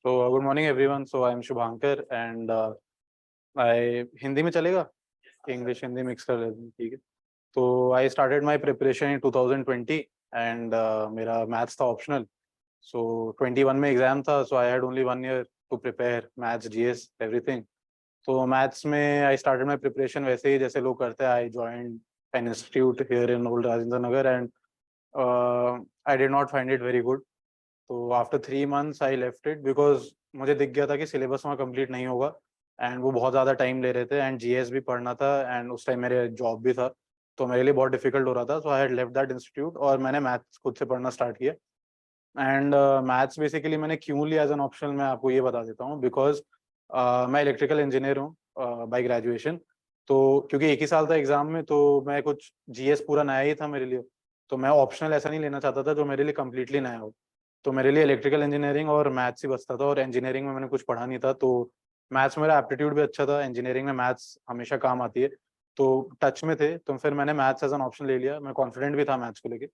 So good morning everyone. So I am Shubhankar and I Hindi में चलेगा English Hindi mix कर लेते हैं, ठीक है। तो I started my preparation in 2020 and मेरा मैथ्स था ऑप्शनल। सो 21 में एग्जाम था, so I had only 1 year to prepare maths GS everything. तो मैथ्स में आई स्टार्टेड माय प्रिपरेशन वैसे ही जैसे लोग करते हैं। I joined an institute here in old Rajendra Nagar and I did not find it very good. तो after 3 months I left it because मुझे दिख गया था कि सिलेबस वहाँ कंप्लीट नहीं होगा एंड वो बहुत ज़्यादा टाइम ले रहे थे एंड जीएस भी पढ़ना था एंड उस टाइम मेरे जॉब भी था, तो मेरे लिए बहुत डिफिकल्ट हो रहा था। So I had left that institute और मैंने मैथ्स खुद से पढ़ना स्टार्ट किया। एंड मैथ्स बेसिकली मैंने क्यों लिया एज एन ऑप्शन मैं आपको ये बता देता हूँ। बिकॉज मैं इलेक्ट्रिकल इंजीनियर हूँ बाय ग्रेजुएशन। तो क्योंकि एक ही साल था एग्जाम में, तो मैं कुछ जीएस पूरा नया ही था मेरे लिए, तो मैं ऑप्शनल ऐसा नहीं लेना चाहता था जो मेरे लिए कम्प्लीटली नया हो। तो मेरे लिए इलेक्ट्रिकल इंजीनियरिंग और मैथ्स ही बचता था, और इंजीनियरिंग में मैंने कुछ पढ़ा नहीं था। तो मैथ्स में मेरा एप्टीट्यूड भी अच्छा था, इंजीनियरिंग में मैथ्स हमेशा काम आती है, तो टच में थे। तो फिर मैंने मैथ्स एज एन ऑप्शन ले लिया, मैं कॉन्फिडेंट भी था मैथ्स को लेके।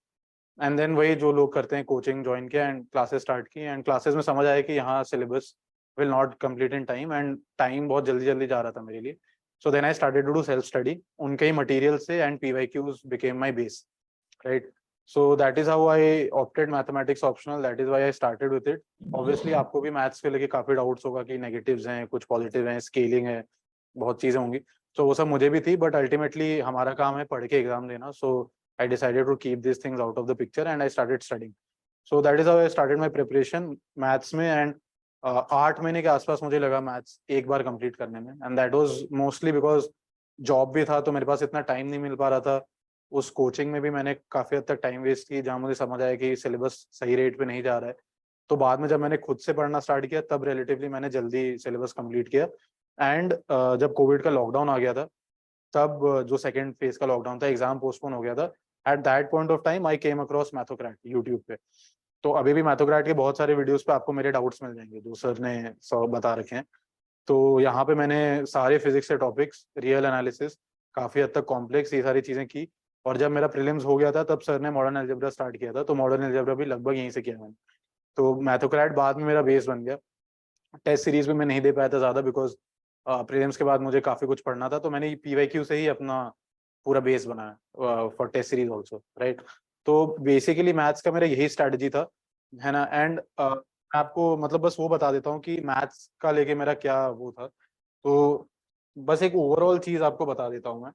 एंड देन वही जो लोग करते हैं, कोचिंग ज्वाइन किया एंड क्लासेस स्टार्ट की एंड क्लासेस में समझ आया कि यहाँ syllabus will not complete in time and time बहुत जल्दी जल्दी जा रहा था मेरे लिए। So then I started to do self study उनके ही मटेरियल से and PYQs became my base, right. So that is how I opted mathematics optional. That is why I started with it. Obviously आपको भी maths के लेके काफी doubts होगा कि नेगेटिव्स हैं, कुछ पॉजिटिव हैं, स्केलिंग है, बहुत चीजें होंगी। तो वो सब मुझे भी थी, बट अल्टीमेटली हमारा काम है पढ़ के एग्जाम देना। सो I decided to keep these things out of the picture and I started studying. So that is how I started my preparation maths में एंड 8 महीने के आसपास मुझे लगा मैथ्स एक बार कंप्लीट करने में, and that was mostly because job भी था, तो मेरे पास इतना टाइम नहीं मिल पा रहा था। उस कोचिंग में भी मैंने काफी हद तक टाइम वेस्ट की, जहाँ मुझे समझ आया कि सिलेबस सही रेट पे नहीं जा रहा है। तो बाद में जब मैंने खुद से पढ़ना स्टार्ट किया तब रिलेटिवली मैंने जल्दी सिलेबस कंप्लीट किया। एंड जब कोविड का लॉकडाउन आ गया था, तब जो सेकंड फेज का लॉकडाउन था, एग्जाम पोस्टपोन हो गया था। At that point of time I came across Mathocrat YouTube पे। तो अभी भी मैथोक्रैट के बहुत सारे वीडियोस पे आपको मेरे डाउट्स मिल जाएंगे जो सर ने सब बता रखे हैं। तो यहाँ पे मैंने सारे फिजिक्स के टॉपिक्स, रियल एनालिसिस, काफी हद तक कॉम्प्लेक्स, ये सारी चीजें की। और जब मेरा प्रीलिम्स हो गया था तब सर ने मॉडर्न अलजेब्रा स्टार्ट किया था, तो मॉडर्न अलजेब्रा भी लगभग यहीं से किया मैंने। तो मैथोक्रैट बाद में मेरा बेस बन गया। टेस्ट सीरीज भी मैं नहीं दे पाया था ज्यादा बिकॉज प्रीलिम्स के बाद मुझे काफी कुछ पढ़ना था, तो मैंने पीवाईक्यू से ही अपना पूरा बेस बनाया for test series also, right. तो बेसिकली मैथ्स का मेरा यही स्ट्रैटेजी था, है ना। एंड मैं आपको मतलब बस वो बता देता हूँ कि मैथ्स का लेके मेरा क्या वो था। तो बस एक ओवरऑल चीज आपको बता देता हूँ मैं।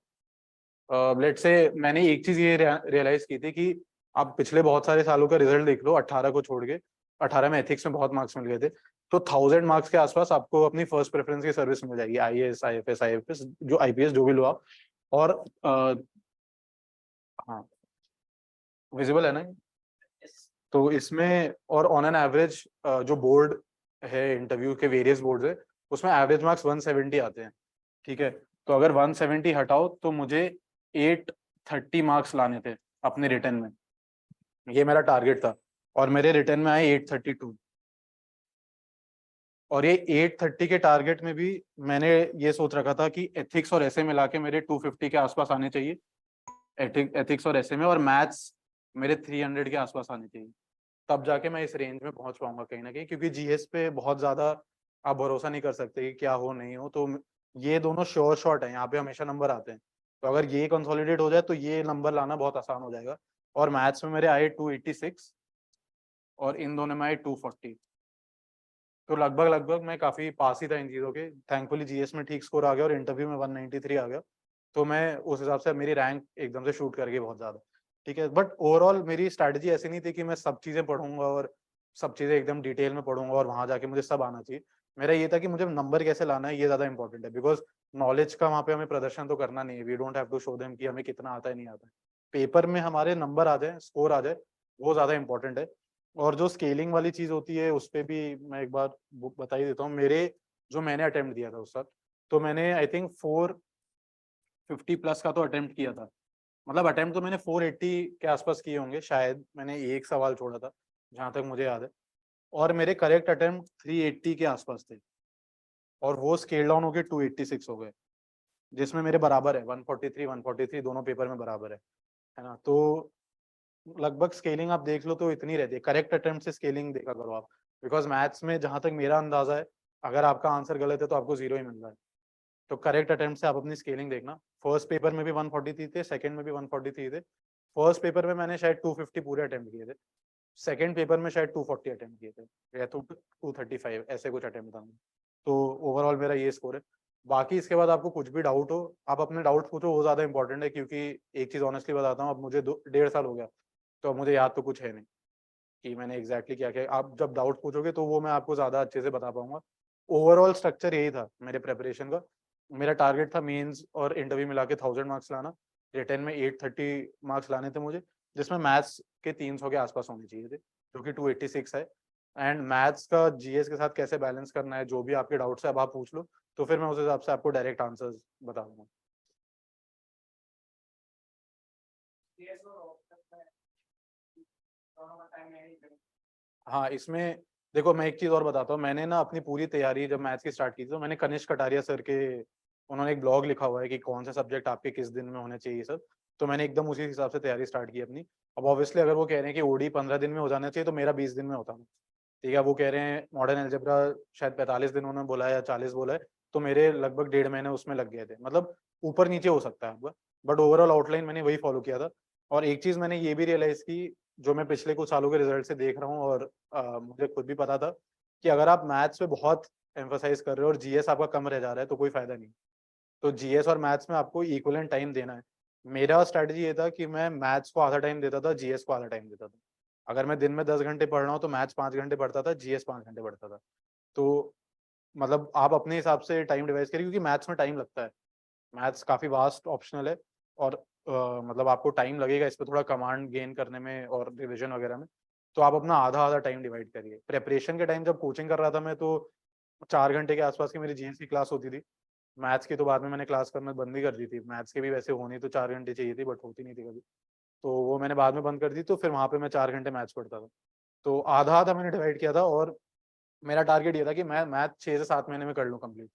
लेट से मैंने एक चीज ये रियलाइज की थी कि आप पिछले बहुत सारे सालों का रिजल्ट देख लो, 18 को छोड़ के। 18 में एथिक्स में बहुत मार्क्स मिल गए थे, तो 1000 मार्क्स के आसपास आपको अपनी फर्स्ट प्रेफरेंस की सर्विस मिल जाएगी, आईएएस आईएफएस जो आईपीएस जो भी लो आप। और हाँ, विजिबल है ना। तो इसमें और ऑन एन एवरेज जो बोर्ड है, इंटरव्यू के वेरियस बोर्ड है, उसमें एवरेज मार्क्स 170 आते हैं, ठीक है। तो अगर 170 हटाओ तो मुझे 830 मार्क्स लाने थे अपने रिटर्न में, ये मेरा टारगेट था। और मेरे रिटर्न में आए 832। और ये 830 के टारगेट में भी मैंने ये सोच रखा था कि एथिक्स और एसए मिला के मेरे 250 के आसपास आने चाहिए, एथिक्स और एसए में, और मैथ्स मेरे 300 के आसपास आने चाहिए। तब जाके मैं इस रेंज में पहुंच पाऊंगा कहीं ना कहीं, क्योंकि जीएस पे बहुत ज्यादा आप भरोसा नहीं कर सकते कि क्या हो नहीं हो। तो ये दोनों श्योर शॉट है, यहाँ पे हमेशा नंबर आते हैं। तो अगर ये कंसोलिडेट हो जाए तो ये नंबर लाना बहुत आसान हो जाएगा। और मैथ्स में मेरे आए 286 और इन दोनों में आए 240। तो लगभग लगभग मैं काफी पास ही था इन चीजों के। थैंकफुली जीएस में ठीक स्कोर आ गया और इंटरव्यू में 193 आ गया। तो मैं उस हिसाब से मेरी रैंक एकदम से शूट कर गई बहुत ज्यादा, ठीक है। बट ओवरऑल मेरी स्ट्रैटेजी ऐसी नहीं थी कि मैं सब चीजें पढ़ूंगा और सब चीजें एकदम डिटेल में पढ़ूंगा और वहां जाके मुझे सब आना चाहिए। मेरा ये था कि मुझे नंबर कैसे लाना है, ये ज्यादा इंपॉर्टेंट है। बिकॉज नॉलेज का वहाँ पे हमें प्रदर्शन तो करना नहीं है, we don't have to show them कि हमें कितना आता है नहीं आता है। पेपर में हमारे नंबर आ जाए, स्कोर आ जाए, वो ज्यादा इंपॉर्टेंट है। और जो स्केलिंग वाली चीज होती है उस पर भी मैं एक बार बता ही देता हूँ। मेरे जो मैंने अटेम्प्ट दिया था उस वक्त, तो मैंने आई थिंक 450 प्लस का तो अटेम्प्ट किया था। मतलब अटेम्प्ट तो मैंने 480 के आसपास किए होंगे शायद, मैंने एक सवाल छोड़ा था जहां तक मुझे याद है। और मेरे करेक्ट अटेम्प्ट 380 के आसपास थे, और वो स्केल डाउन होके 286 हो गए, जिसमें मेरे बराबर है 143 143 दोनों पेपर में बराबर है ना। तो लगभग स्केलिंग आप देख लो तो इतनी रहती है, करेक्ट अटेम्प्ट से स्केलिंग देखा करो आप। बिकॉज मैथ्स में जहां तक मेरा अंदाजा है, अगर आपका आंसर गलत है तो आपको 0 ही मिल रहा है। तो करेक्ट अटेम्प्ट से आप अपनी स्केलिंग देखना। फर्स्ट पेपर में भी 143 थे, सेकंड में भी 143 थे। फर्स्ट पेपर में मैंने शायद 250 पूरे अटेम्प्ट किए थे, सेकंड पेपर में शायद 240 अटेम्प्ट किए थे, या तो 235 ऐसे कुछ अटेम्प्ट था। तो ओवरऑल मेरा ये स्कोर है। बाकी इसके बाद आपको कुछ भी डाउट हो, आप अपने डाउट पूछो, वो ज्यादा इंपॉर्टेंट है, क्योंकि एक चीज ऑनेस्टली बताता हूँ, अब मुझे 1.5 साल हो गया, तो अब मुझे याद तो कुछ है नहीं कि मैंने एग्जैक्टली क्या किया। आप जब डाउट पूछोगे तो वो मैं आपको ज्यादा अच्छे से बता पाऊंगा। ओवरऑल स्ट्रक्चर यही था मेरे प्रेपरेशन का। मेरा टारगेट था मेंस और इंटरव्यू मिला के 1000 मार्क्स लाना। रिटर्न में 830 मार्क्स लाने थे मुझे, जिसमें मैथ्स के 300 के आसपास होने चाहिए थे, जो कि 286 है। एंड मैथ्स का जीएस के साथ कैसे बैलेंस करना है, जो भी आपके डाउट्स है अब आप पूछ लो, तो फिर मैं उस हिसाब से आपको डायरेक्ट आंसर्स बता दूंगा। हाँ, इसमें देखो मैं एक चीज और बताता हूँ। मैंने ना अपनी पूरी तैयारी जब मैथ्स की स्टार्ट की थी, तो मैंने कनिष्क कटारिया सर के, उन्होंने एक ब्लॉग लिखा हुआ है कि कौन से सब्जेक्ट आपके किस दिन में होने चाहिए सब। तो मैंने एकदम उसी हिसाब से तैयारी स्टार्ट की अपनी। अब ऑब्वियसली अगर वो कह रहे हैं कि ओडी 15 दिन में हो जाना चाहिए, तो मेरा 20 दिन में होता है। ठीक है, वो कह रहे हैं मॉडर्न अलजेब्रा शायद 45 दिन उन्होंने बोला है या 40 बोला है, तो मेरे लगभग 1.5 महीने उसमें लग गए थे। मतलब ऊपर नीचे हो सकता है आपका, बट ओवरऑल आउटलाइन मैंने वही फॉलो किया था। और एक चीज मैंने ये भी रियलाइज की, जो मैं पिछले कुछ सालों के रिजल्ट से देख रहा हूँ, और मुझे खुद भी पता था कि अगर आप मैथ्स पे बहुत एम्फोसाइज कर रहे हो और जीएस आपका कम रह जा रहा है, तो कोई फायदा नहीं। तो जीएस और मैथ्स में आपको इक्वलेंट टाइम देना है। मेरा स्ट्रैटेजी ये था कि मैं मैथ्स को आधा टाइम देता था, जीएस को आधा टाइम देता था। अगर मैं दिन में 10 घंटे पढ़ रहा हूँ, तो मैथ्स 5 घंटे पढ़ता था, जीएस 5 घंटे पढ़ता था। तो मतलब आप अपने हिसाब से टाइम डिवाइड करिए, क्योंकि मैथ्स में टाइम लगता है। मैथ्स काफी वास्ट ऑप्शनल है, और मतलब आपको टाइम लगेगा इस पे थोड़ा कमांड गेन करने में और रिविजन वगैरह में। तो आप अपना आधा आधा टाइम डिवाइड करिए। प्रेपरेशन के टाइम जब कोचिंग कर रहा था मैं, तो 4 घंटे के आसपास की मेरी जीएस की क्लास होती थी। मैथ्स की तो बाद में मैंने क्लास करना बंद ही कर दी थी। मैथ्स की भी वैसे होनी तो 4 घंटे चाहिए थी, बट होती नहीं थी कभी, तो वो मैंने बाद में बंद कर दी। तो फिर वहां पे मैं 4 घंटे मैथ्स पढ़ता था। तो आधा आधा मैंने डिवाइड किया था, और मेरा टारगेट ये था कि मैं मैथ 6 से 7 महीने में कर लूँ कंप्लीट।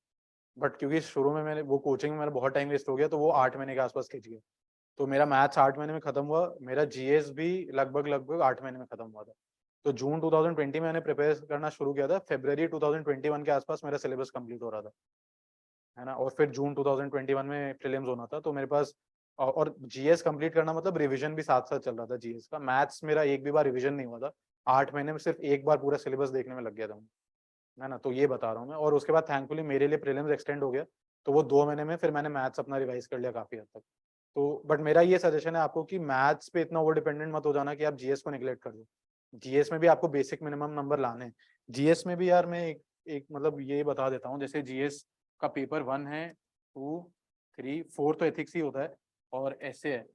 बट क्योंकि शुरू में मैंने वो कोचिंग में मेरा बहुत टाइम वेस्ट हो गया, तो वो 8 महीने के आसपास खिंच गया। तो मेरा मैथ्स 8 महीने में खत्म हुआ, मेरा जीएस भी लगभग लगभग 8 महीने में खत्म हुआ था। तो जून 2020 में मैंने प्रिपेयर करना शुरू किया था, फरवरी 2021 के आसपास मेरा सिलेबस कंप्लीट हो रहा था, है ना। और फिर जून 2021 में प्रीलिम्स होना था, तो मेरे पास और जीएस कंप्लीट करना मतलब रिवीजन भी साथ साथ चल रहा था जीएस का। मैथ्स मेरा एक भी बार रिवीजन नहीं हुआ था, 8 महीने में सिर्फ एक बार पूरा सिलेबस देखने में लग गया था, है ना। तो ये बता रहा हूँ मैं। और उसके बाद थैंकफुली मेरे लिए प्रीलिम्स एक्सटेंड हो गया, तो वो 2 महीने में फिर मैंने मैथ्स अपना रिवाइज कर लिया काफी हद तक। तो बट मेरा ये सजेशन है आपको कि मैथ्स पे इतना ओवर डिपेंडेंट मत हो जाना कि आप जीएस को निगलेक्ट कर दो। जीएस में भी आपको बेसिक मिनिमम नंबर लाने हैं। जीएस में भी यार मैं एक मतलब ये बता देता हूँ, जैसे जीएस का पेपर 1 है, 2, 3, 4 तो एथिक्स ही होता है, और ऐसे है,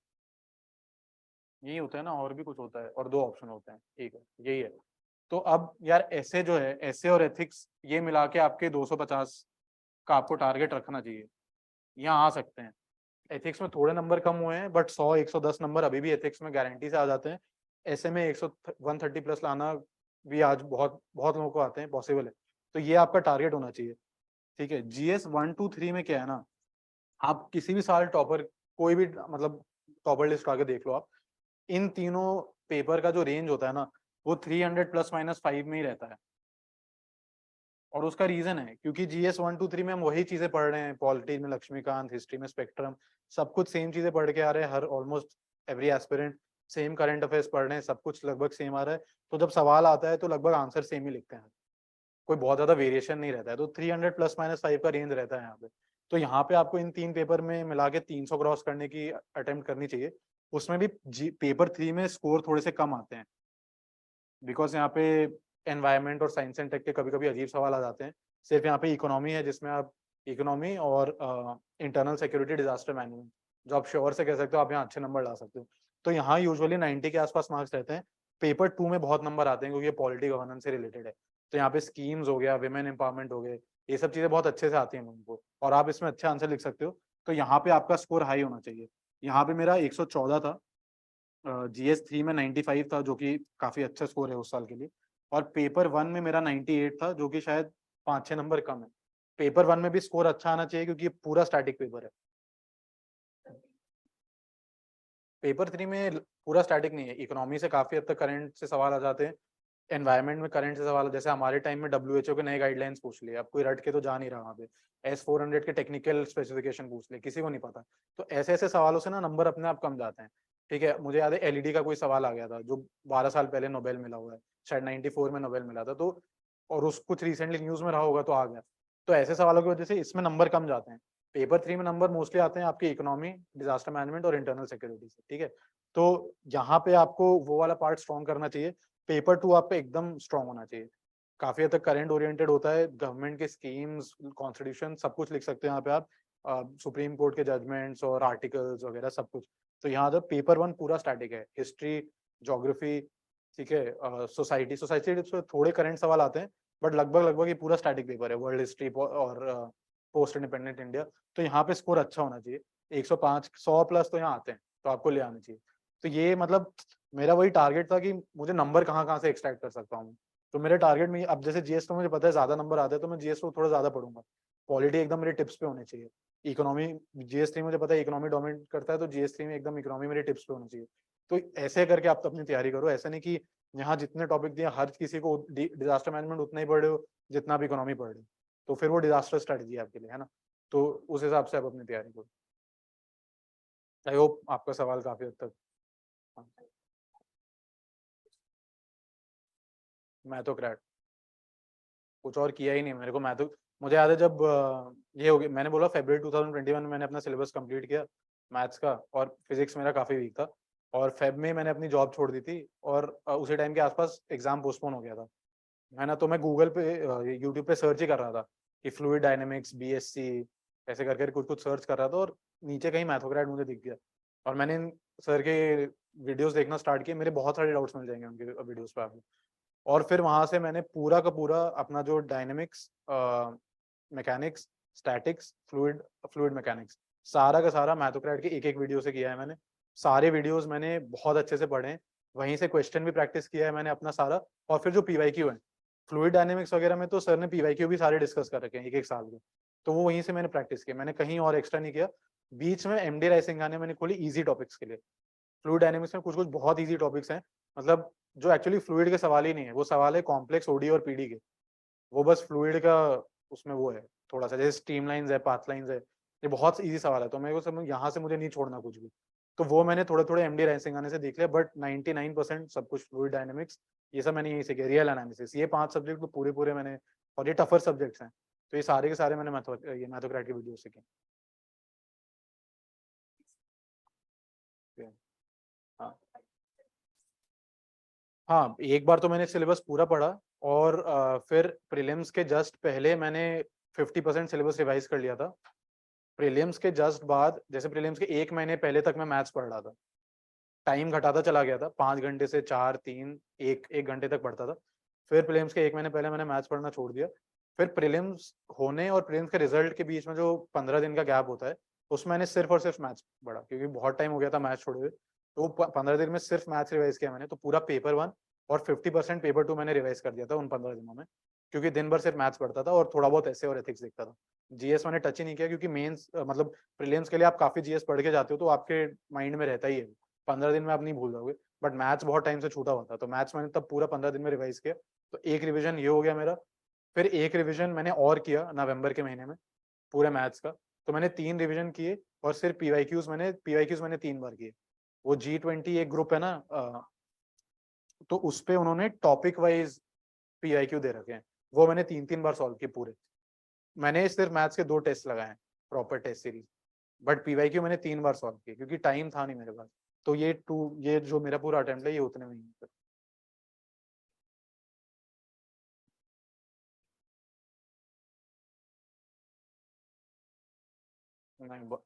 यही होता है ना, और भी कुछ होता है, और 2 ऑप्शन होते हैं, ठीक है, यही है। तो अब यार ऐसे जो है, ऐसे और एथिक्स ये मिला के आपके 250 का आपको टारगेट रखना चाहिए, यहाँ आ सकते हैं। एथिक्स में थोड़े नंबर कम हुए हैं, बट 100-110 नंबर अभी भी एथिक्स में गारंटी से आ जाते हैं। ऐसे में 130 प्लस लाना भी आज बहुत बहुत लोगों को आते हैं, पॉसिबल है। तो ये आपका टारगेट होना चाहिए, ठीक है। जीएस 1, 2, 3 में क्या है ना, आप किसी भी साल टॉपर, कोई भी मतलब टॉपर लिस्ट आके देख लो आप, इन तीनों पेपर का जो रेंज होता है ना, वो 300 ±5 में ही रहता है। और उसका रीजन है क्योंकि जीएस 1, 2, 3 में हम वही चीजें पढ़ रहे हैं, पॉलिटी में लक्ष्मीकांत, हिस्ट्री में स्पेक्ट्रम, सब कुछ सेम चीजें पढ़ के आ रहे हैं। हर almost every aspirant same current affairs पढ़ रहे हैं, सब कुछ लगभग सेम आ रहा है। तो जब सवाल आता है तो लगभग आंसर सेम ही लिखते हैं, कोई बहुत ज्यादा वेरिएशन नहीं रहता है। तो 300 ±5 का रेंज रहता है यहाँ पे। तो यहाँ पे आपको इन 3 पेपर में मिला के 300 क्रॉस करने की अटेम्प्ट करनी चाहिए। उसमें भी पेपर 3 में स्कोर थोड़े से कम आते हैं, बिकॉज यहाँ पे एनवायरनमेंट और साइंस एंड टेक के कभी कभी अजीब सवाल आ जाते हैं। सिर्फ यहाँ पे इकोनॉमी है, जिसमें आप इकोनॉमी और इंटरनल सिक्योरिटी, डिजास्टर मैनेजमेंट, जो आप श्योर से कह सकते हो आप यहाँ अच्छे नंबर ला सकते हो। तो यहाँ यूजुअली 90 के आसपास मार्क्स रहते हैं। पेपर 2 में बहुत नंबर आते हैं, क्योंकि ये पॉलिटी गवर्नेंस से रिलेटेड है। तो यहाँ पे स्कीम्स हो गया, विमेन एम्पावरमेंट हो गए, ये सब चीजें बहुत अच्छे से आती हैं लोगों को, और आप इसमें अच्छे आंसर लिख सकते हो। तो यहाँ पे आपका स्कोर हाई होना चाहिए। यहाँ पे मेरा 114 था, जीएस 3 में 95 था, जो कि काफी अच्छा स्कोर है उस साल के लिए। और पेपर 1 में मेरा 98 था, जो कि शायद 5-6 नंबर कम है। पेपर 1 में भी स्कोर अच्छा आना चाहिए, क्योंकि ये पूरा स्टैटिक पेपर है। पेपर 3 में पूरा स्टैटिक नहीं है, इकोनॉमी से काफी हद तक करंट से सवाल आ जाते हैं, एनवायरनमेंट में करंट से सवाल, जैसे हमारे टाइम में WHO के नए गाइडलाइंस पूछ लिए, अब कोई रट के तो जा नहीं रहा वहाँ पे, S400 के टेक्निकल स्पेसिफिकेशन पूछ लिए, किसी को नहीं पता। तो ऐसे ऐसे सवालों से ना नंबर अपने आप कम जाते हैं। ठीक है, मुझे याद है LED का कोई सवाल आ गया था जो 12 साल पहले नोबेल मिला हुआ है, शायद 94 में नोबेल मिला था, तो और उस कुछ रिसेंटली न्यूज में रहा होगा तो आ गया। तो ऐसे सवालों की वजह से इसमें नंबर कम जाते हैं। पेपर 3 में नंबर मोस्टली आते हैं आपकी इकोनॉमी, डिजास्टर मैनेजमेंट और इंटरनल सिक्योरिटी से। ठीक है, तो यहाँ पे आपको वो वाला पार्ट स्ट्रॉन्ग करना चाहिए। पेपर 2 आप पे एकदम स्ट्रॉन्ग होना चाहिए, काफी हद तक करंट ओरिएंटेड होता है, गवर्नमेंट के स्कीम्स, कॉन्स्टिट्यूशन सब कुछ लिख सकते हैं यहाँ पे आप, सुप्रीम कोर्ट के जजमेंट्स और आर्टिकल्स वगैरह सब कुछ। तो यहाँ जब पेपर 1 पूरा स्टैटिक है, हिस्ट्री, ज्योग्राफी, ठीक है, सोसाइटी से थोड़े करंट सवाल आते हैं, बट लगभग लगभग ये पूरा स्टैटिक पेपर है, वर्ल्ड हिस्ट्री और पोस्ट इंडिपेंडेंट इंडिया। तो यहाँ पे स्कोर अच्छा होना चाहिए, 105 100 प्लस तो यहाँ आते हैं, तो आपको ले आना चाहिए। तो ये मतलब मेरा वही टारगेट था कि मुझे नंबर कहाँ कहाँ से एक्सट्रैक्ट कर सकता हूँ। तो मेरे टारगेट में अब जैसे जीएस को मुझे पता है ज्यादा नंबर आते हैं, तो मैं जीएस को थोड़ा ज्यादा पढ़ूंगा। पॉलिटी एकदम मेरे टिप्स पे होने चाहिए। इकोनॉमी, GS3 मुझे पता है इकोनॉमी डोमिनेट करता है, तो GS3 में एकदम इकोनॉमी मेरे टिप्स पे होनी चाहिए। तो ऐसे करके आप अपनी तैयारी करो, ऐसा नहीं कि यहाँ जितने टॉपिक दिए हर किसी को डिजास्टर मैनेजमेंट उतना ही पढ़ रहे हो जितना भी इकोनॉमी पढ़ रहे हो, तो फिर वो डिजास्टर स्ट्रेटजी है आपके लिए, है ना। तो उस हिसाब से आप अपनी तैयारी करो। आई होप आपका सवाल काफी हद तक। हाँ, मैं तो क्रैक कुछ और किया ही नहीं मेरे को। मैं तो मुझे याद है जब ये हो गया, मैंने बोला February 2021 में मैंने अपना सिलेबस कंप्लीट किया मैथ्स का, और फिजिक्स मेरा काफी वीक था, और फेब में मैंने अपनी जॉब छोड़ दी थी, और उसी टाइम के आसपास एग्जाम पोस्टपोन हो गया था, है ना। तो मैं गूगल पे, यूट्यूब पे सर्च ही कर रहा था कि फ्लूइड डायनेमिक्स, BSc ऐसे करके कुछ कुछ सर्च कर रहा था, और नीचे कहीं मैथोक्रेट मुझे दिख गया, और मैंने सर के वीडियोस देखना स्टार्ट किए। मेरे बहुत सारे डाउट्स मिल जाएंगे उनके वीडियोस पे आपको। और फिर वहां से मैंने पूरा का पूरा अपना जो dynamics, mechanics, statics, fluid fluid mechanics, सारा का सारा मैथोक्रेट के एक एक वीडियो से किया है मैंने। सारे वीडियोस मैंने बहुत अच्छे से पढ़े हैं, वहीं से क्वेश्चन भी प्रैक्टिस किया है मैंने अपना सारा। और फिर जो PYQ है फ्लूइड डायनेमिक्स वगैरह में, तो सर ने PYQ भी सारे डिस्कस कर रखे हैं एक एक साल के, तो वो वहीं से मैंने प्रैक्टिस किया, मैंने कहीं और एक्स्ट्रा नहीं किया। बीच में MD रायसिंघानी मैंने खोली इजी टॉपिक्स के लिए। फ्लूइड डायनेमिक्स में कुछ कुछ बहुत इजी टॉपिक्स हैं, मतलब जो एक्चुअली फ्लूइड के सवाल ही नहीं है, वो सवाल है कॉम्प्लेक्स OD और PD के। वो बस फ्लूइड का उसमें वो है थोड़ा सा, जैसे स्ट्रीमलाइंस है, पाथलाइंस है, ये बहुत इजी सवाल है, तो मेरे को समझ यहाँ से मुझे नहीं छोड़ना कुछ भी। तो वो मैंने थोड़े थोड़े MD रायसिंघानी से देख लिया, बट 99% सब कुछ फ्लूइड डायनेमिक्स ये सब मैंने यही सीखे, रियल एनालिसिस, ये 5 सब्जेक्ट तो पूरे पूरे मैंने, और ये टफर सब्जेक्ट्स हैं, तो ये सारे के सारे मैंने ये मैथोक्रेट की वीडियो सीखे। हाँ हाँ, एक बार तो मैंने सिलेबस पूरा पढ़ा, और फिर प्रीलिम्स के जस्ट पहले मैंने 50% सिलेबस रिवाइज कर लिया था। प्रीलिम्स के जस्ट बाद, जैसे प्रीलिम्स के 1 महीने पहले तक मैं मैथ्स पढ़ रहा था, टाइम घटाता चला गया था, 5 घंटे से 4 3 एक घंटे तक पढ़ता था। फिर प्रीलिम्स के 1 महीने पहले मैंने मैथ्स पढ़ना छोड़ दिया। फिर प्रीलिम्स होने और प्रीलिम्स के रिजल्ट के बीच में जो 15 दिन का गैप होता है, उसमें मैंने सिर्फ और सिर्फ मैथ्स पढ़ा, क्योंकि बहुत टाइम हो गया था मैथ्स छोड़े हुए। तो 15 दिन में सिर्फ मैथ्स रिवाइज किया मैंने, तो पूरा पेपर 1 और 50% पेपर 2 मैंने रिवाइज कर दिया था उन 15 दिनों में, क्योंकि दिन भर सिर्फ मैथ्स पढ़ता था और थोड़ा बहुत ऐसे और एथिक्स देखता था। GS मैंने टच ही नहीं किया, क्योंकि मेंस मतलब प्रीलिम्स के लिए आप काफी GS पढ़ के जाते हो, तो आपके माइंड में रहता ही है, 15 दिन में आप नहीं भूल जाओगे। बट मैथ्स बहुत टाइम से छूटा हुआ था, तो मैथ्स मैंने तब पूरा 15 दिन में रिवाइज किया। तो एक रिवीजन ये हो गया मेरा। फिर एक रिवीजन मैंने और किया नवंबर के महीने में पूरे मैथ्स का, तो मैंने 3 रिवीजन किए। और सिर्फ PYQs मैंने 3 बार किए। वो G20 एक ग्रुप है ना, तो उस पे उन्होंने टॉपिक वाइज PYQ दे रखे हैं, वो मैंने 3 3 बार सॉल्व किए पूरे। मैंने सिर्फ मैथ्स के 2 टेस्ट लगाए हैं, proper test series, but PYQ मैंने 3 बार सॉल्व किए, क्योंकि टाइम था नहीं मेरे पास। तो ये जो मेरा पूरा अटेम्प्ट है ये उतने में ही है। नहीं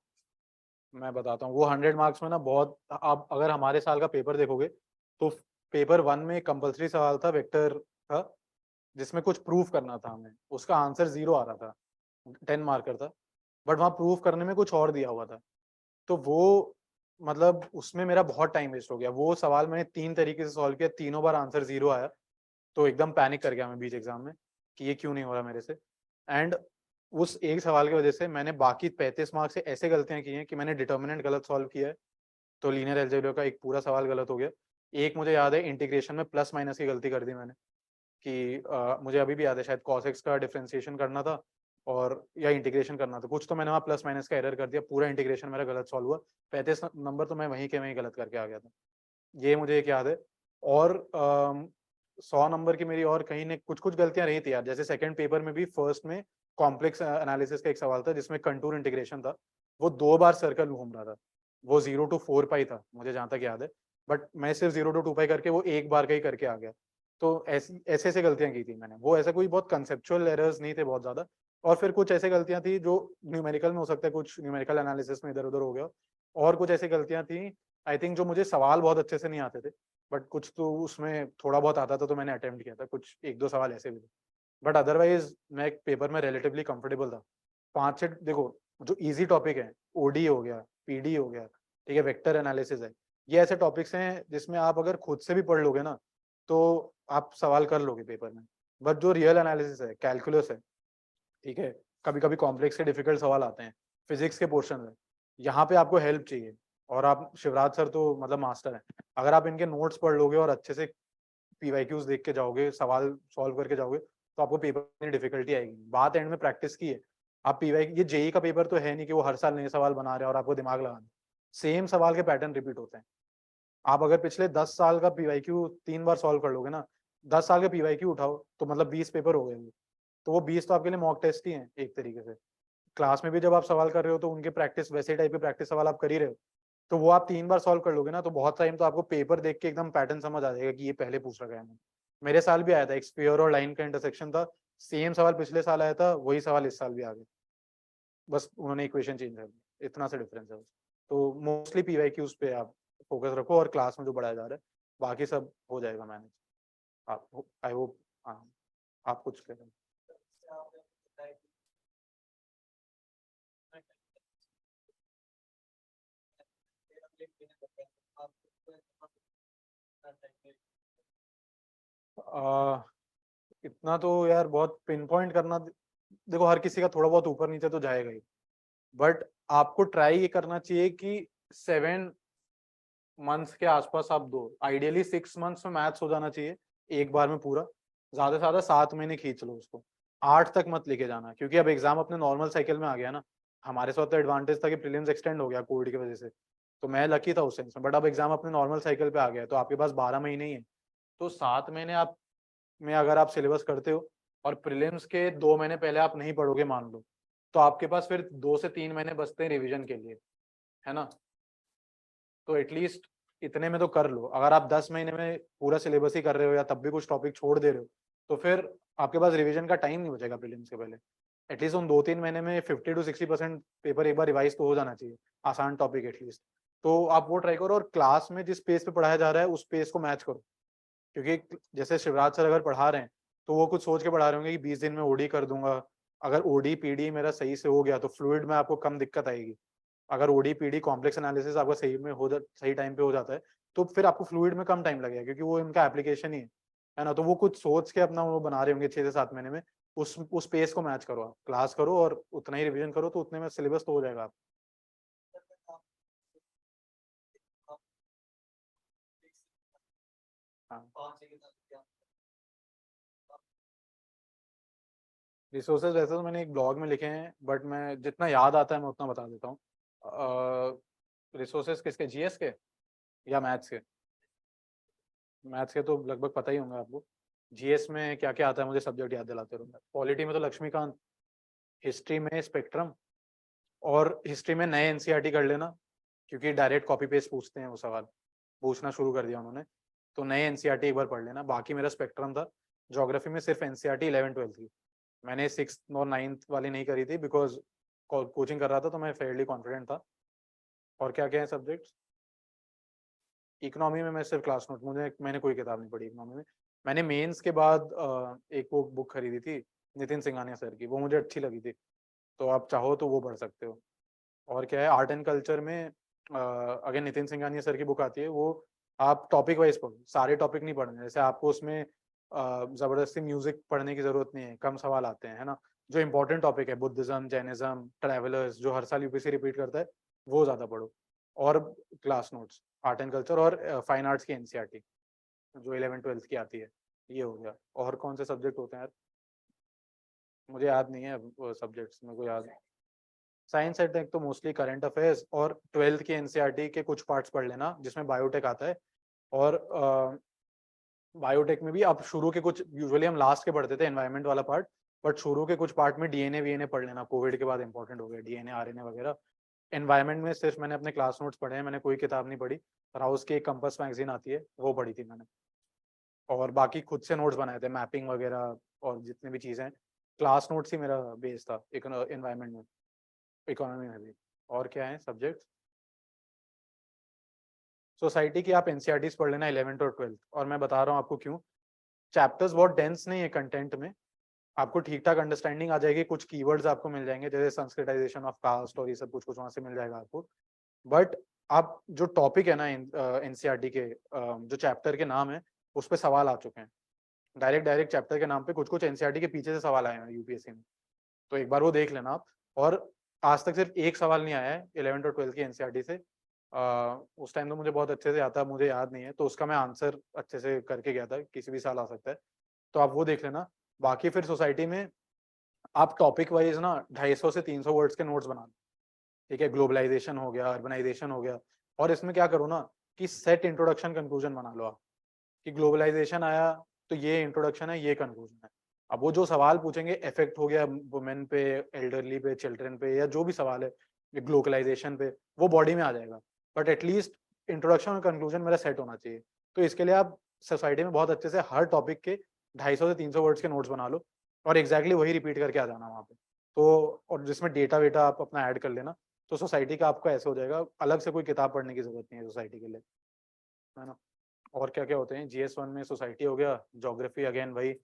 मैं बताता हूँ, वो 100 मार्क्स में ना बहुत, आप अगर हमारे साल का पेपर देखोगे, तो पेपर 1 में कंपलसरी सवाल था वेक्टर का, जिसमें कुछ प्रूफ करना था हमें, उसका आंसर 0 आ रहा था, 10 मार्कर था, बट वहाँ प्रूफ करने में कुछ और दिया हुआ था। तो वो मतलब उसमें मेरा बहुत टाइम वेस्ट हो गया। वो सवाल मैंने 3 तरीके से सॉल्व किया, तीनों बार आंसर 0 आया, तो एकदम पैनिक कर गया मैं बीच एग्जाम में कि ये क्यों नहीं हो रहा मेरे से। एंड उस एक सवाल की वजह से मैंने बाकी 35 मार्क्स से ऐसे गलतियां की हैं कि मैंने डिटर्मिनेंट गलत सॉल्व किया है, तो लीनियर अलजेब्रा का एक पूरा सवाल गलत हो गया। एक मुझे याद है इंटीग्रेशन में प्लस माइनस की गलती कर दी मैंने, कि मुझे अभी भी याद है शायद cos x का डिफरेंशिएशन करना था और या इंटीग्रेशन करना था, कुछ तो मैंने वहाँ प्लस माइनस का एरर कर दिया, पूरा इंटीग्रेशन मेरा गलत सॉल्व हुआ, 35 नंबर तो मैं वहीं के वहीं गलत करके आ गया था। ये मुझे एक याद है। और 100 नंबर की मेरी और कहीं ने कुछ गलतियां रही थी यार, जैसे सेकंड पेपर में भी फर्स्ट में कॉम्प्लेक्स एनालिसिस का एक सवाल था जिसमें कंटूर इंटीग्रेशन था, वो 2 बार सर्कल घूम रहा था, वो 0 to 4 पाई था मुझे जहां तक याद है, बट मैं सिर्फ 0 to 2 पाई करके वो एक बार का ही करके आ गया। तो ऐसी ऐसे ऐसे गलतियां की थी मैंने, वो ऐसा कोई बहुत कंसेप्चुअल एरर्स नहीं थे बहुत ज्यादा। और फिर कुछ ऐसी गलतियां थी जो न्यूमेरिकल में हो सकता है, कुछ न्यूमेरिकल एनालिसिस में इधर उधर हो गया, और कुछ ऐसी गलतियां थी आई थिंक जो मुझे सवाल बहुत अच्छे से नहीं आते थे, बट कुछ तो उसमें थोड़ा बहुत आता था तो मैंने अटेम्प्ट किया था, कुछ एक दो सवाल ऐसे भी थे, बट अदरवाइज मैं एक पेपर में रिलेटिवली कंफर्टेबल था। 5 से देखो, जो इजी टॉपिक है, ओडी हो गया, पीडी हो गया, ठीक है, वेक्टर एनालिसिस है, ये ऐसे टॉपिक्स हैं जिसमें आप अगर खुद से भी पढ़ लोगे ना तो आप सवाल कर लोगे पेपर में। बट जो रियल एनालिसिस है, कैलकुलस है, ठीक है, कभी कभी कॉम्प्लेक्स से डिफिकल्ट सवाल आते हैं, फिजिक्स के पोर्शन में, यहाँ पे आपको हेल्प चाहिए। और आप शिवराज सर तो मतलब मास्टर हैं, अगर आप इनके नोट्स पढ़ लोगे और अच्छे से पीवाईक्यूज देख के जाओगे, सवाल सॉल्व करके जाओगे, तो आपको पेपर में डिफिकल्टी आएगी। बात एंड में प्रैक्टिस की है। आप पीवाई, ये जेई का पेपर तो है नहीं कि वो हर साल नए सवाल बना रहे हैं और आपको दिमाग लगाना, सेम सवाल के पैटर्न रिपीट होते हैं। आप अगर पिछले 10 साल का पीवाईक्यू 3 बार सॉल्व कर लोगे ना, 10 साल के पीवाईक्यू उठाओ तो मतलब 20 पेपर हो गए वो। तो वो 20 तो आपके लिए मॉक टेस्ट ही है एक तरीके से। क्लास में भी जब आप सवाल कर रहे हो तो उनके प्रैक्टिस, वैसे टाइप के प्रैक्टिस सवाल आप कर ही रहे हो, तो वो आप 3 बार सॉल्व कर लोगे ना, तो बहुत टाइम तो आपको पेपर देख के एकदम पैटर्न समझ आ जाएगा कि ये पहले पूछ रखा है। मेरे साल भी आया था, एक स्फीयर और लाइन का इंटरसेक्शन था, सेम सवाल पिछले साल आया था, वही सवाल इस साल भी आ गया, बस उन्होंने इक्वेशन चेंज कर दी, इतना सा डिफरेंस है बस। तो मोस्टली पीवाईक्यूज पे आप फोकस रखो और क्लास में जो पढ़ाया जा रहा है, बाकी सब हो जाएगा मैनेज। आप, आई होप। हाँ, आप कुछ करें। आ, इतना तो यार बहुत पिन पॉइंट करना, देखो हर किसी का थोड़ा बहुत ऊपर नीचे तो जाएगा ही, बट आपको ट्राई ये करना चाहिए कि 7 मंथ्स के आसपास आप दो, आइडियली 6 मंथ्स में मैथ्स हो जाना चाहिए एक बार में पूरा, ज्यादा से ज्यादा 7 महीने खींच लो उसको, 8 तक मत लेके जाना, क्योंकि अब एग्जाम अपने नॉर्मल साइकिल में आ गया ना। हमारे साथ तो एडवांटेज था कि प्रीलिम्स एक्सटेंड हो गया कोविड की वजह से, तो मैं लकी था उस सेंस में, बट अब एग्जाम अपने नॉर्मल साइकिल पे आ गया है, तो आपके पास 12 महीने ही है। तो 7 महीने आप में अगर आप सिलेबस करते हो और प्रीलिम्स के 2 महीने पहले आप नहीं पढ़ोगे मान लो, तो आपके पास फिर 2 से 3 महीने बचते हैं रिविजन के लिए, है ना। तो एटलीस्ट इतने में तो कर लो। अगर आप 10 महीने में पूरा सिलेबस ही कर रहे हो या तब भी कुछ टॉपिक छोड़ दे रहे हो, तो फिर आपके पास रिवीजन का टाइम नहीं बचेगा प्रीलिम्स के पहले। एटलीस्ट उन 2-3 महीने में 50 to 60% पेपर एक बार रिवाइज तो हो जाना चाहिए, आसान टॉपिक एटलीस्ट। तो आप वो ट्राई करो और क्लास में जिस पेस पे पढ़ाया जा रहा है उस पेस को मैच करो, क्योंकि जैसे शिवराज सर अगर पढ़ा रहे हैं तो वो कुछ सोच के पढ़ा रहे होंगे कि 20 दिन में ओडी कर दूंगा। अगर ओडी पीडी मेरा सही से हो गया तो फ्लूइड में आपको कम दिक्कत आएगी। अगर ओडी पीडी कॉम्प्लेक्स एनालिसिस आपका सही में सही टाइम पे हो जाता है, तो फिर आपको फ्लूइड में कम टाइम लगेगा, क्योंकि वो इनका एप्लीकेशन ही है ना। तो वो कुछ सोच के अपना वो बना रहे होंगे 6 से 7 महीने में, उस पेस को मैच करो, आप क्लास करो और उतना ही रिवीजन करो, तो उतने में सिलेबस तो हो जाएगा आप। हाँ, रिसोर्सेज वैसे तो मैंने एक ब्लॉग में लिखे हैं, बट मैं जितना याद आता है मैं उतना बता देता हूँ। रिसोर्सेज किसके, जीएस के या मैथ्स के? मैथ्स के तो लगभग पता ही होंगे आपको। जीएस में क्या क्या आता है मुझे सब्जेक्ट याद दिलाते रहूंगा। पॉलिटी में तो लक्ष्मीकांत, हिस्ट्री में स्पेक्ट्रम, और हिस्ट्री में नए एनसीईआरटी कर लेना, क्योंकि डायरेक्ट कॉपी पेस्ट पूछते हैं वो सवाल, पूछना शुरू कर दिया उन्होंने, तो नए एनसीईआरटी एक बार पढ़ लेना। बाकी मेरा स्पेक्ट्रम था। ज्योग्राफी में सिर्फ एनसीईआरटी 11th 12th की, मैंने 6th और 9th वाली नहीं करी थी बिकॉज कोचिंग कर रहा था तो मैं फेयरली कॉन्फिडेंट था। और क्या क्या है सब्जेक्ट्स? इकोनॉमी में मैं सिर्फ क्लास नोट, मुझे मैंने कोई किताब नहीं पढ़ी इकोनॉमी में। मैंने मेंस के बाद एक वो बुक खरीदी थी नितिन सिंघानिया सर की, वो मुझे अच्छी लगी थी, तो आप चाहो तो वो पढ़ सकते हो। और क्या है, आर्ट एंड कल्चर में अगेन नितिन सिंघानिया सर की बुक आती है, वो आप टॉपिक वाइज पढ़ो, सारे टॉपिक नहीं पढ़ने, जैसे आपको उसमें जबरदस्ती म्यूजिक पढ़ने की जरूरत नहीं है, कम सवाल आते हैं, है ना। जो इंपॉर्टेंट टॉपिक है, बुद्धिज्म, जैनिज्म, ट्रैवलर्स, जो हर साल यूपीएससी रिपीट करता है, वो ज्यादा पढ़ो। और class notes, art and culture और फाइन आर्ट्स की एनसीईआरटी जो 11th 12th की आती है, ये हो गया। और कौन से सब्जेक्ट होते हैं यार, मुझे याद नहीं है सब्जेक्ट्स, मेरे को याद। साइंस एंड टेक तो मोस्टली करंट अफेयर्स और 12th के एनसीईआरटी के कुछ पार्ट्स पढ़ लेना जिसमें बायोटेक आता है। और बायोटेक में भी अब शुरू के कुछ, यूजुअली हम लास्ट के पढ़ते थे एनवायरनमेंट वाला पार्ट, बट शुरू के कुछ पार्ट में डीएनए वीएनए पढ़ लेना, कोविड के बाद इंपॉर्टेंट हो गया डीएनए आरएनए वगैरह। एनवायरनमेंट में सिर्फ मैंने अपने क्लास नोट्स पढ़े हैं, मैंने कोई किताब नहीं पढ़ी। राउस की एक कंपास मैगजीन आती है वो पढ़ी थी मैंने, और बाकी खुद से नोट्स बनाए थे, मैपिंग वगैरह और जितने भी चीजें। क्लास नोट्स ही मेरा बेस था एनवायरनमेंट में, इकोनॉमी में भी। और क्या है सब्जेक्ट, सोसाइटी की आप एनसीईआरटीज पढ़ लेना 11th और 12th, और मैं बता रहा हूँ आपको क्यों। चैप्टर्स बहुत डेंस नहीं है कंटेंट में, आपको ठीक ठाक अंडरस्टैंडिंग आ जाएगी, कुछ कीवर्ड्स आपको मिल जाएंगे जैसे संस्कृताइजेशन ऑफ कास्ट और ये सब कुछ कुछ वहां से मिल जाएगा आपको। बट आप जो टॉपिक है ना एनसीईआरटी के जो चैप्टर के नाम है उस पर सवाल आ चुके हैं, डायरेक्ट डायरेक्ट चैप्टर के नाम पे कुछ कुछ एनसीईआरटी के पीछे से सवाल आए हैं यूपीएससी में, तो एक बार वो देख लेना आप। और आज तक सिर्फ एक सवाल नहीं आया है 11th और 12th की एनसीईआरटी से। उस टाइम तो मुझे बहुत अच्छे से आता, मुझे याद नहीं है, तो उसका मैं आंसर अच्छे से करके गया था, किसी भी साल आ सकता है, तो आप वो देख लेना। बाकी फिर सोसाइटी में आप टॉपिक वाइज ना 250 से 300 वर्ड्स के नोट्स बना लो, ठीक है। ग्लोबलाइजेशन हो गया, अर्बनाइजेशन हो गया, और इसमें क्या करो ना कि सेट इंट्रोडक्शन कंक्लूजन बना लो आप, कि ग्लोबलाइजेशन आया तो ये इंट्रोडक्शन है, ये कंक्लूजन है। अब वो जो सवाल पूछेंगे, इफेक्ट हो गया वुमेन पे, एल्डरली पे, चिल्ड्रन पे, या जो भी सवाल है ग्लोबलाइजेशन पे, वो बॉडी में आ जाएगा, बट एटलीस्ट इंट्रोडक्शन और कंक्लूजन मेरा सेट होना चाहिए। तो इसके लिए आप सोसाइटी में बहुत अच्छे से हर टॉपिक के 250 से 300 वर्ड्स के नोट्स बना लो, और एग्जैक्टली वही रिपीट करके आ जाना वहाँ पे। तो और जिसमें डेटा वेटा आप अपना ऐड कर लेना, तो सोसाइटी का आपका ऐसे हो जाएगा, अलग से कोई किताब पढ़ने की जरूरत नहीं है सोसाइटी के लिए, है ना। और क्या क्या होते हैं GS1 में, सोसाइटी हो गया, ज्योग्राफी अगेन वही।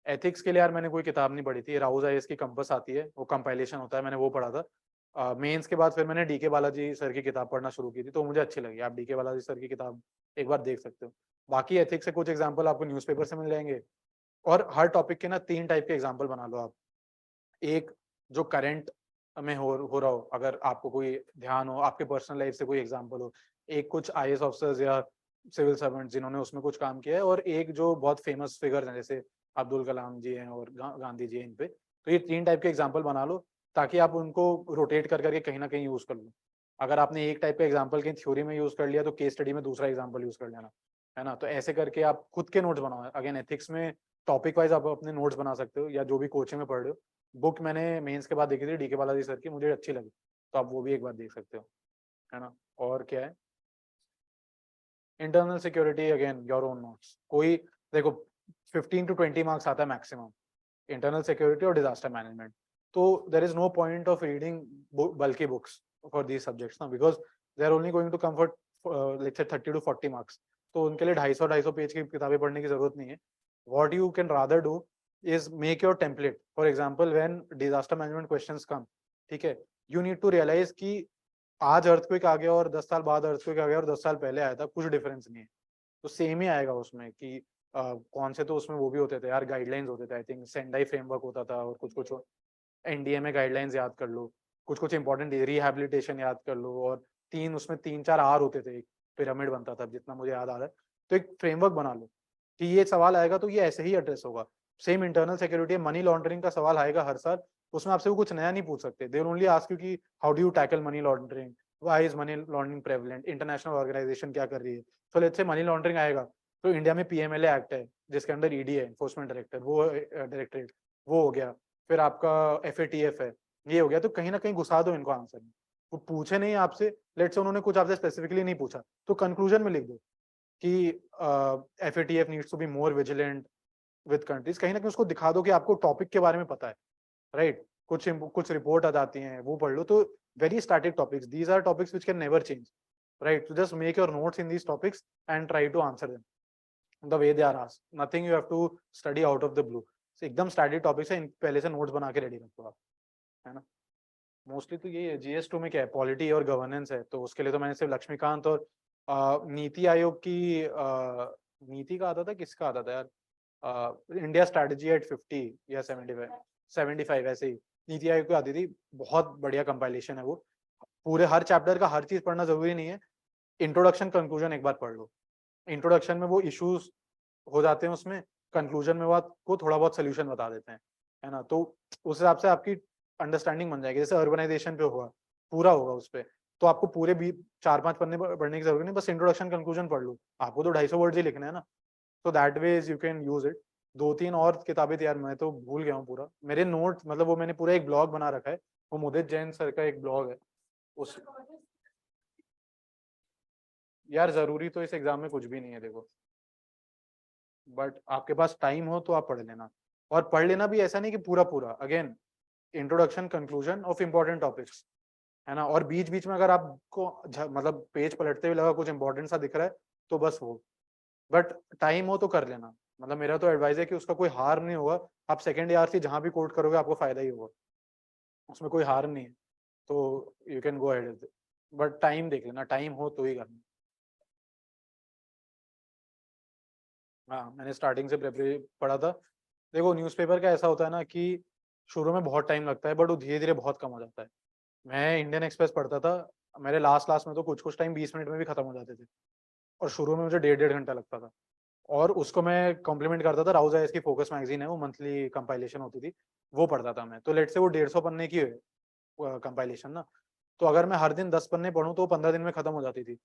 एथिक्स के लिए यार मैंने कोई किताब नहीं पढ़ी थी, राउज आईएएस की कंपास आती है, वो कंपाइलेशन होता है, मैंने वो पढ़ा था। मेंस के बाद फिर मैंने डीके बालाजी सर की किताब पढ़ना शुरू की थी, तो मुझे अच्छी लगी। आप डीके बालाजी सर की किताब एक बार देख सकते हो। बाकी एथिक्स से कुछ एग्जाम्पल आपको न्यूज़पेपर से मिल जाएंगे, और हर टॉपिक के ना 3 टाइप के एग्जाम्पल बना लो आप। एक जो करंट में हो रहा हो, अगर आपको कोई ध्यान हो, आपके पर्सनल लाइफ से कोई एग्जांपल हो। एक कुछ आईएएस ऑफिसर्स या सिविल सर्वेंट जिन्होंने उसमें कुछ काम किया है, और एक जो बहुत फेमस फिगर हैं जैसे अब्दुल कलाम जी हैं और गांधी जी हैं इन पे। तो ये 3 टाइप के एग्जाम्पल बना लो, ताकि आप उनको रोटेट कर करके कहीं ना कहीं यूज कर लो। अगर आपने एक टाइप का एग्जाम्पल कहीं थ्योरी में यूज कर लिया, तो केस स्टडी में दूसरा एग्जाम्पल यूज कर लेना, है ना। तो ऐसे करके आप खुद के नोट्स बनाओ। अगेन एथिक्स में टॉपिक वाइज आप अपने नोट्स बना सकते हो, या जो भी कोचिंग में पढ़ रहे हो। बुक मैंने मेंस के बाद देखी थी डीके बालाजी सर की, मुझे अच्छी लगी, तो आप वो भी एक बार देख सकते हो, है ना। और क्या है, internal security again your own notes. कोई देखो 15 to 20 मार्क्स आता है मैक्सिमम, इंटरनल सिक्योरिटी और डिजास्टर मैनेजमेंट। तो there is no point of reading bulky books for these subjects ना, because they are only going to come for let's say 30 to 40 marks. तो उनके लिए 250 पेज की किताबें पढ़ने की जरूरत नहीं है। What you can rather do is make your template. For example, when disaster management questions come, ठीक है, you need to realize कि आज अर्थक्वेक आ गया और 10 साल बाद अर्थक्वेक आ गया और 10 साल पहले आया था, कुछ डिफरेंस नहीं है। तो सेम ही आएगा उसमें कि कौन से, तो उसमें वो भी होते थे यार, गाइडलाइंस होते थे, आई थिंक सेंडाई फ्रेमवर्क होता था, और कुछ कुछ एनडीए में गाइडलाइंस याद कर लो, कुछ कुछ इंपॉर्टेंट रिहैबिलिटेशन याद कर लो, और उसमें 3-4 आर होते थे, एक पिरामिड बनता था जितना मुझे याद आ रहा है। तो एक फ्रेमवर्क बना लो कि ये सवाल आएगा तो ये ऐसे ही एड्रेस होगा। Same internal security, money laundering का सवाल आएगा हर साल, उसमें आपसे वो कुछ नया नहीं पूछ सकते। They will only ask you कि how do you tackle money laundering, why is money laundering prevalent, international organisation क्या कर रही है। तो लेट्स से मनी लॉन्ड्रिंग आएगा, तो इंडिया में पीएमएलए एक्ट है जिसके अंदर ईडी है, एनफोर्समेंट डायरेक्टर, वो डायरेक्टरेट, वो हो गया। फिर आपका एफएटीएफ है, ये हो गया। तो कहीं ना कहीं घुसा दो इनको आंसर में, वो पूछे नहीं आपसे, लेट्स से उन्होंने कुछ आपसे स्पेसिफिकली नहीं पूछा, तो कंक्लूजन में लिख दो कि FATF needs to be more vigilant with countries. कहीं ना कहीं उसको दिखा दो कि आपको टॉपिक के बारे में पता है, राइट। कुछ रिपोर्ट आ जाती हैं, वो पढ़ लो। तो very static topics, these are topics which can never change, right. तो just make your notes in these topics and try to answer them the way they are asked. Nothing you have to study out of the blue. एकदम static topics है, पहले से notes बना के ready रखो आप, है ना। मोस्टली तो यही है। GS2 में क्या है, पॉलिटी और गवर्नेंस है, तो उसके लिए तो मैंने सिर्फ लक्ष्मीकांत और नीति आयोग की नीति का आता था, किसका आता था यार, इंडिया स्ट्रेटजी एट 50 या 75 ऐसे ही नीति आयोग की आती थी। बहुत बढ़िया कंपाइलेशन है वो। पूरे हर चैप्टर का हर चीज पढ़ना जरूरी नहीं है, इंट्रोडक्शन कंक्लूजन एक बार पढ़ लो। इंट्रोडक्शन में वो इश्यूज हो जाते हैं उसमें, कंक्लूजन में वो आपको थोड़ा बहुत सोल्यूशन बता देते हैं, है ना। तो उस हिसाब से आपकी अंडरस्टैंडिंग बन जाएगी। जैसे अर्बनाइजेशन पे हुआ, पूरा होगा उस पे, तो आपको पूरे 4-5 पन्ने पढ़ने की जरूरत नहीं, बस इंट्रोडक्शन कंक्लूजन पढ़ लो, आपको तो 250 वर्ड्स ही लिखने हैं ना। तो that ways you can use it. 2-3 और किताबें थी यार, मैं तो भूल गया हूँ पूरा, मेरे नोट मतलब वो मैंने पूरा एक ब्लॉग बना रखा है, वो मुदित जैन सर का एक ब्लॉग है उस। यार जरूरी तो इस एग्जाम में कुछ भी नहीं है देखो, बट आपके पास टाइम हो तो आप पढ़ लेना, और पढ़ लेना भी ऐसा नहीं कि पूरा पूरा, again introduction conclusion of important topics, है ना। और बीच बीच में अगर आपको मतलब पेज पलटते हुए लगा कुछ इंपॉर्टेंट सा दिख रहा है तो बस वो, बट टाइम हो तो कर लेना। मतलब मेरा तो एडवाइस है कि उसका कोई हार्म नहीं होगा, आप सेकंड ईयर से जहां भी कोट करोगे आपको फायदा ही होगा, उसमें कोई हार्म नहीं है, तो you can go ahead, but time देख लेना, टाइम हो तो ही करना। हाँ, मैंने स्टार्टिंग से प्रिपरेशन पढ़ा था। देखो न्यूज़पेपर का ऐसा होता है ना कि शुरू में बहुत टाइम लगता है, बट वो धीरे धीरे बहुत कम हो जाता है। मैं इंडियन एक्सप्रेस पढ़ता था, मेरे लास्ट लास्ट में तो कुछ कुछ टाइम 20 मिनट में भी खत्म हो जाते थे, और शुरू में मुझे 1.5-1.5 घंटा लगता था। और उसको मैं कॉम्प्लीमेंट करता था, राउज आइस की फोकस मैगजीन है, वो मंथली कंपाइलेशन होती थी, वो पढ़ता था मैं। तो लेट से वो 150 पन्ने की कंपाइलेशन ना, तो अगर मैं हर दिन 10 पन्ने पढ़ूं तो वो 15 दिन में खत्म हो जाती थी,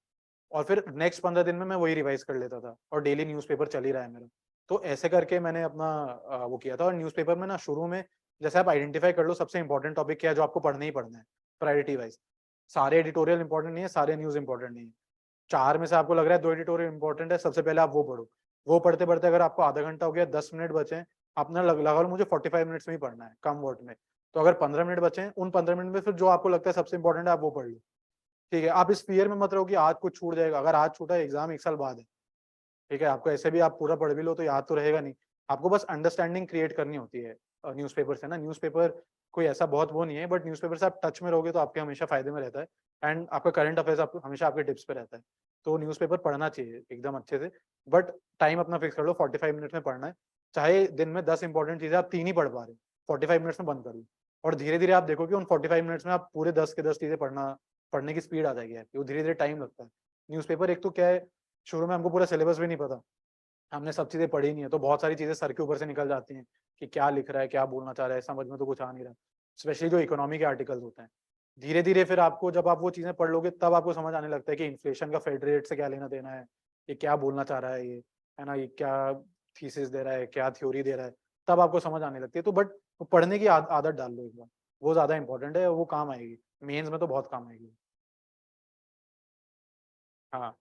और फिर नेक्स्ट 15 दिन में मैं वही रिवाइज कर लेता था, और डेली न्यूज़पेपर चल ही रहा है मेरा। तो ऐसे करके मैंने अपना वो किया था। और न्यूज़पेपर में ना शुरू में जैसे आप आइडेंटिफाई कर लो सबसे इंपॉर्टेंट टॉपिक क्या है जो आपको पढ़ना ही पढ़ना है, प्रायोरिटी वाइज। सारे एडिटोरियल इंपॉर्टेंट नहीं है, सारे न्यूज़ इंपॉर्टेंट नहीं है, 4 में से आपको लग रहा है 2 एडिटोरियल इंपॉर्टेंट है, सबसे पहले आप वो पढ़ो। वो पढ़ते पढ़ते अगर आपको आधा घंटा हो गया, 10 मिनट बचे, आपने लगा लो मुझे 45 मिनट्स में ही पढ़ना है कम वर्ड में, तो अगर 15 मिनट बचे, उन 15 मिनट में फिर जो आपको लगता है सबसे इंपॉर्टेंट है आप वो पढ़ लो। ठीक है, आप इस फियर में मत रहो कि आज कुछ छूट जाएगा, अगर आज छूटा एग्जाम 1 साल बाद है, ठीक है, आपको ऐसे भी आप पूरा पढ़ भी लो तो याद तो रहेगा नहीं। आपको बस अंडरस्टैंडिंग क्रिएट करनी होती है न्यूज़पेपर से ना। न्यूज़पेपर कोई ऐसा बहुत वो नहीं है, बट न्यूज़पेपर से आप टच में रहोगे तो आपके हमेशा फायदे में रहता है, एंड आपका करंट अफेयर्स आप हमेशा आपके टिप्स पे रहता है। तो न्यूज़पेपर पढ़ना चाहिए एकदम अच्छे से, बट टाइम अपना फिक्स कर लो, 45 मिनट में पढ़ना है। चाहे दिन में 10 इंपॉर्टेंट चीजें आप 3 ही पढ़ पा रहे हो, 45 मिनट्स में बंद कर लो, और धीरे धीरे आप देखो कि उन 45 मिनट्स में आप पूरे 10 के 10 चीजें पढ़ने की स्पीड आ जाएगी आपकी। वो धीरे धीरे टाइम लगता है। न्यूज़पेपर एक तो क्या है, शुरू में हमको पूरा सिलेबस भी नहीं पता, हमने सब चीजें पढ़ी नहीं है, तो बहुत सारी चीजें सर के ऊपर से निकल जाती हैं कि क्या लिख रहा है, क्या बोलना चाह रहा है, समझ में तो कुछ आ नहीं रहा, स्पेशली जो इकोनॉमी के आर्टिकल्स होते हैं। धीरे धीरे फिर आपको जब आप वो चीजें पढ़ लोगे तब आपको समझ आने लगता है कि इन्फ्लेशन का फेड रेट से क्या लेना देना है, ये क्या बोलना चाह रहा है ये, है ना, ये क्या थीसिस दे रहा है, क्या थ्योरी दे रहा है, तब आपको समझ आने लगती है। तो बट पढ़ने की आदत डाल लो एक बार, वो ज्यादा इंपॉर्टेंट है, वो काम आएगी, मेंस में तो बहुत काम आएगी। हाँ,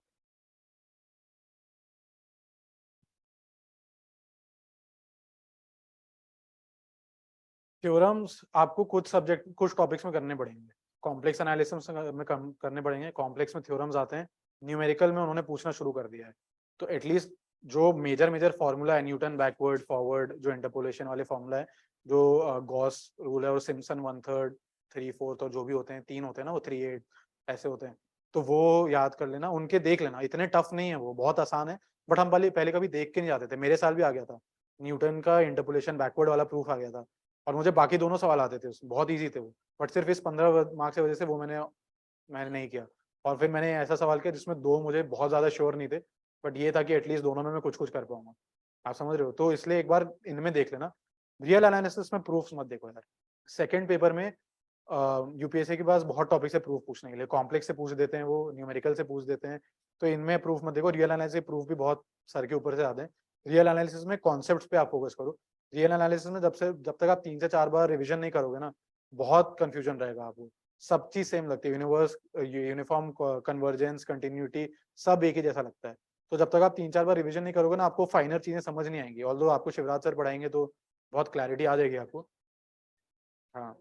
थ्योरम्स आपको कुछ सब्जेक्ट कुछ टॉपिक्स में करने पड़ेंगे, कॉम्प्लेक्स एनालिसिस में करने पड़ेंगे, कॉम्प्लेक्स में थ्योरम्स आते हैं, न्यूमेरिकल में उन्होंने पूछना शुरू कर दिया है। तो एटलीस्ट जो मेजर मेजर फार्मूला है, न्यूटन बैकवर्ड फॉरवर्ड जो इंटरपोलेशन वाले फार्मूला है, जो गॉस रूल है और सिम्पसन 1/3 3/4 और जो भी होते हैं, 3 होते हैं ना वो 3/8 ऐसे होते हैं, तो वो याद कर लेना, उनके देख लेना, इतने टफ नहीं है वो, बहुत आसान है। बट हम पहले पहले कभी देख के नहीं जाते थे, मेरे साल भी आ गया था, न्यूटन का इंटरपोलेशन बैकवर्ड वाला प्रूफ आ गया था, और मुझे बाकी दोनों सवाल आते थे उसमें, बहुत ईज़ी थे वो। बट सिर्फ़ इस 15 मार्क्स की वज़ह से वो मैंने नहीं किया। और फिर मैंने ऐसा सवाल किया जिसमें 2 मुझे बहुत ज़्यादा श्योर नहीं थे, बट ये था कि एटलीस्ट दोनों में मैं कुछ-कुछ कर पाऊँगा। आप समझ रहे हो? तो इसलिए एक बार इनमें देख लेना। रियल एनालिसिस में प्रूफ्स मत देखो यार। सेकंड पेपर में यूपीएससी के पास बहुत टॉपिक्स है प्रूफ पूछने के लिए, कॉम्प्लेक्स से पूछ देते हैं वो, न्यूमेरिकल से पूछ देते हैं, तो इनमें प्रूफ मत देखो। रियल एनालिसिस प्रूफ भी बहुत सर के ऊपर से आते हैं। रियल एनालिसिस में कॉन्सेप्ट्स पे आप फोकस करो। रियल एनालिसिस में जब तक आप 3 से 4 बार रिवीजन नहीं करोगे ना, बहुत कन्फ्यूजन रहेगा आपको। सब चीज़ सेम लगती है, यूनिफ़ॉर्म कन्वर्जेंस, कंटिन्यूटी सब एक ही जैसा लगता है। तो जब तक आप 3-4 बार रिवीजन नहीं करोगे ना, आपको फाइनल चीज़ें समझ नहीं आएँगी। ऑल्दो आपको शिवराज सर पढ़ाएँगे तो बहुत क्लैरिटी आ जाएगी आपको। हाँ।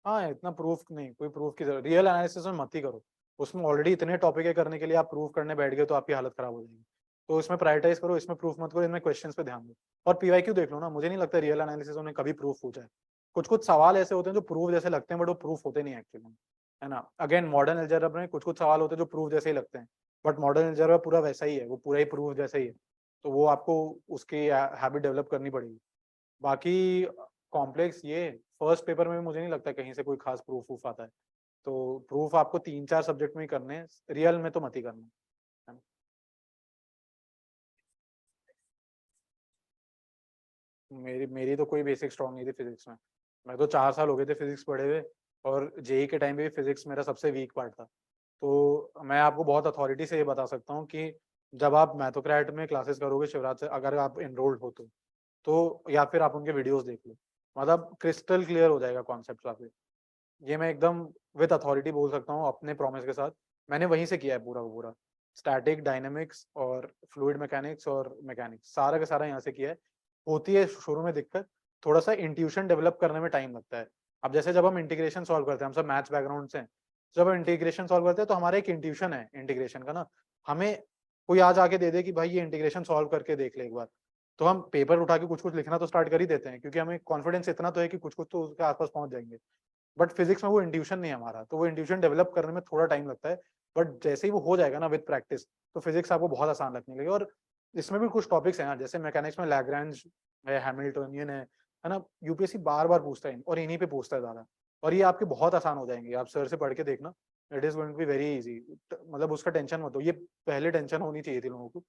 हाँ, इतना प्रूफ नहीं, कोई प्रूफ की ज़रूरत, रियल एनालिसिस में मत ही करो। उसमें ऑलरेडी इतने टॉपिक है करने के लिए, आप प्रूफ करने बैठ गए तो आपकी हालत खराब हो जाएगी। तो इसमें प्रायोरिटाइज़ करो, इसमें प्रूफ मत करो, इनमें क्वेश्चन्स पे ध्यान दो। और पीवाईक्यू देख लो ना, मुझे नहीं लगता रियल एनालिसिस में कभी प्रूफ पूछा है। कुछ-कुछ सवाल ऐसे होते हैं जो प्रूफ जैसे लगते हैं बट वो प्रूफ होते नहीं एक्चुअली में, है ना? अगेन मॉडर्न अलजेब्रा में कुछ-कुछ सवाल होते हैं जो प्रूफ जैसे ही लगते हैं, बट मॉडर्न अलजेब्रा पूरा वैसा ही है, वो पूरा ही प्रूफ जैसा ही है। तो वो आपको उसकी हैबिट डेवलप करनी पड़ेगी। बाकी कॉम्प्लेक्स ये फर्स्ट पेपर में मुझे नहीं लगता कहीं से कोई खास प्रूफ वूफ आता है। तो प्रूफ आपको 3-4 सब्जेक्ट में ही करने हैं, रियल में तो मत ही करना। मेरी मेरी तो कोई बेसिक स्ट्रॉन्ग नहीं थी फिजिक्स में। मैं तो 4 साल हो गए थे फिजिक्स पढ़े हुए, और जेईई के टाइम पे भी फिजिक्स मेरा सबसे वीक पार्ट था। तो मैं आपको बहुत अथॉरिटी से ये बता सकता हूँ कि जब आप मैथोक्रेट में क्लासेस करोगे शिवराज से, अगर आप एनरोल्ड हो तो या फिर आप उनके वीडियोस देख लो, मतलब क्रिस्टल क्लियर हो जाएगा कॉन्सेप्ट आपके। ये मैं एकदम विद अथॉरिटी बोल सकता हूँ अपने प्रॉमिस के साथ। मैंने वहीं से किया है पूरा का पूरा, स्टैटिक, डायनेमिक्स और फ्लूइड मैकेनिक्स और मैकेनिक्स, सारा का सारा यहाँ से किया है। होती है शुरू में दिक्कत, थोड़ा सा इंट्यूशन डेवलप करने में टाइम लगता है। अब जैसे जब हम इंटीग्रेशन सॉल्व करते हैं, हम सब मैथ्स बैकग्राउंड से हैं, जब हम इंटीग्रेशन सॉल्व करते हैं तो हमारा एक इंट्यूशन है इंटीग्रेशन का ना। हमें कोई आज आके दे दे कि भाई ये इंटीग्रेशन सॉल्व करके देख ले एक बार, तो हम पेपर उठा के कुछ कुछ लिखना तो स्टार्ट कर ही देते हैं, क्योंकि हमें कॉन्फिडेंस इतना तो है कि कुछ कुछ तो उसके आसपास पहुंच जाएंगे। बट फिजिक्स में वो इंट्यूशन नहीं है हमारा, तो वो इंट्यूशन डेवलप करने में थोड़ा टाइम लगता है। बट जैसे ही वो हो जाएगा ना विद प्रैक्टिस, तो फिजिक्स आपको बहुत आसान लगने लगेगी। और इसमें भी कुछ टॉपिक्स हैं यार, जैसे मैकेनिक्स में लैग्रेंज है, हैमिल्टोनियन है ना, यूपीएससी बार बार पूछता है और इन्हीं पे पूछता है ज्यादा। और ये आपके बहुत आसान हो जाएंगे, आप सर से पढ़ के देखना, it is going to be very easy. मतलब उसका टेंशन मत हो, ये पहले टेंशन होनी चाहिए थी लोगों को।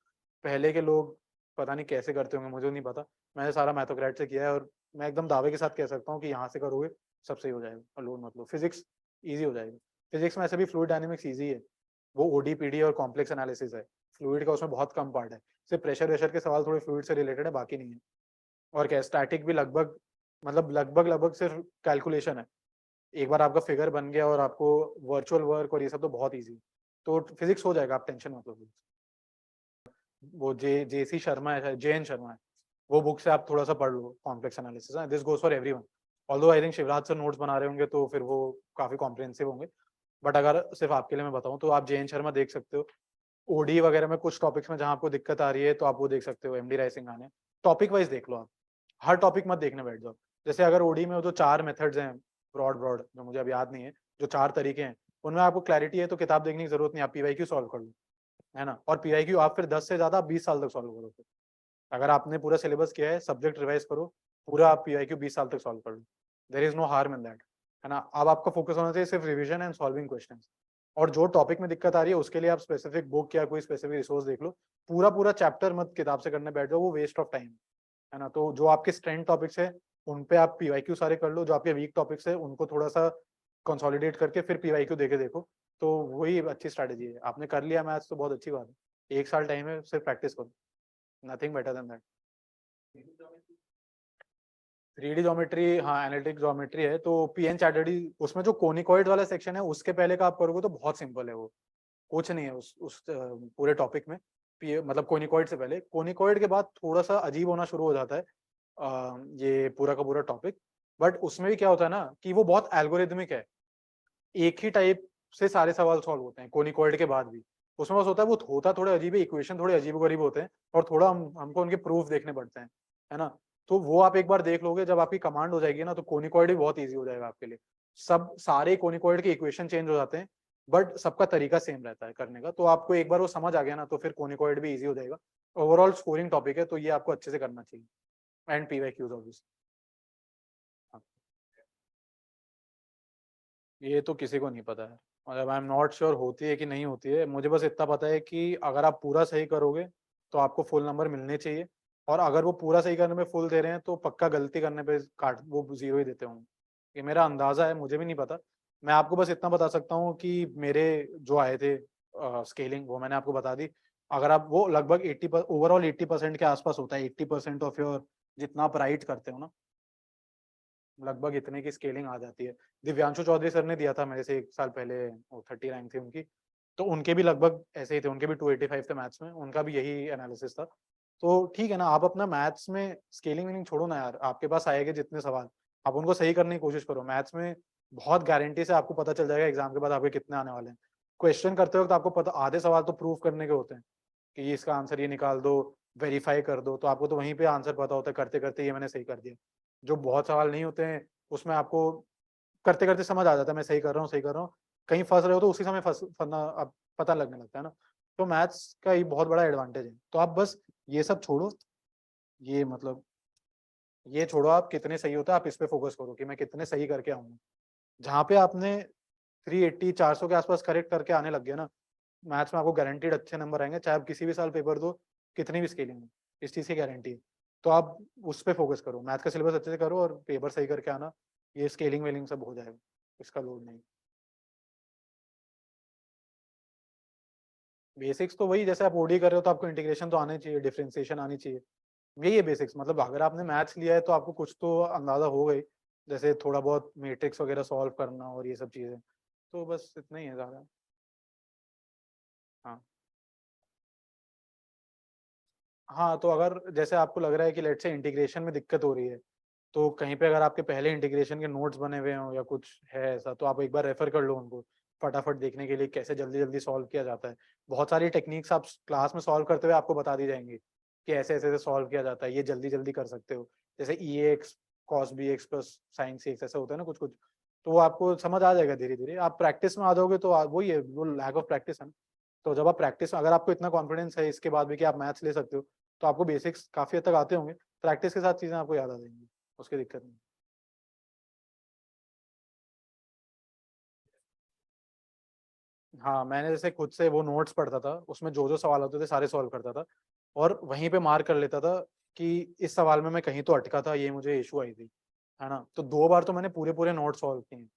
पहले के लोग पता नहीं कैसे करते होंगे, मुझे नहीं पता। मैंने सारा मैथोक्रेट से किया है, और मैं एकदम दावे के साथ कह सकता हूँ कि यहाँ से करोगे सब सही हो जाएगा, और लोड मत लो, फिजिक्स इजी हो जाएगी। फिजिक्स में ऐसे भी फ्लूइड डायनेमिक्स इजी है, वो ओडीपीडी और कॉम्प्लेक्स एनालिसिस है। फ्लूइड का उसमें बहुत कम पार्ट है, सिर्फ प्रेशर वेशर के सवाल थोड़े फ्लूइड से रिलेटेड है, बाकी नहीं है। और क्या, स्टैटिक भी लगभग, मतलब लगभग सिर्फ कैलकुलेशन है। एक बार आपका फिगर बन गया और आपको वर्चुअल वर्क और ये सब तो बहुत ईजी। तो फिजिक्स हो जाएगा, आप टेंशन मत लो। वो जेसी शर्मा है, जेएन शर्मा है, वो बुक से आप थोड़ा सा पढ़ लो, कॉम्प्लेक्स एनालिसिस है, this goes for everyone. Although I think Shivraj sir notes बना रहे होंगे तो फिर वो काफी कॉम्प्रिहेंसिव होंगे। बट अगर सिर्फ आपके लिए मैं बताऊं तो आप जेएन शर्मा देख सकते हो। ओडी वगैरह में कुछ टॉपिक्स में जहां आपको दिक्कत आ रही है तो आप वो देख सकते हो, एमडी राय सिंघानिया। टॉपिक वाइज देख लो आप, हर टॉपिक मत देखने बैठ जाओ। जैसे अगर ओडी में वो जो 4 मेथड्स हैं, ब्रॉड ब्रॉड जो मुझे अब याद नहीं है, जो 4 तरीके हैं, उनमें आपको क्लैरिटी है तो किताब देखने की जरूरत नहीं, आप पीवाईक्यू सॉल्व कर लो, है ना। और पीवाईक्यू आप फिर 10 से ज्यादा 20 साल तक सॉल्व करो। अगर आपने पूरा सिलेबस किया है, सब्जेक्ट रिवाइज करो, पूरा आप पीआईक्यू 20 साल तक सॉल्व कर लो, there is no harm in that, है ना। अब आपका फोकस होना चाहिए सिर्फ रिवीजन एंड सॉल्विंग क्वेश्चंस। और जो टॉपिक में दिक्कत आ रही है उसके लिए आप स्पेसिफिक बुक या कोई स्पेसिफिक रिसोर्स देख लो। पूरा पूरा चैप्टर मत किताब से करने बैठ जाओ, वो वेस्ट ऑफ टाइम है ना। तो जो आपके स्ट्रेंथ टॉपिक्स है उन पे आप पीवाईक्यू सारे कर लो, जो आपके वीक टॉपिक्स है उनको थोड़ा सा कंसोलिडेट करके फिर पीवाईक्यू देके देखो। तो वही अच्छी स्ट्रैटेजी है। आपने कर लिया मैथ्स तो बहुत अच्छी बात है, 1 साल टाइम है, सिर्फ प्रैक्टिस करो, nothing better than that. 3D geometry, हाँ एनालिटिक ज्योमेट्री है, तो पीएन चैटर्जी उसमें जो कोनिकॉइड वाला सेक्शन है उसके पहले का आप करोगे तो बहुत सिंपल है वो, कुछ नहीं है उस पूरे टॉपिक में। मतलब कोनिकॉइड से पहले, कोनिकॉइड के बाद थोड़ा सा अजीब होना शुरू हो जाता है ये पूरा का पूरा टॉपिक। बट उसमें भी क्या होता है ना कि वो बहुत एल्गोरिथमिक है, एक ही टाइप से सारे सवाल सॉल्व होते हैं कोनिकॉइड के बाद भी। उसमें बस होता है वो होता थोड़े अजीब है, इक्वेशन थोड़े अजीब गरीब होते हैं, और थोड़ा हमको उनके प्रूफ देखने पड़ते हैं, है ना। तो वो आप एक बार देख लोगे, जब आपकी कमांड हो जाएगी ना, तो कोनिकॉइड भी बहुत ईजी हो जाएगा आपके लिए। सब सारे कोनिकॉइड के इक्वेशन चेंज हो जाते हैं, बट सबका तरीका सेम रहता है करने का। तो आपको एक बार वो समझ आ गया ना, तो फिर कोनिकॉइड भी ईजी हो जाएगा। ओवरऑल स्कोरिंग टॉपिक है, तो ये आपको अच्छे से करना चाहिए। And PYQs obviously. ये तो किसी को नहीं पता है, मतलब आई एम नॉट श्योर होती है कि नहीं होती है। मुझे बस इतना पता है कि अगर आप पूरा सही करोगे तो आपको फुल नंबर मिलने चाहिए, और अगर वो पूरा सही करने में फुल दे रहे हैं तो पक्का गलती करने पे काट वो जीरो ही देते होंगे। ये मेरा अंदाजा है, मुझे भी नहीं पता। मैं आपको बस इतना बता सकता हूँ कि मेरे जो आए थे स्केलिंग, वो मैंने आपको बता दी। अगर आप वो लगभग 80 ओवरऑल 80% के आसपास होता है, 80% ऑफ योर जितना आप राइट करते हो ना, लगभग इतने की स्केलिंग आ जाती है। दिव्यांशु चौधरी सर ने दिया था मेरे से 1 साल पहले, वो 30 रैंक थी उनकी, तो उनके भी लगभग ऐसे ही थे, उनके भी 285 थे मैथ्स में, उनका भी यही एनालिसिस था। तो ठीक है ना, आप अपना मैथ्स में स्केलिंग वीलिंग छोड़ो ना यार, आपके पास आएंगे जितने सवाल, आप उनको सही करने की कोशिश करो। मैथ्स में बहुत गारंटी से आपको पता चल जाएगा एग्जाम के बाद आपके कितने आने वाले हैं। क्वेश्चन करते वक्त आपको पता, आधे सवाल तो प्रूव करने के होते हैं कि इसका आंसर ये निकाल दो, वेरीफाई कर दो, तो आपको तो वहीं पे आंसर पता होता है करते करते ये मैंने सही कर दिया। जो बहुत सवाल नहीं होते हैं उसमें आपको करते करते समझ आ जाता है मैं सही कर रहा हूँ, सही कर रहा हूँ। कहीं फंस रहे हो तो उसी समय फंसना अब पता लगने लगता है ना। तो मैथ्स का ये बहुत बड़ा एडवांटेज है। तो आप बस ये सब छोड़ो, ये मतलब ये छोड़ो, आप कितने सही होता है आप इस पे फोकस करो कि मैं कितने सही करके आऊंगा। जहाँ पे आपने 380 400 के आसपास करेक्ट करके आने लग गया ना, मैथ्स में आपको गारंटीड अच्छे नंबर आएंगे, चाहे आप किसी भी साल पेपर दो, कितनी भी स्केलिंग हो, इस चीज की गारंटी है। तो आप उस पे फोकस करो, मैथ का सिलेबस अच्छे से करो और पेपर सही करके आना, ये स्केलिंग वेलिंग सब हो जाएगा, इसका लोड नहीं। बेसिक्स तो वही, जैसे आप ओडी कर रहे हो तो आपको इंटीग्रेशन तो आनी चाहिए, डिफरेंशिएशन आनी चाहिए, यही है बेसिक्स। मतलब अगर आपने मैथ्स लिया है तो आपको कुछ तो अंदाजा हो गई, जैसे थोड़ा बहुत मैट्रिक्स वगैरह सॉल्व करना और ये सब चीजें, तो बस इतना ही है ज़्यादा। हाँ हाँ, तो अगर जैसे आपको लग रहा है कि लेट से इंटीग्रेशन में दिक्कत हो रही है, तो कहीं पे अगर आपके पहले इंटीग्रेशन के नोट्स बने हुए हों या कुछ है ऐसा, तो आप एक बार रेफर कर लो उनको, फटाफट देखने के लिए कैसे जल्दी जल्दी सॉल्व किया जाता है। बहुत सारी टेक्निक्स आप क्लास में सॉल्व करते हुए आपको बता दी जाएंगी कि ऐसे ऐसे सॉल्व किया जाता है, ये जल्दी जल्दी कर सकते हो। जैसे e x cos b x plus sine c x, ऐसा होता है ना कुछ कुछ, तो वो आपको समझ आ जाएगा धीरे धीरे। आप प्रैक्टिस में आ जाओगे तो वही है, वो लैक ऑफ प्रैक्टिस है ना। तो जब आप प्रैक्टिस, अगर आपको इतना कॉन्फिडेंस है इसके बाद भी कि आप मैथ्स ले सकते हो, तो आपको बेसिक्स काफी हद तक आते होंगे, प्रैक्टिस के साथ चीजें आपको याद आ जाएंगी, उसकी दिक्कत नहीं। हाँ, मैंने जैसे खुद से वो नोट्स पढ़ता था, उसमें जो जो सवाल होते थे सारे सॉल्व करता था, और वहीं पे मार्क कर लेता था कि इस सवाल में मैं कहीं तो अटका था, ये मुझे इशू आई थी, है ना। तो 2 बार तो मैंने पूरे पूरे नोट सॉल्व किए हैं।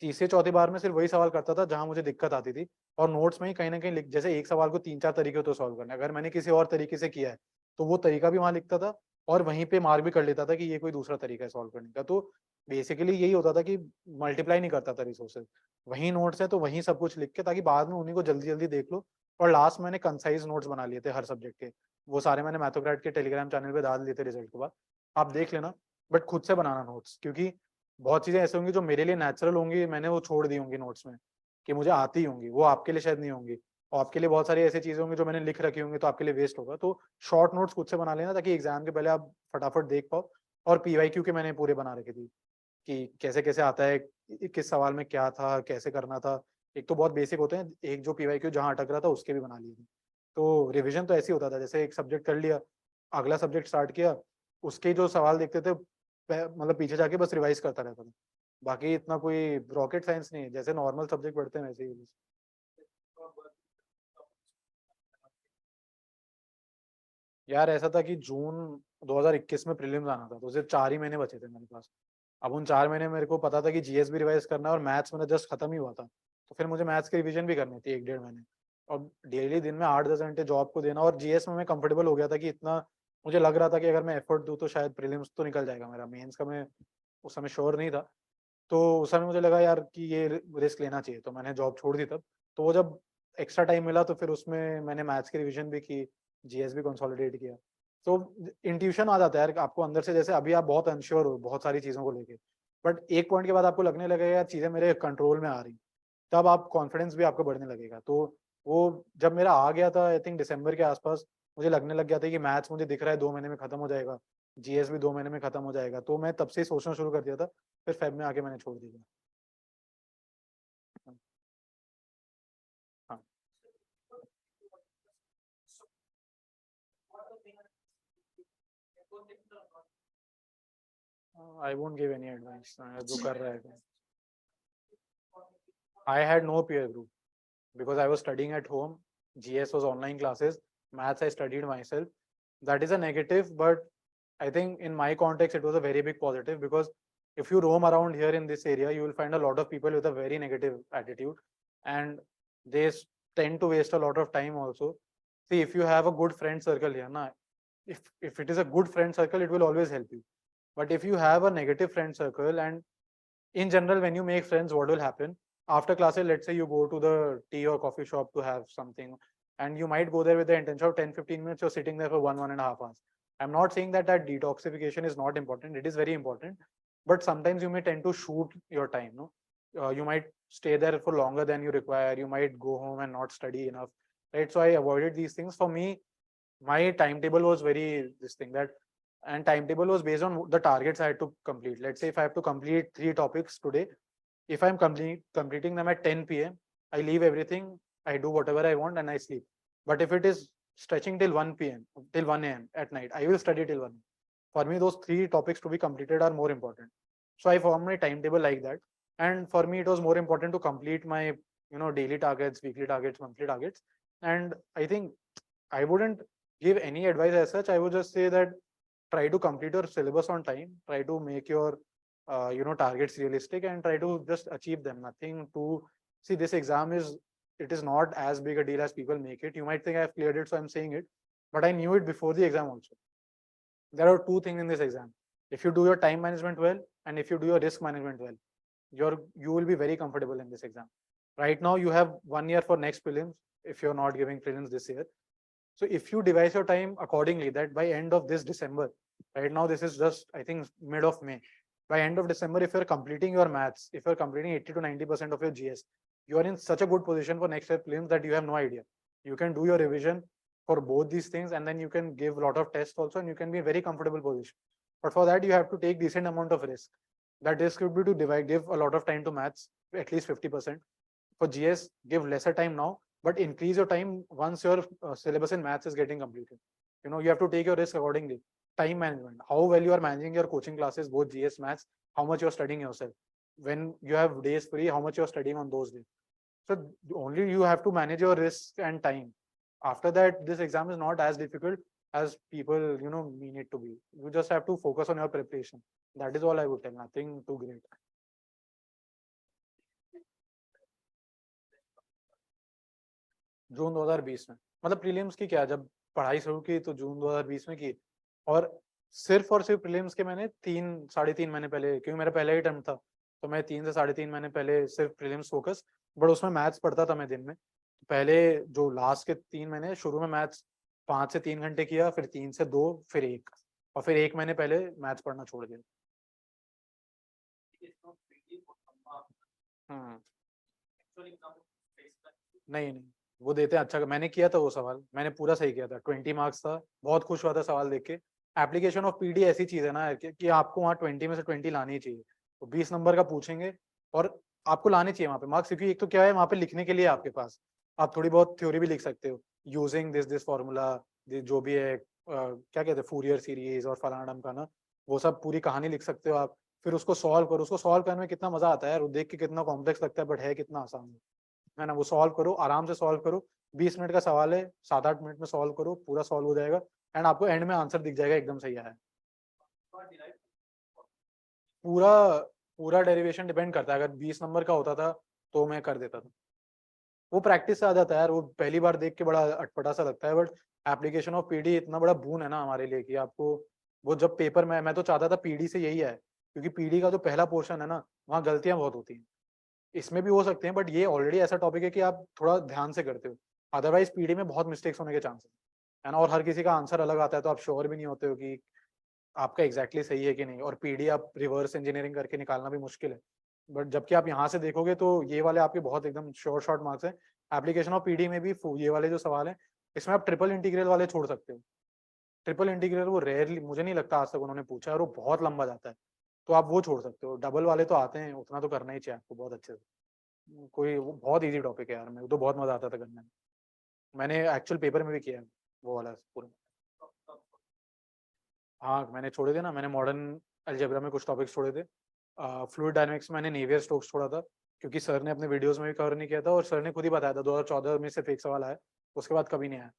तीसरे चौथी बार में सिर्फ वही सवाल करता था जहां मुझे दिक्कत आती थी, और नोट्स में ही कहीं ना कहीं जैसे एक सवाल को 3-4 तरीके तो सॉल्व करना है, अगर मैंने किसी और तरीके से किया है तो वो तरीका भी वहां लिखता था, और वहीं पे मार्क भी कर लेता था कि ये कोई दूसरा तरीका है सॉल्व करने का। तो बेसिकली यही होता था कि मल्टीप्लाई नहीं करता था रिसोर्सेज, वहीं नोट्स है तो वहीं सब कुछ लिख के, ताकि बाद में उन्हीं को जल्दी जल्दी देख लो। और लास्ट मैंने कंसाइज नोट्स बना लिए थे हर सब्जेक्ट के, वो सारे मैंने मैथोक्रेट के टेलीग्राम चैनल पे डाल दिए थे रिजल्ट के बाद, आप देख लेना। बट खुद से बनाना नोट्स, क्योंकि बहुत चीजें ऐसे होंगी जो मेरे लिए नेचुरल होंगी, मैंने वो छोड़ दी होंगी नोट्स में कि मुझे आती होंगी, वो आपके लिए शायद नहीं होंगी। और आपके लिए बहुत सारी ऐसी चीजें होंगी जो मैंने लिख रखी होंगी, तो आपके लिए वेस्ट होगा। तो शॉर्ट नोट्स खुद से बना लेना, ताकि एग्जाम के पहले आप फटाफट देख पाओ। और पीवाईक्यू के मैंने पूरे बना रखे थे कि कैसे कैसे आता है, किस सवाल में क्या था, कैसे करना था। एक तो बहुत बेसिक होते हैं, एक जो पीवाईक्यू जहाँ अटक रहा था उसके भी बना लिए थे। तो रिवीजन तो ऐसे ही होता था, जैसे एक सब्जेक्ट कर लिया, अगला सब्जेक्ट स्टार्ट किया, उसके जो सवाल देखते थे मतलब पीछे जाके बस रिवाइज करता रहता था। बाकी इतना कोई रॉकेट साइंस नहीं है, जैसे नॉर्मल सब्जेक्ट पढ़ते हैं वैसे ही। यार ऐसा था कि जून 2021 में प्रीलिम्स आना था, तो सिर्फ 4 ही महीने बचे थे मेरे पास। अब उन 4 महीने मेरे को पता था कि जीएस भी रिवाइज करना है, और मैथ्स मेरा जस्ट खत्म ही हुआ था, तो फिर मुझे मैथ्स की रिवीजन भी करनी थी 1-1.5 महीने। और डेली दिन में 8-10 घंटे जॉब को देना, और जीएस में मैं कंफर्टेबल हो गया था कि इतना मुझे लग रहा था कि अगर मैं एफर्ट दूं तो शायद प्रीलिम्स तो निकल जाएगा मेरा, मेंस का मैं उस समय श्योर नहीं था। तो उस समय मुझे लगा यार कि ये रिस्क लेना चाहिए, तो मैंने जॉब छोड़ दी तब। तो वो जब एक्स्ट्रा टाइम मिला तो फिर उसमें मैंने मैथ्स की रिवीजन भी की, जीएस भी कंसोलिडेट किया। तो इंट्यूशन आ जाता है यार आपको अंदर से, जैसे अभी आप बहुत अनश्योर हो बहुत सारी चीजों को लेके, बट एक पॉइंट के बाद आपको लगने लगेगा यार चीजें मेरे कंट्रोल में आ रही, तब आप कॉन्फिडेंस भी आपको बढ़ने लगेगा। तो वो जब मेरा आ गया था आई थिंक दिसंबर के आसपास, मुझे लगने लग गया था कि मैथ्स मुझे दिख रहा है 2 महीने में खत्म हो जाएगा, जीएस भी 2 महीने में खत्म हो जाएगा, तो मैं तब से ही सोचना शुरू कर दिया था। फिर फेब में आके मैंने छोड़ दिया। हाँ, I won't give any advice जो कर रहा है। I had no peer group because I was studying at home. GS was online classes. Maths I studied myself. That is a negative, but I think in my context it was a very big positive, because if you roam around here in this area, you will find a lot of people with a very negative attitude, and they tend to waste a lot of time also. See, if you have a good friend circle here, na, if it is a good friend circle, it will always help you. But if you have a negative friend circle, and in general when you make friends, what will happen after classes, let's say you go to the tea or coffee shop to have something, and you might go there with the intention of 10-15 minutes, you're sitting there for 1-1.5 hours. I'm not saying that detoxification is not important, it is very important, but sometimes you may tend to shoot your time, no. You might stay there for longer than you require, you might go home and not study enough, right? So I avoided these things. For me, my timetable was very this thing that, and timetable was based on the targets I had to complete. Let's say if I have to complete 3 topics today, if I'm completing them at 10 p.m., I leave everything, I do whatever I want and I sleep. But if it is stretching till 1 p.m., till 1 a.m. at night, I will study till 1. For me, those 3 topics to be completed are more important. So I formed my timetable like that. And for me, it was more important to complete my, daily targets, weekly targets, monthly targets. And I think I wouldn't give any advice as such. I would just say that try to complete your syllabus on time, try to make your targets realistic, and try to just achieve them. Nothing to see. This exam is, it is not as big a deal as people make it. You might think I've cleared it, so I'm saying it, but I knew it before the exam also. There are two things in this exam. If you do your time management well, and if you do your risk management well, you will be very comfortable in this exam. Right now you have 1 year for next prelims if you're not giving prelims this year. So if you devise your time accordingly, that by end of this December, right now this is just I think mid of May, by end of December, if you're completing your maths, if you're completing 80 to 90% of your GS, you are in such a good position for next year prelims that you have no idea. You can do your revision for both these things, and then you can give a lot of tests also, and you can be in a very comfortable position. But for that, you have to take decent amount of risk. That risk could be to give a lot of time to maths, at least 50%. For GS, give lesser time now, but increase your time once your syllabus in maths is getting completed. You have to take your risk accordingly. Time management, how well you are managing your coaching classes, both GS, maths, how much you're studying yourself. When you have days free, how much you're studying on those days. So only you have to manage your risk and time. After that, this exam is not as difficult as people, mean it to be. You just have to focus on your preparation. That is all I would tell, nothing too great. जून 2020 में, मतलब prelims की क्या, जब पढ़ाई शुरू की तो जून 2020 में की, और सिर्फ प्रीलिम्स के मैंने 3-3.5 महीने पहले, क्योंकि मेरा पहला ही अटेम्प्ट था, तो मैं 3 से 3.5 महीने पहले सिर्फ प्रीलिम्स फोकस, बट उसमें मैथ्स पढ़ता था मैं दिन में। पहले जो लास्ट के 3 महीने शुरू में मैथ्स 5 से 3 घंटे किया, फिर 3 से 2, फिर 1, और फिर 1 महीने पहले मैथ्स पढ़ना छोड़ दिया। नहीं, वो देते हैं अच्छा। मैंने किया था वो सवाल, मैंने पूरा सही किया था, 20 मार्क्स था, बहुत खुश हुआ था सवाल देख के। एप्लीकेशन ऑफ पीडी ऐसी चीज है ना कि आपको वहाँ 20 में से 20 लानी चाहिए, तो 20 नंबर का पूछेंगे और आपको लाने चाहिए वहाँ पे मार्क्स, क्योंकि एक तो क्या है वहाँ पे लिखने के लिए आपके पास, आप थोड़ी बहुत थ्योरी भी लिख सकते हो, यूजिंग दिस फॉर्मूला, जो भी है क्या कहते हैं फूरियर सीरीज और फलाना का ना, वो सब पूरी कहानी लिख सकते हो आप। फिर उसको सॉल्व करो, उसको सॉल्व करने में कितना मजा आता है यार, वो देख के कितना कॉम्प्लेक्स लगता है, बट है कितना आसान है ना। वो सॉल्व करो, आराम से सॉल्व करो, 20 मिनट का सवाल है, 7-8 मिनट में सॉल्व करो, पूरा सॉल्व हो जाएगा, एंड आपको एंड में आंसर दिख जाएगा एकदम सही आया। पूरा पूरा डेरिवेशन डिपेंड करता है, अगर 20 नंबर का होता था तो मैं कर देता था। वो प्रैक्टिस से आ जाता है यार, वो पहली बार देख के बड़ा अटपटा सा लगता है, बट एप्लीकेशन ऑफ पीडी इतना बड़ा बून है ना हमारे लिए कि आपको वो जब पेपर में, मैं तो चाहता था पीडी से यही है, क्योंकि पीडी का जो पहला पोर्शन है ना, वहाँ गलतियां बहुत होती हैं, इसमें भी हो सकते हैं, बट ये ऑलरेडी ऐसा टॉपिक है कि आप थोड़ा ध्यान से करते हो, अदरवाइज पीडी में बहुत मिस्टेक्स होने के चांसेस है ना, और हर किसी का आंसर अलग आता है, तो आप श्योर भी नहीं होते हो कि आपका एग्जैक्टली सही है कि नहीं, और पीडी आप रिवर्स इंजीनियरिंग करके निकालना भी मुश्किल है, बट जबकि आप यहाँ से देखोगे तो ये वाले आपके बहुत एकदम शॉर्ट मार्क्स है। एप्लीकेशन ऑफ पीडी में भी ये वाले जो सवाल है, इसमें आप ट्रिपल इंटीग्रल वाले छोड़ सकते हो। ट्रिपल इंटीग्रल वो रेयरली, मुझे नहीं लगता आज तक उन्होंने पूछा, और वो बहुत लंबा जाता है, तो आप वो छोड़ सकते हो। डबल वाले तो आते हैं, उतना तो करना ही चाहिए आपको बहुत अच्छे से। कोई वो बहुत इजी टॉपिक है यार, मेरे को तो बहुत मजा आता था करने में, मैंने एक्चुअल पेपर में भी किया है वो वाला पूरा। हाँ मैंने छोड़े थे ना, मैंने मॉडर्न अलजेब्रा में कुछ टॉपिक्स छोड़े थे, फ्लूइड डायनेमिक्स मैंने नेवियर स्टोक्स छोड़ा था, क्योंकि सर ने अपने वीडियोस में भी कवर नहीं किया था, और सर ने खुद ही बताया था 2014 में सिर्फ एक सवाल आया, उसके बाद कभी नहीं आया।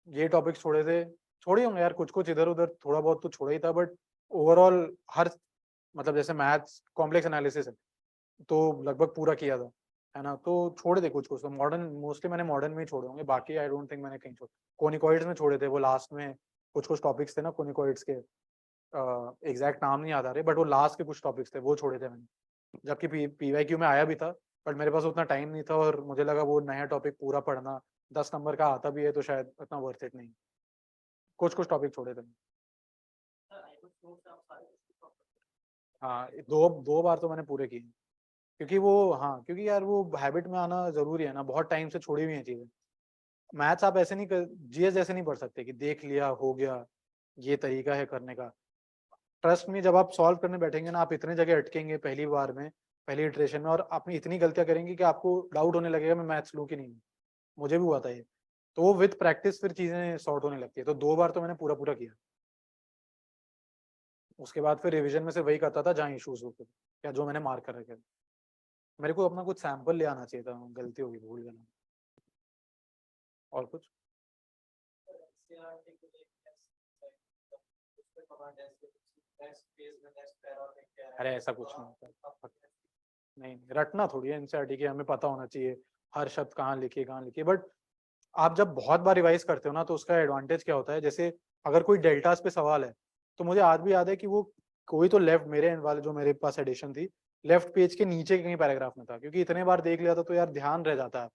ये टॉपिक्स छोड़े थे, छोड़े होंगे यार कुछ कुछ इधर उधर, थोड़ा बहुत तो छोड़ा ही था, बट ओवरऑल हर, मतलब जैसे मैथ्स कॉम्प्लेक्स एनालिसिस है तो लगभग पूरा किया था, है ना, तो छोड़े थे कुछ कुछ, तो मॉडर्न मोस्टली मैंने मॉडर्न में ही छोड़े होंगे, बाकी आई डोंट थिंक मैंने कहीं छोड़े। कोनिकॉइड्स में छोड़े थे, वो लास्ट में कुछ कुछ टॉपिक्स थे ना कोनिकॉइड्स के, एग्जैक्ट नाम नहीं याद आ रहे, बट वो लास्ट के कुछ टॉपिक्स थे, वो छोड़े थे मैंने, जबकि पीवाईक्यू में आया भी था, बट मेरे पास उतना टाइम नहीं था, और मुझे लगा वो नया टॉपिक पूरा पढ़ना, 10 नंबर का आता भी है तो शायद इतना वर्थ इट नहीं, कुछ कुछ टॉपिक छोड़े थे। हाँ दो दो बार तो मैंने पूरे किए, क्योंकि वो, हाँ क्योंकि यार वो हैबिट में आना जरूरी है ना, बहुत टाइम से छोड़ी हुई है चीजें। मैथ्स आप ऐसे नहीं कर, जीएस जैसे नहीं पढ़ सकते कि देख लिया हो गया, ये तरीका है करने का। ट्रस्ट में जब आप सॉल्व करने बैठेंगे ना, आप इतने जगह अटकेंगे पहली बार में, पहली इटरेशन में, और आप इतनी गलतियां करेंगे कि आपको डाउट होने लगेगा मैं मैथ्स लूँ कि नहीं। मुझे भी हुआ था ये, तो वो विद प्रैक्टिस फिर चीजें सॉर्ट होने लगती है, तो 2 बार तो मैंने पूरा पूरा किया। उसके बाद फिर रिवीजन में से वही करता था जहाँ इश्यूज होते थे, या जो मैंने मार्क कर रखे थे। मेरे को अपना कुछ सैंपल ले आना चाहिए था, गलती होगी, भूल गया। और कुछ अरे ऐसा कुछ नहीं होता, नहीं रटना थोड़ी है एनसीईआरटी की, हमें पता होना चाहिए हर शब्द कहाँ लिखिए। बट आप जब बहुत बार रिवाइज करते हो ना, तो उसका एडवांटेज क्या होता है, जैसे अगर कोई डेल्टास पे सवाल है, तो मुझे आज भी याद है कि वो कोई तो लेफ्ट, मेरे वाले जो मेरे पास एडिशन थी, लेफ्ट पेज के नीचे कहीं पैराग्राफ में था, क्योंकि इतने बार देख लिया था तो यार ध्यान रह जाता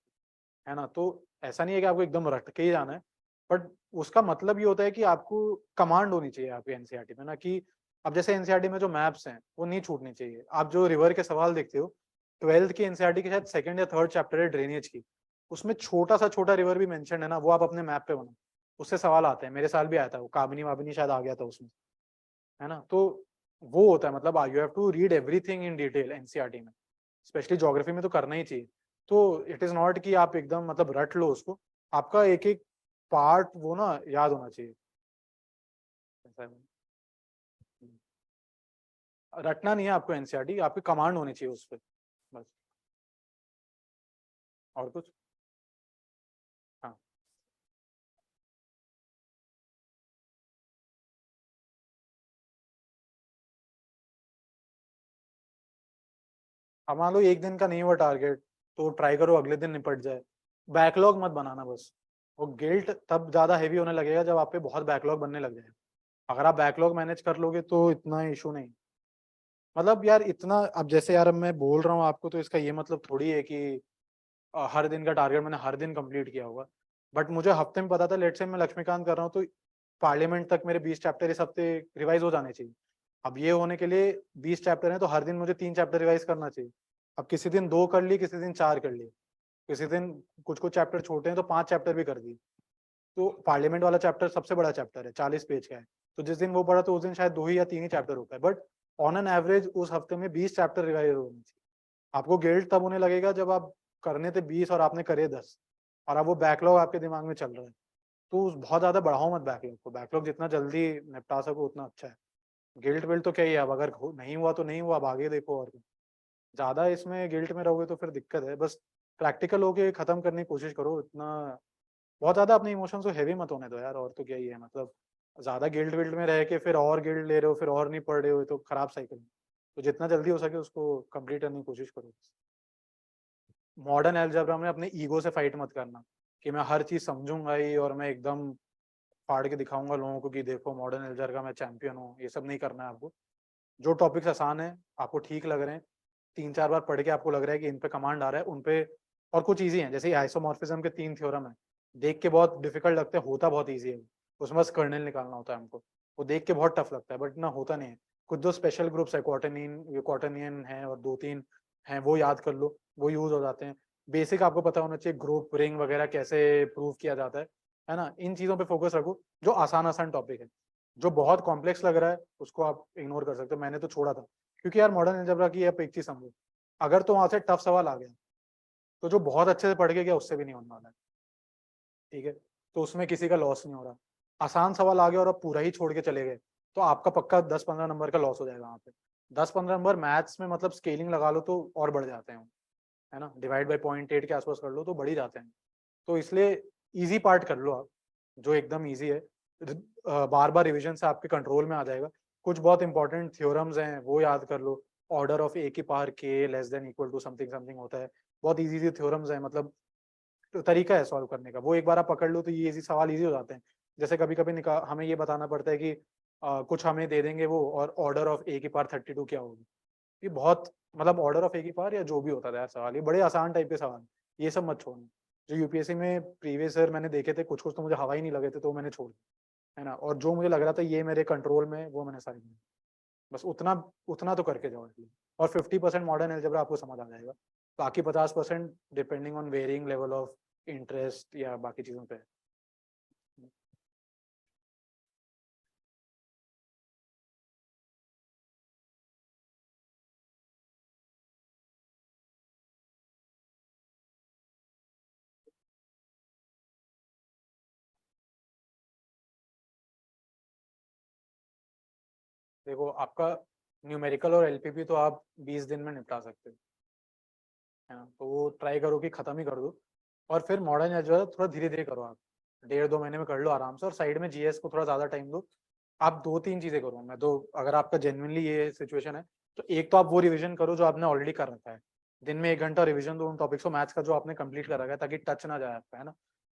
है ना। तो ऐसा नहीं है कि आपको एकदम रट के ही जाना है, बट उसका मतलब ये होता है कि आपको कमांड होनी चाहिए आपके एनसीईआरटी में ना, कि अब जैसे एनसीईआरटी में जो मैप्स हैं वो नहीं छूटनी चाहिए। आप जो रिवर के सवाल देखते हो, 12th की एनसीईआरटी के शायद सेकंड या थर्ड चैप्टर है ड्रेनेज की, उसमें छोटा सा छोटा रिवर भी मेंशन है ना, वो आप अपने मैप पे बनाओ, उससे सवाल आते हैं। मेरे साल भी आया था वो, काबिनी वाबिनी शायद आ गया था उसमें, है ना। तो वो होता है, मतलब you have to read everything in detail NCERT में, स्पेशली ज्योग्राफी में तो करना ही चाहिए। तो इट इज नॉट कि आप एकदम मतलब रट लो उसको, आपका एक एक पार्ट वो ना याद होना चाहिए, ऐसा है। रटना नहीं है आपको एनसीईआरटी, आपकी कमांड होनी चाहिए उस पर, बस। और कुछ? हाँ। अब मान लो एक दिन का नहीं हुआ टारगेट, तो ट्राई करो अगले दिन निपट जाए। बैकलॉग मत बनाना बस। वो गिल्ट तब ज्यादा हैवी होने लगेगा जब आप पे बहुत बैकलॉग बनने लग जाए। अगर आप बैकलॉग मैनेज कर लोगे तो इतना इशू नहीं। मतलब यार इतना, अब जैसे यार अब मैं बोल रहा हूँ आपको, तो इसका ये मतलब थोड़ी है कि हर दिन का टारगेट मैंने हर दिन कंप्लीट किया होगा। बट मुझे हफ्ते में पता था, लेट से मैं लक्ष्मीकांत कर रहा हूँ, तो पार्लियामेंट तक मेरे 20 चैप्टर इस हफ्ते रिवाइज हो जाने चाहिए। अब ये होने के लिए 20 चैप्टर हैं, तो हर दिन मुझे 3 चैप्टर रिवाइज करना चाहिए। अब किसी दिन 2 कर ली, किसी दिन 4 कर ली, किसी दिन कुछ कुछ चैप्टर छोटे हैं तो 5 चैप्टर भी कर दी। तो पार्लियामेंट वाला चैप्टर सबसे बड़ा चैप्टर है, 40 पेज का है, तो जिस दिन वो पढ़ा तो उस दिन शायद 2 ही या 3 ही चैप्टर होता है। बट ऑन एन एवरेज उस हफ्ते में 20 चैप्टर रिवाइज होने चाहिए। आपको गिल्ट तब होने लगेगा जब आप करने थे 20 और आपने करे 10, और अब वो बैकलॉग आपके दिमाग में चल रहा है। तो बहुत ज्यादा बढ़ाओ मत बैकलॉग को, बैकलॉग जितना जल्दी निपटा सको उतना अच्छा है। गिल्ट विल्ट तो क्या ही है, अब अगर नहीं हुआ तो नहीं हुआ, अब आगे देखो। और ज्यादा इसमें गिल्ट में रहोगे तो फिर दिक्कत है। बस प्रैक्टिकल होके खत्म करने की कोशिश करो, इतना बहुत ज्यादा अपने इमोशंस को हैवी मत होने दो यार। और तो क्या ही है, मतलब ज्यादा गिल्ट विल्ट में रह के फिर और गिल्ट ले रहे हो, फिर और नहीं पढ़ रहे हो, तो खराब साइकिल। तो जितना जल्दी हो सके उसको कंप्लीट करने की कोशिश करो। मॉडर्न अलजेब्रा में अपने ईगो से फाइट मत करना कि मैं हर चीज समझूंगा ही और मैं एकदम फाड़ के दिखाऊंगा लोगों को कि देखो मॉडर्न अलजेब्रा का मैं चैंपियन हूँ। ये सब नहीं करना है आपको। जो टॉपिक्स आसान है, आपको ठीक लग रहे हैं, 3-4 बार पढ़ के आपको लग रहा है कि इन पे कमांड आ रहा है, उन पे। और कुछ इजी है, जैसे आइसोमॉर्फिज्म के 3 थ्योरम है, देख के बहुत डिफिकल्ट लगते हैं, होता बहुत इजी है। उसमें बस कर्नेल निकालना होता है हमको। वो देख के बहुत टफ लगता है, बट ना होता नहीं है। कुछ जो स्पेशल ग्रुप्स है, क्वार्टरनियन है और 2-3 हैं, वो याद कर लो, वो यूज हो जाते हैं। बेसिक आपको पता होना चाहिए ग्रुप रिंग वगैरह कैसे प्रूव किया जाता है ना। इन चीजों पे फोकस रखो, जो आसान आसान टॉपिक है। जो बहुत कॉम्प्लेक्स लग रहा है उसको आप इग्नोर कर सकते हो, मैंने तो छोड़ा था। क्योंकि यार मॉडर्न अलजेब्रा की आप एक चीज समझो, अगर तो वहां से टफ सवाल आ गया, तो जो बहुत अच्छे से पढ़ के गया उससे भी नहीं होने वाला है। ठीक है, तो उसमें किसी का लॉस नहीं हो रहा। आसान सवाल आ गया और आप पूरा ही छोड़ के चले गए, तो आपका पक्का 10-15 नंबर का लॉस हो जाएगा वहाँ पे। 10-15 नंबर मैथ्स में मतलब स्केलिंग लगा लो तो और बढ़ जाते हैं, है ना। डिवाइड बाई 0.8 के आसपास कर लो तो बढ़ ही जाते हैं। तो इसलिए इजी पार्ट कर लो आप, जो एकदम इजी है। बार बार रिवीजन से आपके कंट्रोल में आ जाएगा। कुछ बहुत इंपॉर्टेंट थ्योरम्स हैं वो याद कर लो। ऑर्डर ऑफ ए की पावर के less than equal to something something होता है। बहुत इजी इजी थ्योरम्स हैं, मतलब तो तरीका है सॉल्व करने का, वो एक बार आप पकड़ लो तो ये इजी सवाल इजी हो जाते हैं। जैसे कभी कभी हमें ये बताना पड़ता है कि कुछ हमें दे देंगे वो, और ऑर्डर ऑफ ए की पावर 32 क्या होगी। ये बहुत, मतलब ऑर्डर ऑफ ए की पावर या जो भी होता था यार सवाल, ये बड़े आसान टाइप के सवाल। ये सब मत छोड़ना। जो यूपीएससी में प्रीवियस ईयर मैंने देखे थे, कुछ कुछ तो मुझे हवा ही नहीं लगे थे, तो मैंने छोड़ दिया, है ना। और जो मुझे लग रहा था ये मेरे कंट्रोल में, वो मैंने सारी की। बस उतना उतना तो करके जाओ एटलीस्ट। और 50% मॉडर्न अलजेब्रा आपको समझ आ जाएगा। बाकी 50% depending on varying level of interest या बाकी चीजों पे। देखो आपका न्यूमेरिकल और एलपीपी तो आप 20 दिन में निपटा सकते हो, है ना। तो वो ट्राई करो कि खत्म ही कर दो। और फिर मॉडर्न अलजेब्रा थोड़ा धीरे धीरे करो आप, 1.5-2 महीने में कर लो आराम से। और साइड में जीएस को थोड़ा ज्यादा टाइम दो, आप 2-3 चीजें करो। मैं तो, अगर आपका जेन्युइनली ये सिचुएशन है, तो एक तो आप वो रिवीजन करो जो आपने ऑलरेडी कर रखा है। दिन में 1 घंटा रिवीजन दो उन टॉपिक्स को मैथ्स का जो आपने कंप्लीट कर रखा है, ताकि टच ना जाए आपका, है ना।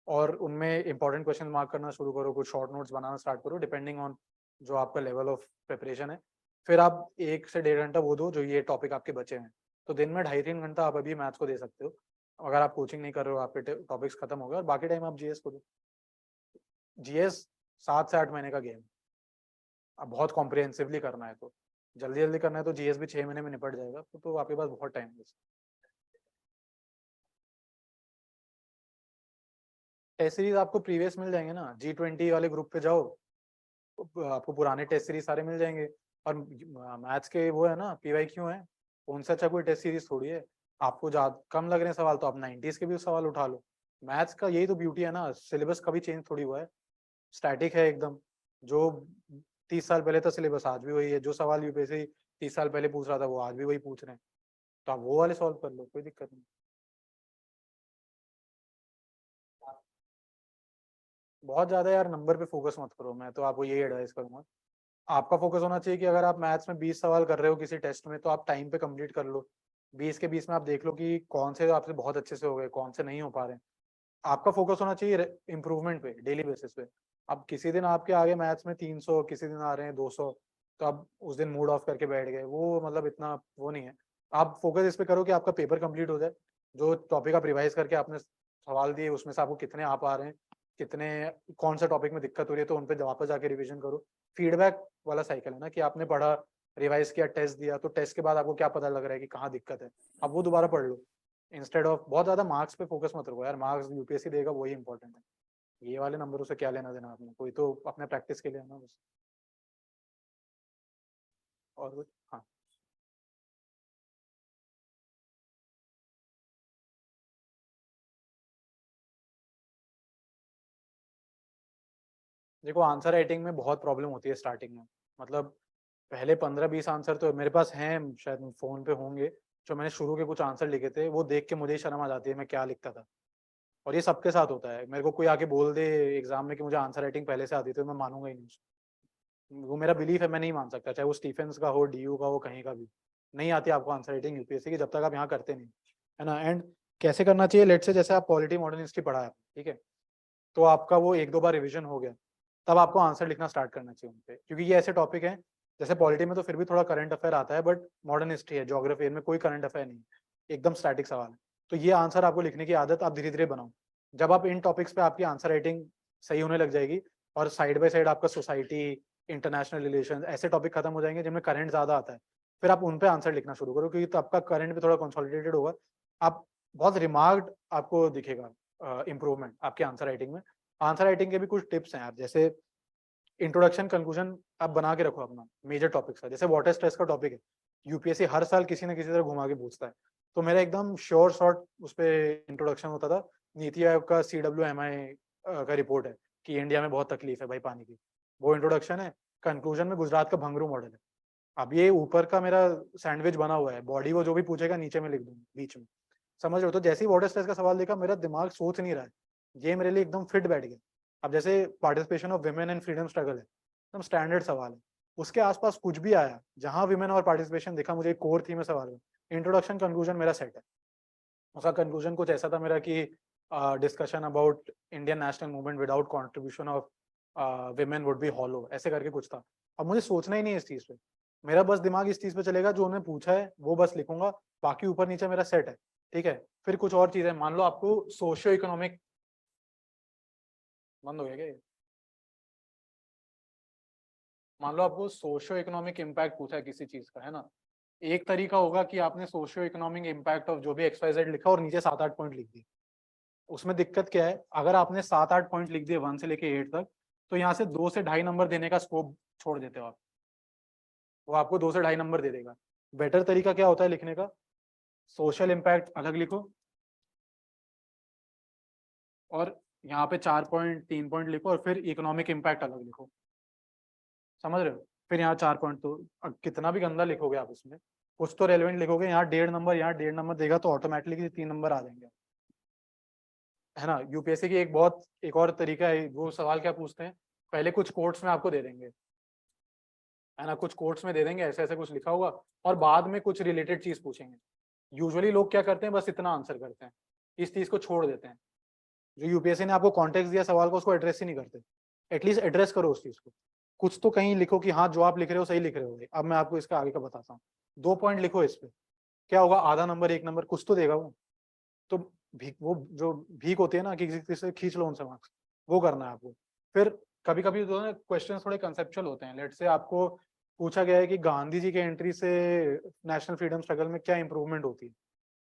और उनमें इंपॉर्टेंट क्वेश्चन मार्क करना शुरू करो, कुछ शॉर्ट नोट्स बनाना स्टार्ट करो, डिपेंडिंग ऑन जो आपका लेवल ऑफ प्रिपरेशन है। फिर आप 1 से 1.5 घंटा वो दो जो ये टॉपिक आपके बचे हैं। तो दिन में 2.5-3 घंटा आप अभी मैथ्स को दे सकते हो, अगर आप कोचिंग नहीं कर रहे हो, आपके टॉपिक्स खत्म हो गए, और बाकी टाइम आप जीएस को दो। जीएस 7 से 8 महीने का गेम, अब बहुत कॉम्प्रिहेंसिवली करना है तो, जल्दी जल्दी करना है तो जीएस भी 6 महीने में निपट जाएगा, तो आपके पास बहुत टाइम है। टेस्ट सीरीज आपको प्रीवियस मिल जाएंगे ना, G20 वाले ग्रुप पे जाओ, आपको पुराने टेस्ट सीरीज सारे मिल जाएंगे। और मैथ्स के वो है ना, PYQ है, उनसे अच्छा कोई टेस्ट सीरीज थोड़ी है। आपको ज्यादा कम लग रहे हैं सवाल, तो आप 90s के भी सवाल उठा लो। मैथ्स का यही तो ब्यूटी है ना, सिलेबस कभी चेंज थोड़ी हुआ है, स्टैटिक है एकदम। जो 30 साल पहले था सिलेबस, आज भी वही है। जो सवाल यूपीएससी 30 साल पहले पूछ रहा था, वो आज भी वही पूछ रहे हैं। तो आप वो वाले सॉल्व कर लो, कोई दिक्कत नहीं। बहुत ज्यादा यार नंबर पे फोकस मत करो, मैं तो आपको यही एडवाइस करूंगा। आपका फोकस होना चाहिए कि अगर आप मैथ्स में 20 सवाल कर रहे हो किसी टेस्ट में, तो आप टाइम पे कंप्लीट कर लो। 20 के 20 में आप देख लो कि कौन से आपसे बहुत अच्छे से हो गए, कौन से नहीं हो पा रहे हैं। आपका फोकस होना चाहिए इम्प्रूवमेंट पे, डेली बेसिस पे। अब किसी दिन आपके आगे मैथ्स में 300, किसी दिन आ रहे हैं 200, तो आप उस दिन मूड ऑफ करके बैठ गए, वो मतलब इतना वो नहीं है। आप फोकस इस पे करो कि आपका पेपर कंप्लीट हो जाए। जो टॉपिक आप रिवाइज करके आपने सवाल दिए, उसमें से आपको कितने आ पा रहे हैं, कितने, कौन सा टॉपिक में दिक्कत हो रही है, तो उन पे वापस जाके रिवीजन करो। फीडबैक वाला साइकिल है ना, कि आपने पढ़ा, रिवाइज किया, टेस्ट दिया, तो टेस्ट के बाद आपको क्या पता लग रहा है कि कहाँ दिक्कत है, अब वो दोबारा पढ़ लो। इंस्टेड ऑफ बहुत ज्यादा मार्क्स पे फोकस मत रखो यार, मार्क्स यूपीएससी देगा वही इंपॉर्टेंट है। ये वाले नंबरों से क्या लेना देना आपने, कोई तो अपने प्रैक्टिस के लिए है ना बस। और कुछ, हाँ। देखो, आंसर राइटिंग में बहुत प्रॉब्लम होती है स्टार्टिंग में। मतलब पहले 15-20 आंसर तो मेरे पास हैं, शायद फोन पे होंगे, जो मैंने शुरू के कुछ आंसर लिखे थे, वो देख के मुझे ही शर्म आ जाती है मैं क्या लिखता था। और ये सबके साथ होता है, मेरे को कोई आके बोल दे एग्जाम में कि मुझे आंसर राइटिंग पहले से आती थी, तो मैं मानूंगा ही नहीं उसको। वो मेरा बिलीफ है, मैं नहीं मान सकता, चाहे वो स्टीफेंस का हो, DU का हो, कहीं का भी। नहीं आती आपको आंसर राइटिंग यूपीएससी की, जब तक आप यहाँ करते नहीं, है ना। एंड कैसे करना चाहिए, लेट से जैसे आप पॉलिटी मॉडर्न हिस्ट्री पढ़ा है, ठीक है, तो आपका वो 1-2 बार रिवीजन हो गया, तब आपको आंसर लिखना स्टार्ट करना चाहिए उनपे, क्योंकि ये ऐसे टॉपिक हैं, जैसे पॉलिटी में तो फिर भी थोड़ा करंट अफेयर आता है, बट मॉडर्न हिस्ट्री है, ज्योग्राफी में कोई करंट अफेयर नहीं है, एकदम स्टैटिक सवाल है। तो ये आंसर आपको लिखने की आदत आप धीरे धीरे बनाओ। जब आप इन टॉपिक्स पे आपकी आंसर राइटिंग सही होने लग जाएगी, और साइड बाय साइड आपका सोसाइटी, इंटरनेशनल रिलेशन, ऐसे टॉपिक खत्म हो जाएंगे जिनमें करंट ज्यादा आता है, फिर आप उन पे आंसर लिखना शुरू करो, क्योंकि तो आपका करंट भी थोड़ा कंसोलिडेटेड होगा। आप बहुत रिमार्क्ड आपको दिखेगा इंप्रूवमेंट आपके आंसर राइटिंग में। आंसर राइटिंग के भी कुछ टिप्स हैं यार, जैसे इंट्रोडक्शन कंक्लूजन आप बना के रखो अपना मेजर टॉपिक्स का। जैसे वाटर स्ट्रेस का टॉपिक है, यूपीएससी हर साल किसी न किसी तरह घुमा के पूछता है, तो मेरा एकदम श्योर शॉर्ट उस पर इंट्रोडक्शन होता था। नीति आयोग का CWMI का रिपोर्ट है कि इंडिया में बहुत तकलीफ है भाई पानी की, वो इंट्रोडक्शन है। कंक्लूजन में गुजरात का भंगरू मॉडल है। अब ये ऊपर का मेरा सैंडविच बना हुआ है, बॉडी वो जो भी पूछेगा नीचे में लिख दूंगा बीच में, समझ रहे हो। तो जैसे ही वाटर स्ट्रेस का सवाल देखा, मेरा दिमाग सोच नहीं रहा है, ये मेरे लिए एकदम फिट बैठ गया। अब जैसे participation of women in freedom struggle है, एकदम स्टैंडर्ड सवाल है, उसके आसपास कुछ भी आया, जहां विमेन और पार्टिसिपेशन दिखा, मुझे कोर थीम में सवाल है, इंट्रोडक्शन कंक्लूजन मेरा सेट है। उसका कंक्लूजन कुछ ऐसा था मेरा कि discussion about Indian national movement without contribution of women would be hollow, ऐसे करके कुछ था। अब मुझे सोचना ही नहीं है इस चीज पे, मेरा बस दिमाग इस चीज पे चलेगा, जो उन्होंने पूछा है वो बस लिखूंगा, बाकी ऊपर नीचे मेरा सेट है, ठीक है। फिर कुछ और चीजें, मान लो आपको सोशियो इकोनॉमिक, बंद हो गया क्या ये? मान लो आपको सोशियो इकोनॉमिक इम्पैक्ट पूछा है किसी चीज का, है ना। एक तरीका होगा कि आपने सोशियो इकोनॉमिक इम्पैक्ट ऑफ जो भी XYZ लिखा और नीचे 7-8 पॉइंट लिख दिए। उसमें दिक्कत क्या है, अगर आपने 7-8 पॉइंट लिख दिए 1 से लेके 8 तक, तो यहाँ से 2 से 2.5 नंबर देने का स्कोप छोड़ देते हो आप, वो आपको 2 से 2.5 नंबर दे देगा। बेटर तरीका क्या होता है लिखने का, सोशल इम्पैक्ट अलग लिखो, और यहाँ पे 4 पॉइंट 3 पॉइंट लिखो, और फिर इकोनॉमिक इम्पैक्ट अलग लिखो, समझ रहे हो। फिर यहाँ 4 पॉइंट, तो कितना भी गंदा लिखोगे आप इसमें, कुछ तो रेलिवेंट लिखोगे, यहाँ 1.5 नंबर, यहाँ 1.5 नंबर देगा, तो ऑटोमेटिकली 3 नंबर आ जाएंगे, है ना। यूपीएससी की एक और तरीका है, वो सवाल क्या पूछते हैं, पहले कुछ कोट्स में आपको दे देंगे, है ना, कुछ कोट्स में दे देंगे ऐसे ऐसे कुछ लिखा हुआ, और बाद में कुछ रिलेटेड चीज पूछेंगे। यूजुअली लोग क्या करते हैं, बस इतना आंसर करते हैं, इस चीज को छोड़ देते हैं। जो यूपीएससी ने आपको कॉन्टेक्स्ट दिया सवाल को, उसको एड्रेस ही नहीं करते। एटलीस्ट एड्रेस करो उस चीज को, कुछ तो कहीं लिखो कि हाँ जो आप लिख रहे हो सही लिख रहे हो। अब मैं आपको इसका आगे का बताता हूँ। 2 पॉइंट लिखो इस पे, क्या होगा, आधा नंबर 1 नंबर कुछ तो देगा वो। तो भीख, वो जो भीख होती है ना कि किसी से खींच लो उनसे मार्क्स, वो करना है आपको। फिर कभी कभी जो है क्वेश्चन थोड़े कंसेप्चुअल होते हैं। लेट से आपको पूछा गया है कि गांधी जी के एंट्री से नेशनल फ्रीडम स्ट्रगल में क्या इंप्रूवमेंट होती है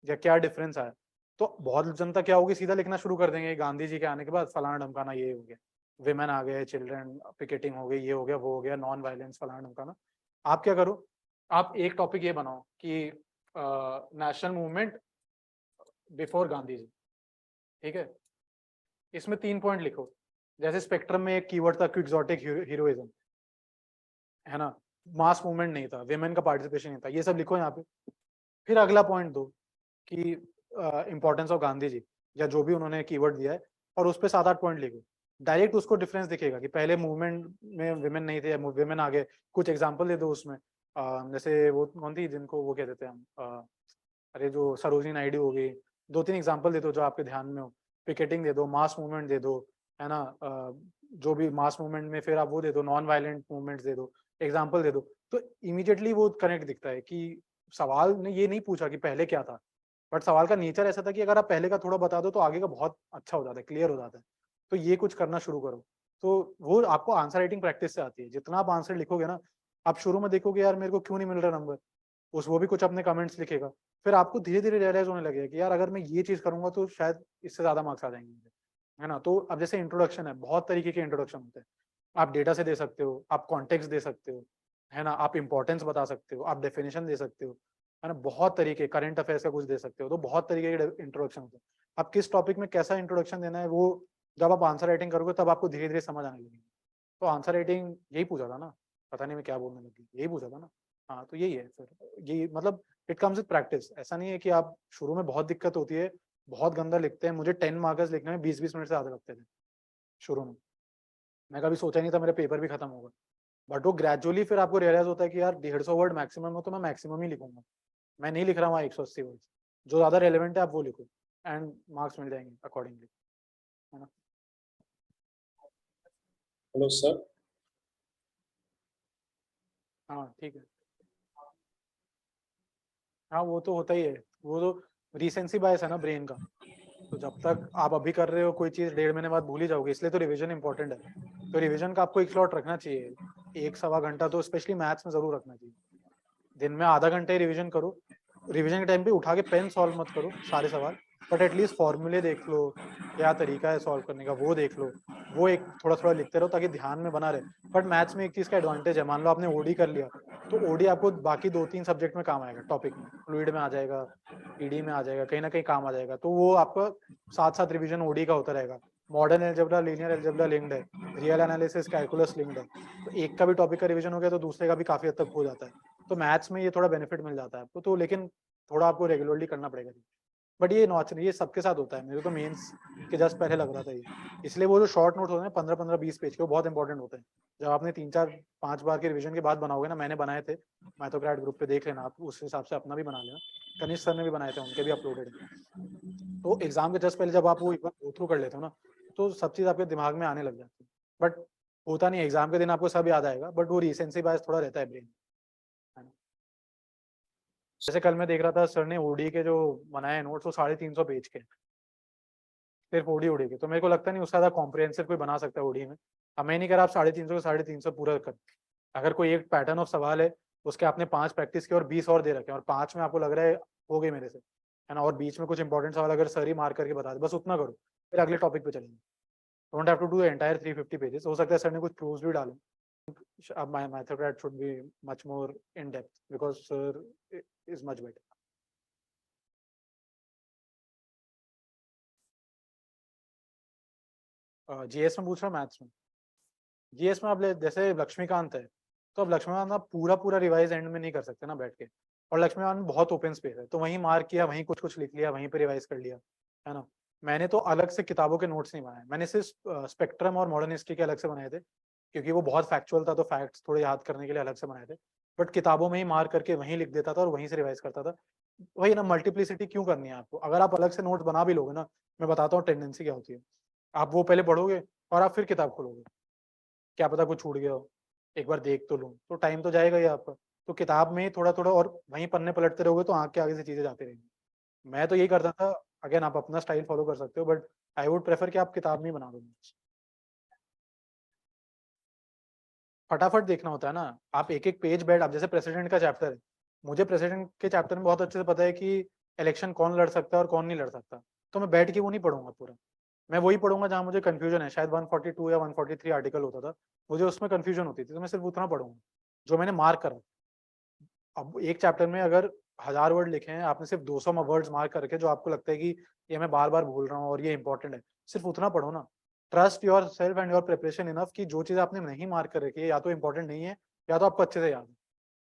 या क्या डिफरेंस आया, तो बहुत जनता क्या होगी, सीधा लिखना शुरू कर देंगे गांधी जी के आने के बाद फलाना ढमकाना ये हो गया, विमेन आ गए, चिल्ड्रन पिकेटिंग हो गई, ये हो गया वो हो गया, नॉन वायलेंस फलाना ढमकाना। आप क्या करो, आप एक टॉपिक ये बनाओ कि national movement before Gandhi ji, ठीक है। इसमें 3 पॉइंट लिखो। जैसे स्पेक्ट्रम में एक कीवर्ड था क्विक्सोटिक हीरोइज्म, है ना, मास मूवमेंट नहीं था, विमेन का पार्टिसिपेशन नहीं था, ये सब लिखो यहाँ पे। फिर अगला पॉइंट दो कि इंपॉर्टेंस ऑफ गांधी जी या जो भी उन्होंने कीवर्ड दिया है, और उस पर 7-8 पॉइंट लिखो। डायरेक्ट उसको डिफरेंस दिखेगा कि पहले मूवमेंट में विमेन नहीं थे, विमेन आ गए। कुछ एग्जांपल दे दो उसमें, जैसे वो कौन थी जिनको वो कहते थे हम, अरे जो सरोजिनी नायडू हो गई। 2-3 एग्जांपल दे दो जो आपके ध्यान में हो। पिकेटिंग दे दो, मास मूवमेंट दे दो, है ना, जो भी मास मूवमेंट में फिर आप वो दे दो, नॉन वायलेंट मूवमेंट्स दे दो, एग्जांपल दे दो। तो इमीडिएटली वो कनेक्ट दिखता है कि सवाल ने ये नहीं पूछा कि पहले क्या था, बट सवाल का नेचर ऐसा था कि अगर आप पहले का थोड़ा बता दो तो आगे का बहुत अच्छा हो जाता है, क्लियर हो जाता है। तो ये कुछ करना शुरू करो, तो वो आपको आंसर राइटिंग प्रैक्टिस से आती है। जितना आप आंसर लिखोगे ना, आप शुरू में देखोगे यार मेरे को क्यों नहीं मिल रहा नंबर, उस वो भी कुछ अपने कमेंट्स लिखेगा। फिर आपको धीरे धीरे रियलाइज होने लगेगा कि यार अगर मैं ये चीज करूंगा तो शायद इससे ज्यादा मार्क्स आ जाएंगे मुझे, है ना। तो अब जैसे इंट्रोडक्शन है, बहुत तरीके के इंट्रोडक्शन होते हैं। आप डेटा से दे सकते हो, आप कॉन्टेक्स्ट दे सकते हो, है ना, आप इंपॉर्टेंस बता सकते हो, आप डेफिनेशन दे सकते हो, है ना, बहुत तरीके, करंट अफेयर्स का कुछ दे सकते हो। तो बहुत तरीके के इंट्रोडक्शन होते हैं। आप किस टॉपिक में कैसा इंट्रोडक्शन देना है, वो जब आप आंसर राइटिंग करोगे तब आपको धीरे धीरे समझ आने लगेगी। तो आंसर राइटिंग यही पूछा था ना, पता नहीं मैं क्या बोलने लगी, यही पूछा था ना। हाँ तो यही है फिर, ये मतलब इट कम्स विद प्रैक्टिस। ऐसा नहीं है कि आप शुरू में बहुत दिक्कत होती है, बहुत गंदा लिखते हैं। मुझे 10 मार्कर्स लिखने में 20-20 मिनट से ज्यादा लगते थे शुरू में। मैं कभी सोचा नहीं था मेरा पेपर भी खत्म होगा। बट वो ग्रेजुअली फिर आपको रियलाइज होता है कि यार 150 वर्ड मैक्सिमम हो, तो मैं मैक्सिमम ही लिखूंगा। मैं नहीं लिख रहा हूँ 180 वर्ड, जो ज्यादा रेलिवेंट है आप वो लिखो, एंड मार्क्स मिल जाएंगे अकॉर्डिंगली, है ना। Hello sir. हाँ ठीक है। हाँ वो तो होता ही है, वो तो रिसेंसी बायस है ना ब्रेन का। तो जब तक आप अभी कर रहे हो कोई चीज 1.5 महीने बाद भूल ही जाओगे, इसलिए तो रिवीजन इंपॉर्टेंट है। तो रिवीजन का आपको एक स्लॉट रखना चाहिए, 1-1.25 घंटा तो स्पेशली मैथ्स में जरूर रखना चाहिए। दिन में आधा घंटे ही रिवीजन करो। रिवीजन के टाइम पे उठा के पेन सॉल्व मत करो सारे सवाल, बट एटलीस्ट फॉर्मूले देख लो, क्या तरीका है सॉल्व करने का वो देख लो। वो एक थोड़ा थोड़ा लिखते रहो ताकि ध्यान में बना रहे। बट मैथ्स में एक चीज का एडवांटेज है, मान लो आपने ओडी कर लिया, तो ओडी आपको बाकी 2-3 सब्जेक्ट में काम आएगा, टॉपिक में, फ्लूइड में आ जाएगा, पीडी में आ जाएगा, कहीं ना कहीं काम आ जाएगा। तो वो आपका साथ साथ रिवीजन ओडी का होता रहेगा। Modern algebra, linear algebra linked है, रियल एनालिसिस, कैलकुलस लिंक्ड है। तो एक का भी टॉपिक का रिवीजन हो गया तो दूसरे का भी काफी हद तक हो जाता है। तो मैथ्स में ये थोड़ा बेनिफिट मिल जाता है आपको तो, लेकिन थोड़ा आपको रेगुलरली करना पड़ेगा। बट ये नॉच ये सबके साथ होता है, मेरे तो मेंस के जस्ट पहले लग रहा था ये। इसलिए वो जो शॉर्ट नोट होते हैं 15-15-20 पेज के, वो बहुत इंपॉर्टेंट होते हैं। जब आपने 3-4-5 बार के रिवीजन के बाद बनाओगे ना, मैंने बनाए थे, मैथोक्रेट ग्रुप पे देख लेना, आप उस हिसाब से अपना भी बना लेना। कनिष्ठ सर ने भी बनाए थे, उनके भी अपलोडेड है। तो एग्जाम के जस्ट पहले जब आप वो एक बार गो थ्रू कर लेते हो ना, तो सब चीज आपके दिमाग में आने लग जाती है। बट होता नहीं, एग्जाम के दिन आपको सब याद आएगा, बट वो रिसेंसी बायस थोड़ा रहता है ब्रेन। जैसे कल मैं देख रहा था, सर ने ओडी के जो बनाए नोट्स वो 350 पेज के, सिर्फ ओडी के। तो मेरे को लगता नहीं उसका ज्यादा कॉम्प्रिहेंसिव कोई बना सकता है ओडी में। अब मैं नहीं कह रहा आप 350 के 350 पूरा कर। अगर कोई एक पैटर्न ऑफ सवाल है, उसके आपने 5 प्रैक्टिस किए और 20 और दे रखे हैं, और 5 में आपको लग रहा है हो गई मेरे से, है ना, और बीच में कुछ इंपॉर्टेंट सवाल अगर सर ही मार्क करके बता दे, बस उतना करो, फिर अगले टॉपिक पे चलेंगे। Don't have to do entire 350 pages. हो सकता है सर ने कुछ प्रूफ्स भी डाले। अब my Mathocrat should be much more in depth because sir is much better. GS में पूछ रहा, मैथ्स में? जीएस में आप जैसे लक्ष्मीकांत है, तो अब लक्ष्मीकांत आप पूरा पूरा रिवाइज एंड में नहीं कर सकते ना बैठ के। और लक्ष्मीकांत में बहुत ओपन स्पेस है, तो वहीं मार्क किया, वहीं कुछ कुछ लिख लिया, वहीं पे रिवाइज कर लिया, है ना। मैंने तो अलग से किताबों के नोट्स नहीं बनाए, मैंने सिर्फ स्पेक्ट्रम और मॉडर्न हिस्ट्री के अलग से बनाए थे क्योंकि वो बहुत फैक्चुअल था, तो फैक्ट्स थोड़े याद करने के लिए अलग से बनाए थे। बट किताबों में ही मार्क करके वहीं लिख देता था और वहीं से रिवाइज करता था। वही ना, मल्टीप्लिसिटी क्यों करनी है आपको? अगर आप अलग से नोट्स बना भी लोगे ना, मैं बताता हूँ टेंडेंसी क्या होती है। आप वो पहले पढ़ोगे और आप फिर किताब खोलोगे, क्या पता कुछ छूट गया हो, एक बार देख तो लूँ, तो टाइम तो जाएगा ही आपका। तो किताब में ही थोड़ा-थोड़ा और वहीं पन्ने पलटते रहोगे तो आँख के आगे से चीज़ें जाती रहेंगी। मैं तो यही करता था। अगेन आप अपना स्टाइल फॉलो कर सकते हो, बट आई वुड प्रेफर कि आप किताब में ही बना दो नोट्स। फटाफट देखना होता है ना, आप एक-एक पेज बैठ, अब जैसे प्रेसिडेंट का चैप्टर है, मुझे प्रेसिडेंट के चैप्टर में बहुत अच्छे से पता है कि इलेक्शन कौन लड़ सकता है और कौन नहीं लड़ सकता, तो मैं बैठ के वो नहीं पढ़ूँगा पूरा। मैं वही पढ़ूँगा जहाँ मुझे कन्फ्यूजन है, शायद 142 या 143 आर्टिकल होता था, मुझे उसमें कन्फ्यूजन होती थी, तो मैं सिर्फ उतना पढ़ूँगा, जो मैंने मार्क करा। अब एक चैप्टर में अगर 1000 वर्ड लिखे हैं, आपने सिर्फ 200 वर्ड्स मार्क कर रखे, जो आपको लगता है कि ये मैं बार-बार भूल रहा हूँ और ये इंपॉर्टेंट है, सिर्फ उतना पढ़ो ना। Trust yourself and your preparation enough कि जो चीज़ आपने नहीं मार्क कर रखी है, या तो इंपॉर्टेंट नहीं है, या तो आपको अच्छे से याद है।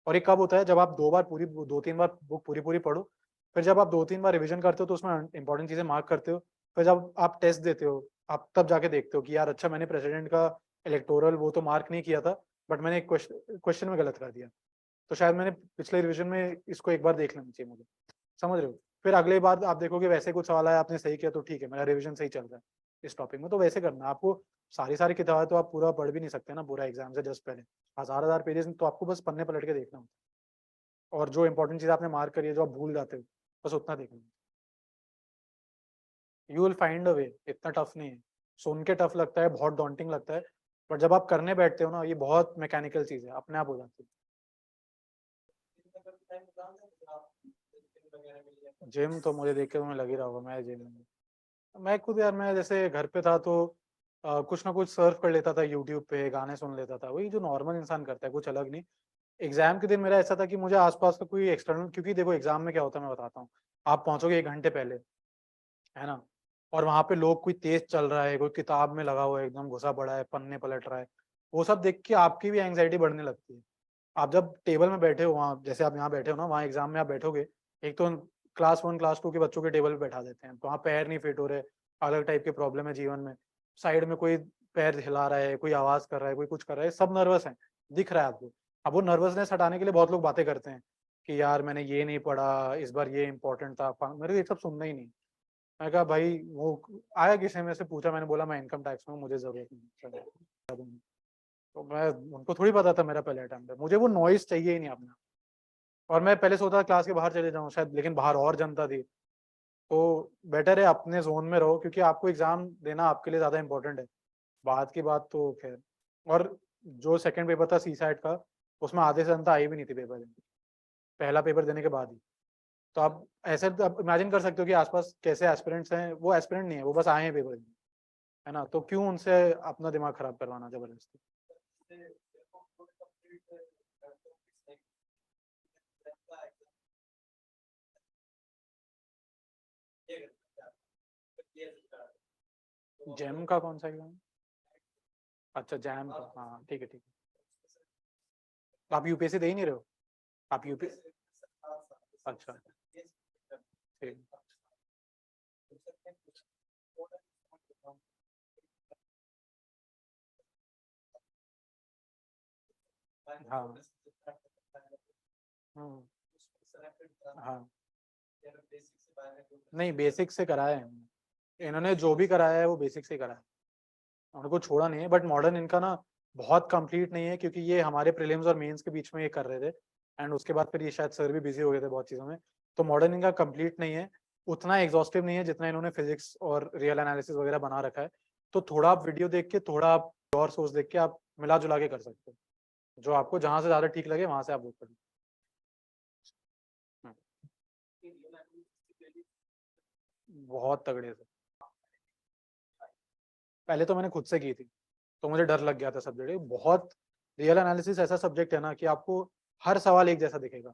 और ये कब होता है? जब आप 2 बार पूरी 2-3 बार बुक पूरी-पूरी पढ़ो, फिर जब आप 2-3 बार रिवीजन करते हो, तो उसमें इंपॉर्टेंट चीज़ें मार्क करते हो, फिर जब आप टेस्ट देते हो, आप तब जाके देखते हो कि यार अच्छा, मैंने प्रेसिडेंट का इलेक्टोरल वो तो मार्क नहीं किया था, बट मैंने एक क्वेश्चन में गलत कर दिया। तो शायद मैंने पिछले रिवीजन में इसको एक बार देख लेना चाहिए मुझे, समझ रहे हो? फिर अगली बार आप देखोगे वैसे कुछ सवाल आया, आपने सही किया तो ठीक है, मेरा रिवीजन सही चल रहा है इस टॉपिक में, तो वैसे करना है। आपको सारी किताबें तो आप पूरा पढ़ भी नहीं सकते ना पूरा एग्जाम से जस्ट पहले। हज़ार-हज़ार पेजेज़ तो आपको बस पन्ने पलट के देखना होता है, और जो इंपॉर्टेंट चीज़ आपने मार्क करी है, जो आप भूल जाते हो, बस उतना देखना है। यू विल फाइंड अ वे, इतना टफ नहीं है। सुन के टफ लगता है, बहुत डॉन्टिंग लगता है, बट जब आप करने बैठते हो ना, ये बहुत मैकेनिकल चीज़ है, अपने आप हो जाती है। जिम तो मुझे देख के तुम्हें लग ही रहा होगा, मैं जिम में मैं खुद यार, मैं जैसे घर पे था तो कुछ ना कुछ सर्फ कर लेता था यूट्यूब पे, गाने सुन लेता था, वही जो नॉर्मल इंसान करता है, कुछ अलग नहीं। एग्जाम के दिन मेरा ऐसा था कि मुझे आसपास का कोई एक्सटर्नल, क्योंकि देखो एग्जाम में क्या होता है मैं बताता हूँ। आप पहुंचोगे 1 घंटे पहले, है ना? और वहाँ पे लोग, कोई तेज चल रहा है, कोई किताब में लगा हुआ है, एकदम घुसा पड़ा है, पन्ने पलट रहा है, वो सब देख के आपकी भी एंग्जाइटी बढ़ने लगती है। आप जब टेबल में बैठे हो वहाँ, जैसे आप यहाँ बैठे हो ना, वहाँ एग्जाम में आप बैठोगे, एक तो क्लास 1 क्लास 2 के बच्चों के टेबल पे बैठा देते हैं, तो वहाँ पैर नहीं फिट हो रहे, अलग टाइप के प्रॉब्लम है जीवन में। साइड में कोई पैर हिला रहा है, कोई आवाज़ कर रहा है, कोई कुछ कर रहा है, सब नर्वस हैं, दिख रहा है आपको। अब वो नर्वसनेस हटाने के लिए बहुत लोग बातें करते हैं कि यार मैंने ये नहीं पढ़ा, इस बार ये इम्पोर्टेंट था, मेरे को ये सब सुनना ही नहीं। मैंने कहा भाई वो आया किसी ने मेरे से पूछा, मैंने बोला मैं इनकम टैक्स में हूँ, मुझे ज़रूरत नहीं है, चलो, बता दूँगी। तो मैं, उनको थोड़ी पता था मेरा पहले अटेम्प्ट है, मुझे वो नॉइज़ चाहिए ही नहीं अपना। और मैं पहले सोचता था क्लास के बाहर चले जाऊँ शायद, लेकिन बाहर और जनता थी। तो बेटर है अपने ज़ोन में रहो, क्योंकि आपको एग्ज़ाम देना आपके लिए ज़्यादा इम्पोर्टेंट है। बाद की बात तो ख़ैर। और जो सेकंड पेपर था सीसैट का, उसमें आधे से जनता आई भी नहीं थी पेपर देने। पहला पेपर देने के बाद ही। तो आप ऐसे तो आप इमेजिन कर सकते हो कि आस-पास कैसे एस्पिरेंट्स हैं, वो एस्पिरेंट नहीं है, वो बस आए हैं पेपर देने, है ना? तो क्यों उनसे अपना दिमाग खराब करवाना ज़बरदस्ती। जेम का कौन-सा एग्ज़ाम? अच्छा, जैम का, हाँ, ठीक है, ठीक है। तो आप यूपीएससी दे ही नहीं रहे हो? आप यूपी अच्छा, ठीक। हाँ, हुँ, हाँ। नहीं, बेसिक से कराया है हमने। इन्होंने जो भी कराया है वो बेसिक से ही कराया है। उनको छोड़ा नहीं है, बट मॉडर्न इनका ना बहुत कंप्लीट नहीं है, क्योंकि ये हमारे प्रीलिम्स और मेंस के बीच में ये कर रहे थे, एंड उसके बाद फिर ये शायद सर भी बिज़ी हो गए थे बहुत चीज़ों में। तो मॉडर्न इनका कंप्लीट नहीं है, उतना एग्ज़ॉस्टिव नहीं है जितना इन्होंने फिज़िक्स और रियल एनालिसिस वगैरह बना रखा है। तो थोड़ा आप वीडियो देख के, थोड़ा आप और सोर्स देख के आप मिला-जुला के कर सकते हो। जो आपको जहाँ से ज़्यादा ठीक लगे वहाँ से आप वो करो। हुँ, बहुत तगड़े से। पहले तो मैंने खुद से की थी, तो मुझे डर लग गया था सब्जेक्ट, बहुत रियल एनालिसिस ऐसा सब्जेक्ट है ना कि आपको हर सवाल एक जैसा दिखेगा।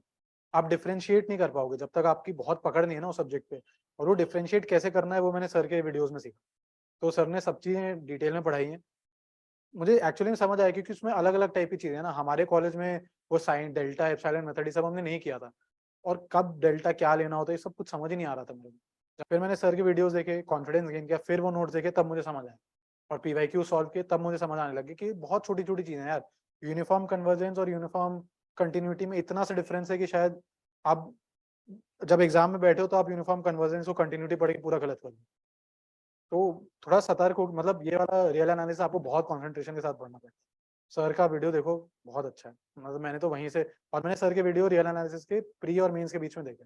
आप डिफरेंशिएट नहीं कर पाओगे जब तक आपकी बहुत पकड़ नहीं है ना उस सब्जेक्ट पे, और वो डिफरेंशिएट कैसे करना है वो मैंने सर के वीडियोज़ में सीखा। तो सर ने सब चीज़ें डिटेल में पढ़ाई हैं। मुझे एक्चुअली में समझ आया, क्योंकि उसमें अलग-अलग टाइप की चीज़ें हैं ना, हमारे कॉलेज में वो साइन, डेल्टा, एप्सिलॉन मेथड ये सब हमने नहीं किया था, और कब डेल्टा क्या लेना होता है, ये सब कुछ समझ ही नहीं आ रहा था मेरे को। फिर मैंने सर के वीडियोज़ देखे, कॉन्फिडेंस गेन किया, फिर वो नोट्स देखे, तब मुझे समझ आया। और PYQ सॉल्व किए, तब मुझे समझ आने लगी कि बहुत छोटी छोटी चीजें हैं यार। यूनिफॉर्म कन्वर्जेंस और यूनिफॉर्म कंटिन्यूटी में इतना सा डिफरेंस है कि शायद आप जब एग्जाम में बैठे हो तो आप यूनिफॉर्म कन्वर्जेंस को कंटिन्यूटी पढ़ के पूरा गलत कर दो। तो थोड़ा सतर्क हो, मतलब ये वाला रियल एनालिसिस आपको बहुत कंसंट्रेशन के साथ पढ़ना पड़ेगा। सर का वीडियो देखो, बहुत अच्छा है, मतलब मैंने तो वहीं से, और मैंने सर के वीडियो रियल एनालिसिस के प्री और मेंस के बीच में देखे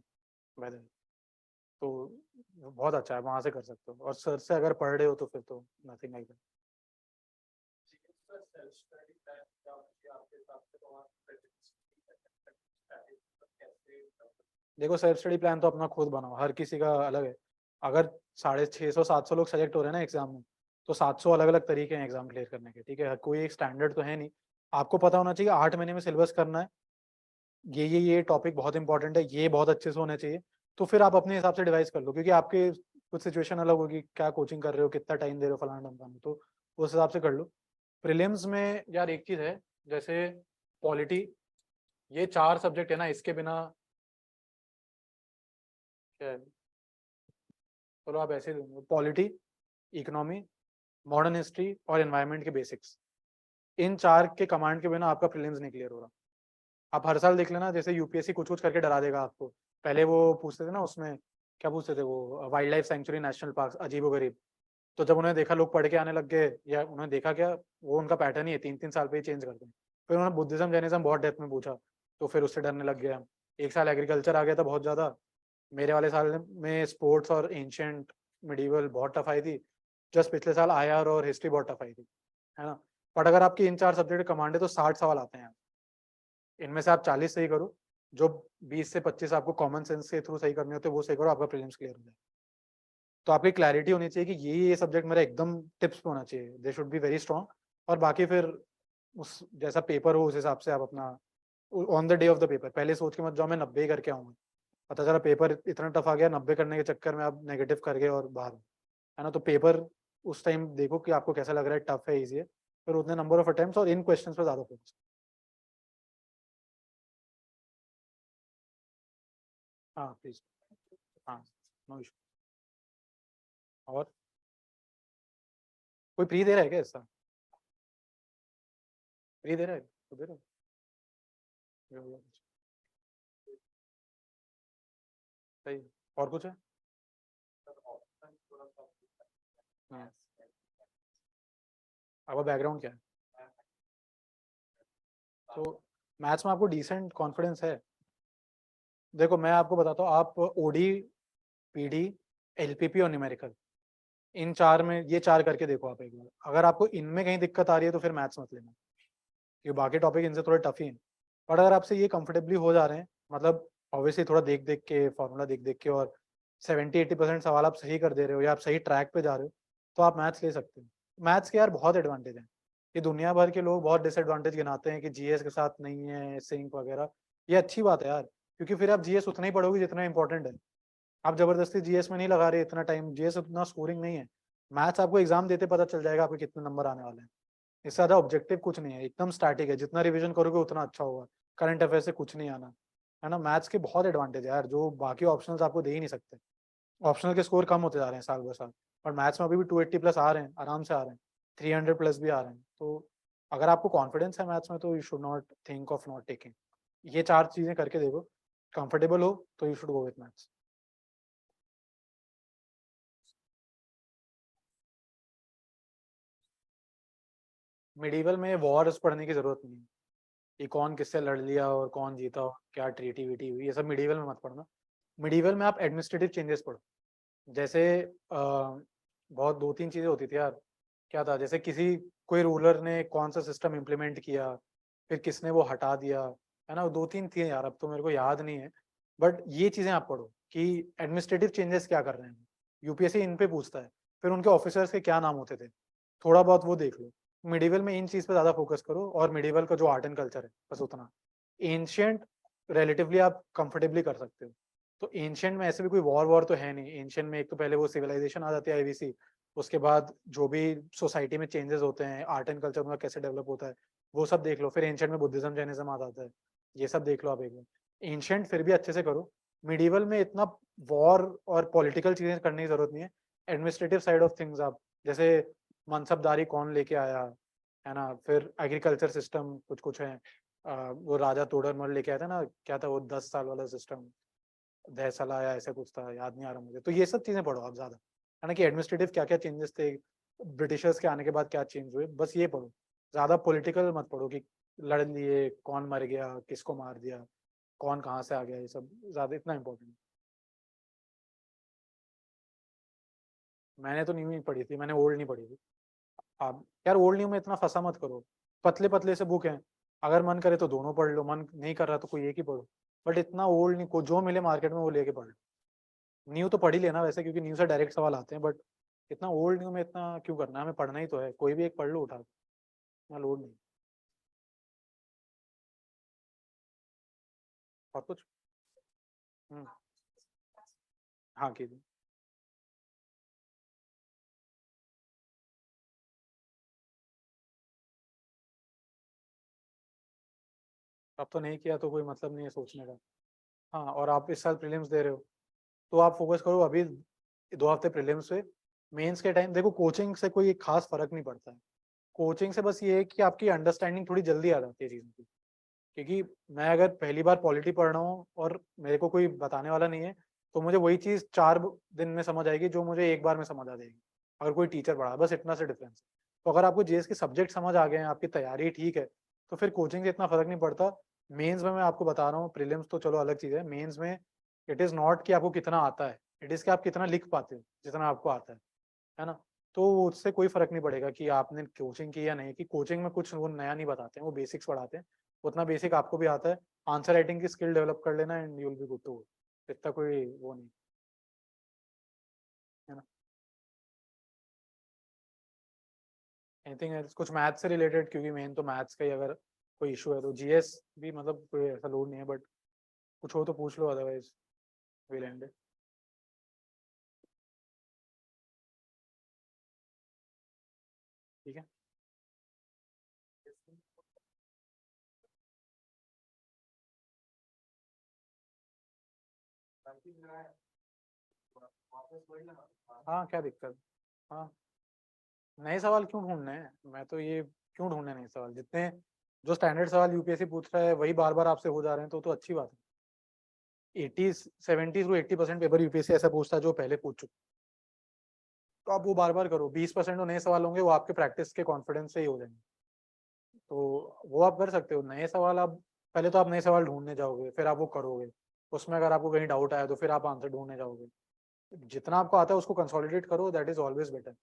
वैसे, तो बहुत अच्छा है, वहां से कर सकते हो। और सर से अगर पढ़ रहे हो तो फिर तो नथिंग लाइक दैट। देखो सेल्फ स्टडी प्लान तो अपना खुद बनाओ, हर किसी का अलग है। अगर 650-700 लोग सेलेक्ट हो रहे हैं ना एग्जाम में, तो 700 अलग अलग तरीके हैं एग्जाम क्लियर करने के, ठीक है, कोई एक स्टैंडर्ड तो है नहीं। आपको पता होना चाहिए 8 महीने में सिलेबस करना है, ये टॉपिक बहुत इंपॉर्टेंट है, ये बहुत अच्छे से होने चाहिए, तो फिर आप अपने हिसाब से डिवाइस कर लो, क्योंकि आपके कुछ सिचुएशन अलग होगी, क्या कोचिंग कर रहे हो, कितना टाइम दे रहे हो, फलाना ढमकाना, तो उस हिसाब से कर लो। प्रीलिम्स में यार एक चीज है, जैसे पॉलिटी, ये 4 सब्जेक्ट है ना, इसके बिना क्या है, चलो आप ऐसे ही दूंगे, पॉलिटी, इकोनॉमी, मॉडर्न हिस्ट्री और एनवायरनमेंट के बेसिक्स, इन 4 के कमांड के बिना आपका प्रीलिम्स नहीं क्लियर हो रहा। आप हर साल देख लेना, जैसे यूपीएससी कुछ कुछ करके डरा देगा आपको। पहले वो पूछते थे ना, उसमें क्या पूछते थे वो, wild life sanctuary, national park, अजीबोगरीब। तो जब उन्हें देखा लोग पढ़ के आने लग गए, या उन्होंने देखा क्या, वो उनका पैटर्न ही है, 3-3 साल पे ही चेंज करते हैं। फिर उन्होंने बुद्धिज्म जैनिज्म बहुत डेप्थ में पूछा, तो फिर उससे डरने लग गया। एक साल एग्रीकल्चर आ गया था बहुत ज्यादा, मेरे वाले साल में स्पोर्ट्स और एंशियंट मिडीवल बहुत टफ आई थी। जस्ट पिछले साल IR और हिस्ट्री बहुत टफ आई थी, है ना। बट अगर आपकी इन 4 सब्जेक्ट कमांड है तो 60 सवाल आते हैं, इनमें से आप 40 सही करो, जो 20 से 25 आपको कॉमन सेंस के थ्रू सही करने होते हैं वो सही करो, आपका प्रीलिम्स क्लियर हो जाए। तो आपकी क्लैरिटी होनी चाहिए कि ये सब्जेक्ट मेरा एकदम टिप्स पे होना चाहिए, they should be very strong. और बाकी फिर उस जैसा पेपर हो उस हिसाब से आप अपना on the day of the paper पहले सोच के मत जाओ मैं 90 करके आऊंगा, पता चला पेपर इतना टफ आ गया, 90 करने के चक्कर में आप नेगेटिव कर गए और बाहर हो, है ना। तो पेपर उस टाइम देखो कि आपको कैसा लग रहा है, टफ है, इजी है, फिर उतने नंबर ऑफ अटेम्प्ट्स और इन क्वेश्चंस पे ज्यादा फोकस। हाँ प्लीज। हाँ, नो इशू। और कोई प्री दे रहा है क्या इसका, प्री दे रहा है तो दे रहा है। सही। और कुछ है। हाँ, आपका बैकग्राउंड क्या है, तो मैथ्स में आपको डिसेंट कॉन्फिडेंस है। देखो मैं आपको बताता हूँ, आप ओडी, पीडी, एलपीपी और न्यूमेरिकल, इन 4 में ये 4 करके देखो आप एक बार। अगर आपको इनमें कहीं दिक्कत आ रही है तो फिर मैथ्स मत लेना, क्योंकि बाकी टॉपिक इनसे थोड़े टफ ही हैं। बट अगर आपसे ये कंफर्टेबली हो जा रहे हैं, मतलब ऑब्वियसली थोड़ा देख देख के, फॉर्मूला देख देख के, और 70-80% सवाल आप सही कर दे रहे हो या आप सही ट्रैक पे जा रहे हो, तो आप मैथ्स ले सकते हो। मैथ्स के यार बहुत एडवांटेज हैं, ये दुनिया भर के लोग बहुत डिसएडवांटेज गिनाते हैं कि जीएस के साथ नहीं है सिंक वगैरह। ये अच्छी बात है यार, क्योंकि फिर आप जीएस उतना ही पढ़ोगे जितना इंपॉर्टेंट है। आप जबरदस्ती जीएस में नहीं लगा रहे इतना टाइम, जीएस उतना स्कोरिंग नहीं है। मैथ्स आपको एग्जाम देते पता चल जाएगा आपके कितने नंबर आने वाले हैं। इससे ज्यादा ऑब्जेक्टिव कुछ नहीं है, एकदम स्टैटिक है, जितना रिवीजन करोगे उतना अच्छा होगा। करंट अफेयर से कुछ नहीं आना, है ना। मैथ्स के बहुत एडवांटेज है यार, जो बाकी ऑप्शनल्स आपको दे ही नहीं सकते। ऑप्शनल के स्कोर कम होते जा रहे हैं साल ब साल, और मैथ्स में अभी भी 280+ आ रहे हैं, आराम से आ रहे हैं, 300+ भी आ रहे हैं। तो अगर आपको कॉन्फिडेंस है मैथ्स में तो you should not think of not taking. ये 4 चीजें करके देखो, कंफर्टेबल हो तो you should go with maths. Medieval में वॉर्स पढ़ने की जरूरत नहीं है, ये कौन किससे लड़ लिया और कौन जीता और क्या ट्रीटी वीटी हुई, ये सब मिडिवल में मत पढ़ना। मिडिवल में आप एडमिनिस्ट्रेटिव चेंजेस पढ़ो। जैसे बहुत 2-3 चीजें होती थी यार, क्या था, जैसे किसी कोई रूलर ने कौन सा सिस्टम इम्प्लीमेंट किया, फिर किसने वो हटा दिया, है ना, 2-3 थी यार, अब तो मेरे को याद नहीं है। बट ये चीजें आप पढ़ो कि एडमिनिस्ट्रेटिव चेंजेस क्या कर रहे हैं, यूपीएससी इन पे पूछता है, फिर उनके ऑफिसर्स के क्या नाम होते थे, थोड़ा बहुत वो देख लो। मिडिवल में इन चीज पे ज्यादा फोकस करो, और मिडिवल का जो आर्ट एंड कल्चर है बस उतना। एंशियंट रिलेटिवली आप कंफर्टेबली कर सकते हो। तो एंशियंट में ऐसे भी कोई वॉर तो है नहीं, एंशियंट में एक तो पहले वो सिविलाइजेशन आ जाती है, आईवीसी, उसके बाद जो भी सोसाइटी में चेंजेस होते हैं, आर्ट एंड कल्चर उनका कैसे डेवलप होता है, वो सब देख लो। फिर एंशियंट में बुद्धिज्म जैनिज्म आ जाता है, ये सब देख लो आप एक बार। एंशियंट फिर भी अच्छे से करो, मिडिवल में इतना वॉर और पॉलिटिकल चीजें करने की जरूरत नहीं है। एडमिनिस्ट्रेटिव साइड ऑफ थिंग्स आप, जैसे मनसबदारी कौन लेके आया, है ना, फिर एग्रीकल्चर सिस्टम कुछ कुछ है, वो राजा तोडरमल लेके आया था ना, क्या था वो 10 साल वाला सिस्टम, दहसला या ऐसा कुछ था, याद नहीं आ रहा मुझे। तो ये सब चीजें पढ़ो आप ज्यादा, है ना, कि एडमिनिस्ट्रेटिव क्या क्या चेंजेस थे, ब्रिटिशर्स के आने के बाद क्या चेंज हुए, बस ये पढ़ो। ज्यादा पॉलिटिकल मत पढ़ो कि लड़ लिए, कौन मर गया, किसको मार दिया, कौन कहाँ से आ गया, ये सब ज्यादा इतना इम्पोर्टेंट। मैंने तो न्यू ही पढ़ी थी, मैंने ओल्ड नहीं पढ़ी थी। आप यार ओल्ड न्यू में इतना फंसा मत करो, पतले पतले से बुक हैं, अगर मन करे तो दोनों पढ़ लो, मन नहीं कर रहा तो कोई एक ही पढ़ो, बट इतना ओल्ड नहीं, को जो मिले मार्केट में वो लेके पढ़ लो। न्यू तो पढ़ ही लेना वैसे, क्योंकि न्यू से डायरेक्ट सवाल आते हैं, बट इतना ओल्ड न्यू में इतना क्यों करना है, हमें पढ़ना ही तो है, कोई भी एक पढ़ लो उठा के, इतना लोड नहीं। और कुछ? हम्म, हाँ कीजिए। अब तो नहीं किया तो कोई मतलब नहीं है सोचने का। हाँ, और आप इस साल प्रीलिम्स दे रहे हो, तो आप फोकस करो अभी 2 हफ्ते प्रीलिम्स पे। मेंस के टाइम देखो, कोचिंग से कोई खास फर्क नहीं पड़ता है, कोचिंग से बस ये है कि आपकी अंडरस्टैंडिंग थोड़ी जल्दी आ जाती है चीज़ों की। क्योंकि मैं अगर पहली बार पॉलिटी पढ़ रहा हूँ और मेरे को कोई बताने वाला नहीं है, तो मुझे वही चीज़ 4 दिन में समझ आएगी जो मुझे एक बार में समझ आ जाएगी अगर कोई टीचर पढ़ा, बस इतना से डिफरेंस है। तो अगर आपको जीएस के सब्जेक्ट समझ आ गए हैं, आपकी तैयारी ठीक है, तो फिर कोचिंग से इतना फर्क नहीं पड़ता। मेंस में मैं आपको बता रहा हूँ, प्रीलिम्स तो चलो अलग चीज़ है, मेंस में इट इज़ नॉट कि आपको कितना आता है, इट इज़ कि आप कितना लिख पाते हो जितना आपको आता है ना। तो उससे कोई फर्क नहीं पड़ेगा कि आपने कोचिंग की या नहीं की, कोचिंग में कुछ वो नया नहीं बताते हैं, वो बेसिक्स पढ़ाते हैं, उतना बेसिक आपको भी आता है। आंसर राइटिंग की स्किल डेवलप कर लेना and you will be good to go, इतना कोई वो नहीं, है ना। एनीथिंग एल्स कुछ मैथ्स से रिलेटेड, क्योंकि मेन तो मैथ्स का ही अगर कोई इशू है तो जीएस भी मतलब कोई ऐसा लोड नहीं है, बट कुछ हो तो पूछ लो, अदरवाइज विल एंड इट। ठीक है। हाँ क्या दिक्कत। हाँ, नए सवाल क्यों ढूंढने हैं, मैं तो ये क्यों ढूंढने नए सवाल, जितने जो स्टैंडर्ड सवाल यूपीएससी पूछ रहा है वही बार बार आपसे हो जा रहे हैं, तो अच्छी बात है। 70 to 80% पेपर यूपीएससी ऐसा पूछता है जो पहले पूछ चुके, तो आप वो बार बार करो, 20% जो नए सवाल होंगे वो आपके प्रैक्टिस के कॉन्फिडेंस से ही हो जाएंगे। तो वो आप कर सकते हो, नए सवाल आप पहले तो आप नए सवाल ढूंढने जाओगे, फिर आप वो करोगे, उसमें अगर आपको कहीं डाउट आया तो फिर आप आंसर ढूंढने जाओगे। जितना आपको आता है उसको कंसोलिडेट करो, दैट इज ऑलवेज बेटर।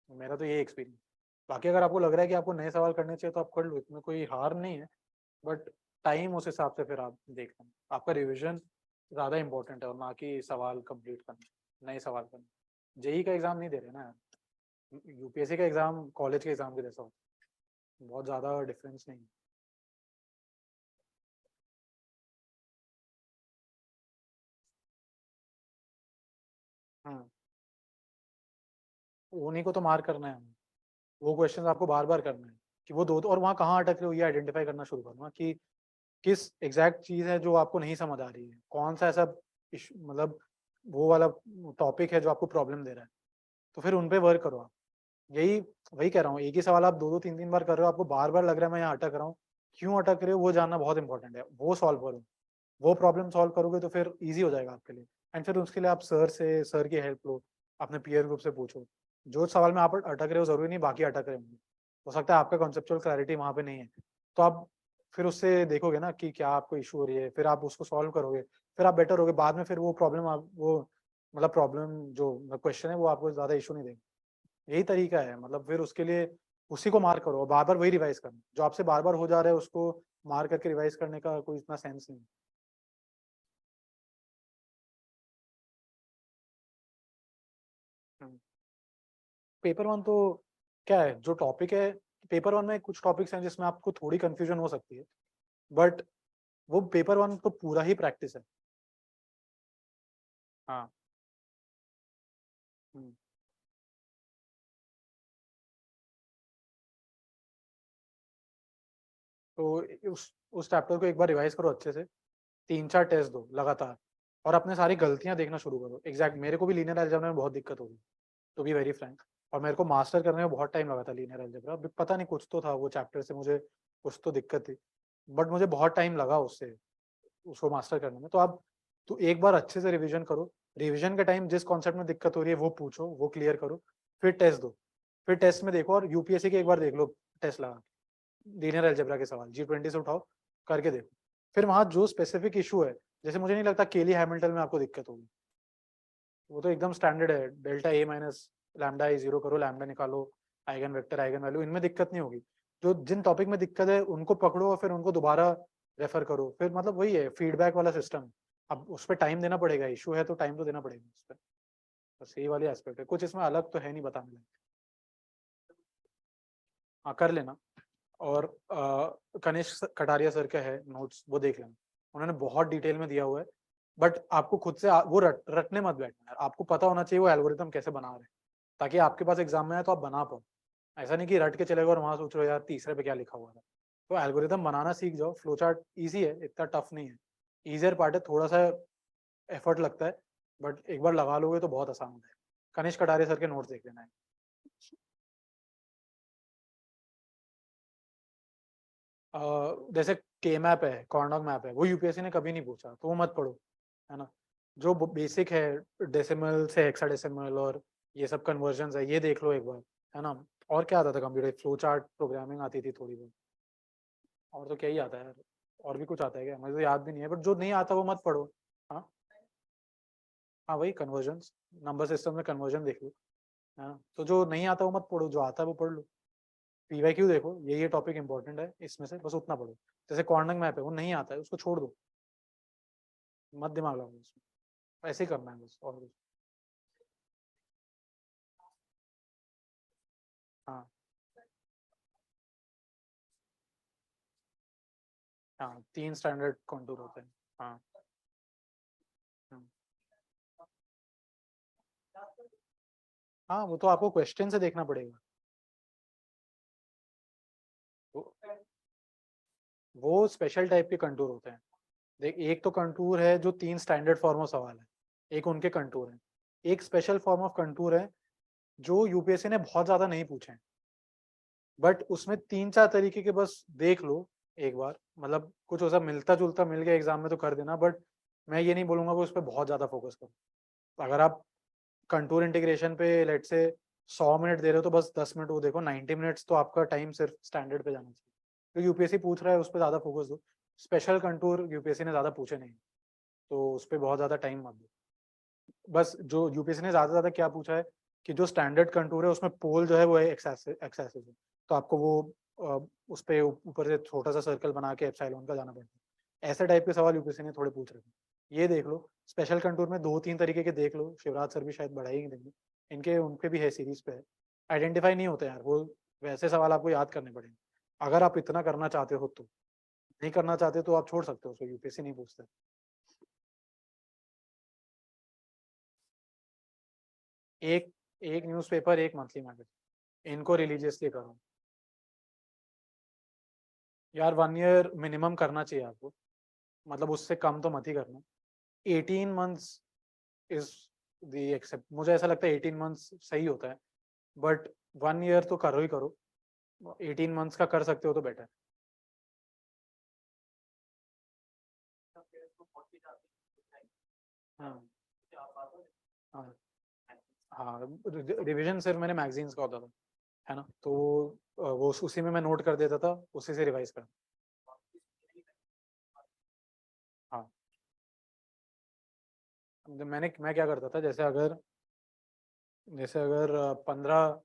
मेरा तो ये एक्सपीरियंस। बाकी अगर आपको लग रहा है कि आपको नए सवाल करने चाहिए तो आप कर लो, इसमें कोई हार नहीं है, बट टाइम उस हिसाब से फिर आप देख लेना, आपका रिविजन ज़्यादा इंपॉर्टेंट है और ना कि सवाल कंप्लीट करना, नए सवाल करना। जेई का एग्जाम नहीं दे रहे ना यार, यूपीएससी का एग्जाम कॉलेज के एग्जाम के जैसा होता है, बहुत ज़्यादा डिफरेंस नहीं है। हाँ, उन्हीं को तो मार करना है हमें, वो क्वेश्चन आपको बार बार करना है कि वो दो, और वहाँ कहाँ अटक रहे हो ये आइडेंटिफाई करना शुरू करना, कि किस एग्जैक्ट चीज़ है जो आपको नहीं समझ आ रही है, कौन सा ऐसा मतलब वो वाला टॉपिक है जो आपको प्रॉब्लम दे रहा है, तो फिर उन पे वर्क करो आप। यही वही कह रहा हूँ, एक ही सवाल आप दो दो तीन तीन बार कर रहे हो, आपको बार बार लग रहा है मैं यहाँ अटक रहा हूँ, क्यों अटक रहे हो वो जानना बहुत इंपॉर्टेंट है, वो सॉल्व करो। वो प्रॉब्लम सॉल्व करोगे तो फिर ईजी हो जाएगा आपके लिए, एंड फिर उसके लिए आप सर की हेल्प लो, अपने पीयर ग्रुप से पूछो। जो सवाल में आप अटक रहे हो जरूरी नहीं बाकी अटक रहे होंगे, हो सकता है आपका कॉन्सेप्चुअल क्लैरिटी वहाँ पे नहीं है, तो आप फिर उससे देखोगे ना कि क्या आपको इशू हो रही है, फिर आप उसको सॉल्व करोगे, फिर आप बेटर होगे बाद में, फिर वो प्रॉब्लम आप वो मतलब प्रॉब्लम जो क्वेश्चन है वो आपको ज्यादा इशू नहीं देगा। यही तरीका है, मतलब फिर उसके लिए उसी को मार करो, बार बार वही रिवाइज करना जो आपसे बार बार हो जा रहा है, उसको मार करके रिवाइज करने का कोई इतना सेंस नहीं। है पेपर वन तो क्या है, जो टॉपिक है पेपर वन में कुछ टॉपिक्स हैं जिसमें आपको थोड़ी कंफ्यूजन हो सकती है, बट वो पेपर वन तो पूरा ही प्रैक्टिस है। हाँ। हम्म, तो उस चैप्टर को एक बार रिवाइज करो अच्छे से, 3 4 टेस्ट दो लगातार, और अपने सारी गलतियां देखना शुरू करो। एग्जैक्ट मेरे को भी लीनियर अलजेब्रा में बहुत दिक्कत होगी, टू बी वेरी फ्रैंक, और मेरे को मास्टर करने में बहुत टाइम लगा था लीनियर अलजेब्रा। पता नहीं कुछ तो था वो चैप्टर से, मुझे कुछ तो दिक्कत थी, बट मुझे बहुत टाइम लगा उससे उसको मास्टर करने में। तो आप तो एक बार अच्छे से रिवीजन करो, रिवीजन के टाइम जिस कॉन्सेप्ट में दिक्कत हो रही है वो पूछो, वो क्लियर करो, फिर टेस्ट दो, फिर टेस्ट में देखो, और यूपीएससी के एक बार देख लो टेस्ट लगा, लीनियर अलजेब्रा के सवाल G20 से उठाओ, करके देखो, फिर वहां जो स्पेसिफिक इशू है, जैसे मुझे नहीं लगता केली हैमिल्टन में आपको दिक्कत होगी, वो तो एकदम स्टैंडर्ड है, delta A minus lambda A zero करो, लैम्डा निकालो, आइगन वेक्टर आइगन वैल्यू, इनमें दिक्कत नहीं होगी। जो जिन टॉपिक में दिक्कत है उनको पकड़ो और फिर उनको दोबारा रेफर करो, फिर मतलब वही है फीडबैक वाला सिस्टम। अब उस पर टाइम देना पड़ेगा, इशू है तो टाइम तो देना पड़ेगा उस पर, बस यही वाली एस्पेक्ट है, कुछ इसमें अलग तो है नहीं बताने लायक। हाँ कर लेना। और कनिष्क कटारिया सर का है नोट्स, वो देख लेना, उन्होंने बहुत डिटेल में दिया हुआ है। बट आपको खुद से वो रटने मत बैठना यार, आपको पता होना चाहिए वो एल्गोरिथम कैसे बना रहे हैं, ताकि आपके पास एग्जाम में आए तो आप बना पाओ। ऐसा नहीं कि रट के चले गए और वहां सोच रहे हो यार तीसरे पे क्या लिखा हुआ था। तो एल्गोरिथम बनाना सीख जाओ, फ्लो चार्ट ईजी है, इतना टफ नहीं है, ईजियर पार्ट है, थोड़ा सा एफर्ट लगता है, बट एक बार लगा लोगे तो बहुत आसान होता है। कनिष्क कटारिया सर के नोट्स देख लेना है। जैसे के मैप है, कॉर्नॉग मैप है, वो यूपीएससी ने कभी नहीं पूछा, तो वो मत पढ़ो, है ना। जो बेसिक है, डेसिमल से हेक्साडेसिमल और ये सब कन्वर्जन है, ये देख लो एक बार, है ना। और क्या आता था कंप्यूटर, फ्लो चार्ट प्रोग्रामिंग आती थी थोड़ी बहुत, और तो क्या ही आता है यार, और भी कुछ आता है क्या, मुझे तो याद भी नहीं है, बट जो नहीं आता वो मत पढ़ो। हाँ हाँ, वही कन्वर्जन, नंबर सिस्टम में कन्वर्जन देख लो, है ना। तो जो नहीं आता वो मत पढ़ो, जो आता है वो पढ़ लो। पीवाईक्यू देखो, ये टॉपिक इंपॉर्टेंट है इसमें से, बस उतना पढ़ो। जैसे कॉर्नर मैप है, वो नहीं आता है, उसको छोड़ दो, मत दिमाग लगाओ उसमें, ऐसे ही करना है बस, और कुछ। हाँ हाँ, 3 स्टैंडर्ड कॉन्टूर होते हैं। हाँ हाँ हाँ, वो तो आपको क्वेश्चन से देखना पड़ेगा। वो वो स्पेशल टाइप के कंटूर होते हैं। देख, एक तो कंटूर है जो 3 स्टैंडर्ड फॉर्म ऑफ सवाल है, एक उनके कंटूर है। एक स्पेशल फॉर्म ऑफ कंटूर है जो यूपीएससी ने बहुत ज्यादा नहीं पूछे हैं, बट उसमें 3-4 तरीके के बस देख लो एक बार, मतलब कुछ ऐसा मिलता जुलता मिल गया एग्जाम में तो कर देना, बट मैं ये नहीं बोलूंगा कि उस पर बहुत ज्यादा फोकस करो। अगर आप कंटूर इंटीग्रेशन पे लेट से 100 मिनट दे रहे हो, तो बस 10 मिनट वो देखो, 90 मिनट्स तो आपका टाइम सिर्फ स्टैंडर्ड पे जाना चाहिए। तो यूपीएससी पूछ रहा है उस पर ज्यादा फोकस दो, स्पेशल कंटूर यूपीएससी ने ज्यादा पूछे नहीं, तो उस पर बहुत ज्यादा टाइम मत दो। बस जो यूपीएससी ने ज्यादा से ज्यादा क्या पूछा है कि जो स्टैंडर्ड कंटूर है उसमें पोल जो है वो एक्सेसिव है, तो आपको वो उस पे ऊपर से छोटा सा सर्कल बना के एप्सिलॉन का जाना पड़ता है। ऐसे टाइप के सवाल यूपीएससी ने थोड़े पूछ रखे हैं, ये देख लो। स्पेशल कंटूर में 2-3 तरीके के देख लो, शिवराज सर भी शायद बढ़ा ही देंगे, इनके उनके भी है सीरीज पे है, आइडेंटिफाई नहीं होते यार वो, वैसे सवाल आपको याद करने पड़ेंगे अगर आप इतना करना चाहते हो तो। नहीं करना चाहते तो आप छोड़ सकते हो उसको, यूपीएससी नहीं पूछते। एक एक न्यूज़पेपर, एक मंथली मैगजीन, इनको रिलीजियसली करो यार। 1 ईयर मिनिमम करना चाहिए आपको, मतलब उससे कम तो मत ही करना। 18 मंथ्स इज द एक्सेप्ट, मुझे ऐसा लगता है 18 मंथ्स सही होता है, बट 1 ईयर तो करो ही करो, 18 मंथ्स का कर सकते हो तो बेटर। हाँ हाँ हाँ, रिविजन सिर्फ मैंने मैगजीन्स का होता था, है ना, तो वो उसी में मैं नोट कर देता था, उसी से रिवाइज कर। हाँ, मैं क्या करता था, जैसे अगर 15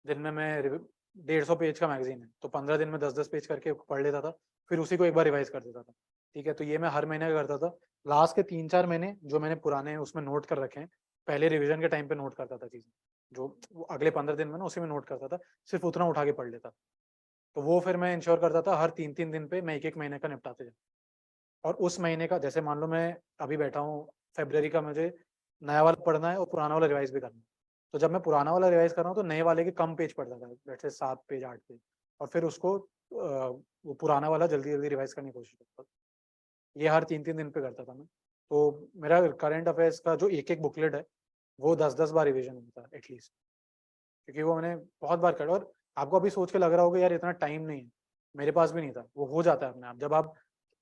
दिन में मैं 150 पेज का मैगजीन है, तो 15 दिन में 10-10 पेज करके पढ़ लेता था, फिर उसी को एक बार रिवाइज कर देता था। ठीक है, तो ये मैं हर महीने का करता था। लास्ट के 3-4 महीने जो मैंने पुराने उसमें नोट कर रखे हैं, पहले रिवीजन के टाइम पे नोट करता था चीजें, जो वो अगले 15 दिन में ना उसी में नोट करता था, सिर्फ उतना उठा के पढ़ लेता था। तो वो फिर मैं इंश्योर करता था हर 3-3 दिन पे मैं एक महीने का निपटाते जाऊँ। और उस महीने का, जैसे मान लो मैं अभी बैठा हूँ फेब्रवरी का, मुझे नया वाला पढ़ना है और पुराना वाला रिवाइज भी करना है, तो जब मैं पुराना वाला रिवाइज कर रहा हूँ तो नए वाले के कम पेज पढ़ता था, जैसे 7 पेज 8 पेज, और फिर उसको वो पुराना वाला जल्दी जल्दी रिवाइज करने की कोशिश करता था। ये हर 3-3 दिन पे करता था मैं। तो मेरा करंट अफेयर्स का जो एक एक बुकलेट है वो 10-10 बार रिविजन होता है एटलीस्ट। क्योंकि वो मैंने बहुत बार करा। और आपको अभी सोच के लग रहा होगा यार इतना टाइम नहीं है, मेरे पास भी नहीं था। वो हो जाता है अपने आप, जब आप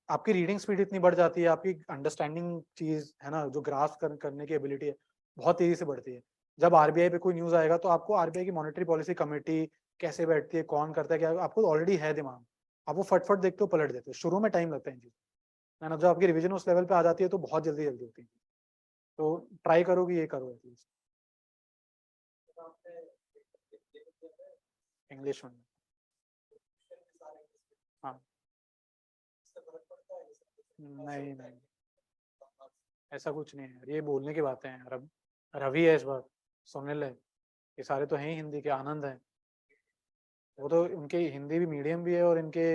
आपकी रीडिंग स्पीड इतनी बढ़ जाती है, आपकी अंडरस्टैंडिंग चीज है ना, जो ग्रास्प करने की एबिलिटी है, बहुत तेजी से बढ़ती है। जब आरबीआई पे कोई न्यूज आएगा तो आपको आरबीआई की मॉनेटरी पॉलिसी कमेटी कैसे बैठती है, कौन करता है क्या, आपको ऑलरेडी है दिमाग। आप वो फटफट देखते हो, पलट देते हो। शुरू में टाइम लगता है इन चीज़ों, है ना। जब आपकी रिवीजन उस लेवल पे आ जाती है तो बहुत जल्दी जल्दी होती है। तो ट्राई करो कि ये करो एटलीस्ट इंग्लिश में। हाँ, नहीं नहीं, ऐसा कुछ नहीं है, ये बोलने की बातें हैं। रवि है इस बार, सुनील है, ये सारे तो हैं ही हिंदी के। आनंद है, वो तो उनके हिंदी भी मीडियम भी है, और इनके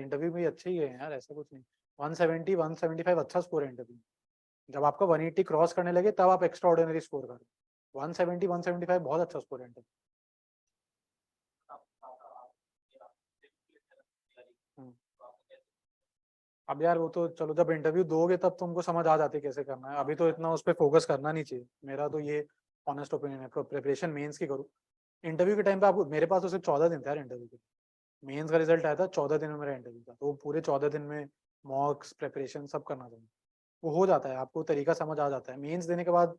इंटरव्यू भी अच्छे ही है यार, ऐसा कुछ नहीं। 170 175 अच्छा स्कोर है इंटरव्यू। जब आपका 180 क्रॉस करने लगे तब आप एक्स्ट्रा ऑर्डिनरी स्कोर करो। 170 175 बहुत अच्छा स्कोर है इंटरव्यू। अब यार वो तो चलो, जब इंटरव्यू दोगे तब तुमको समझ आ जाती है कैसे करना है। अभी तो इतना उस पर फोकस करना नहीं चाहिए, मेरा तो ये ऑनेस्ट ओपिनियन है। प्रिपरेशन मेंस की करो। इंटरव्यू के टाइम पे आपको, मेरे पास तो सिर्फ 14 दिन था यार इंटरव्यू के। मेंस का रिजल्ट आया था 14 दिन में, मेरा इंटरव्यू था। तो वो पूरे 14 दिन में मॉक्स प्रिपरेशन सब करना चाहिए। वो हो जाता है, आपको तरीका समझ आ जाता है। मेंस देने के बाद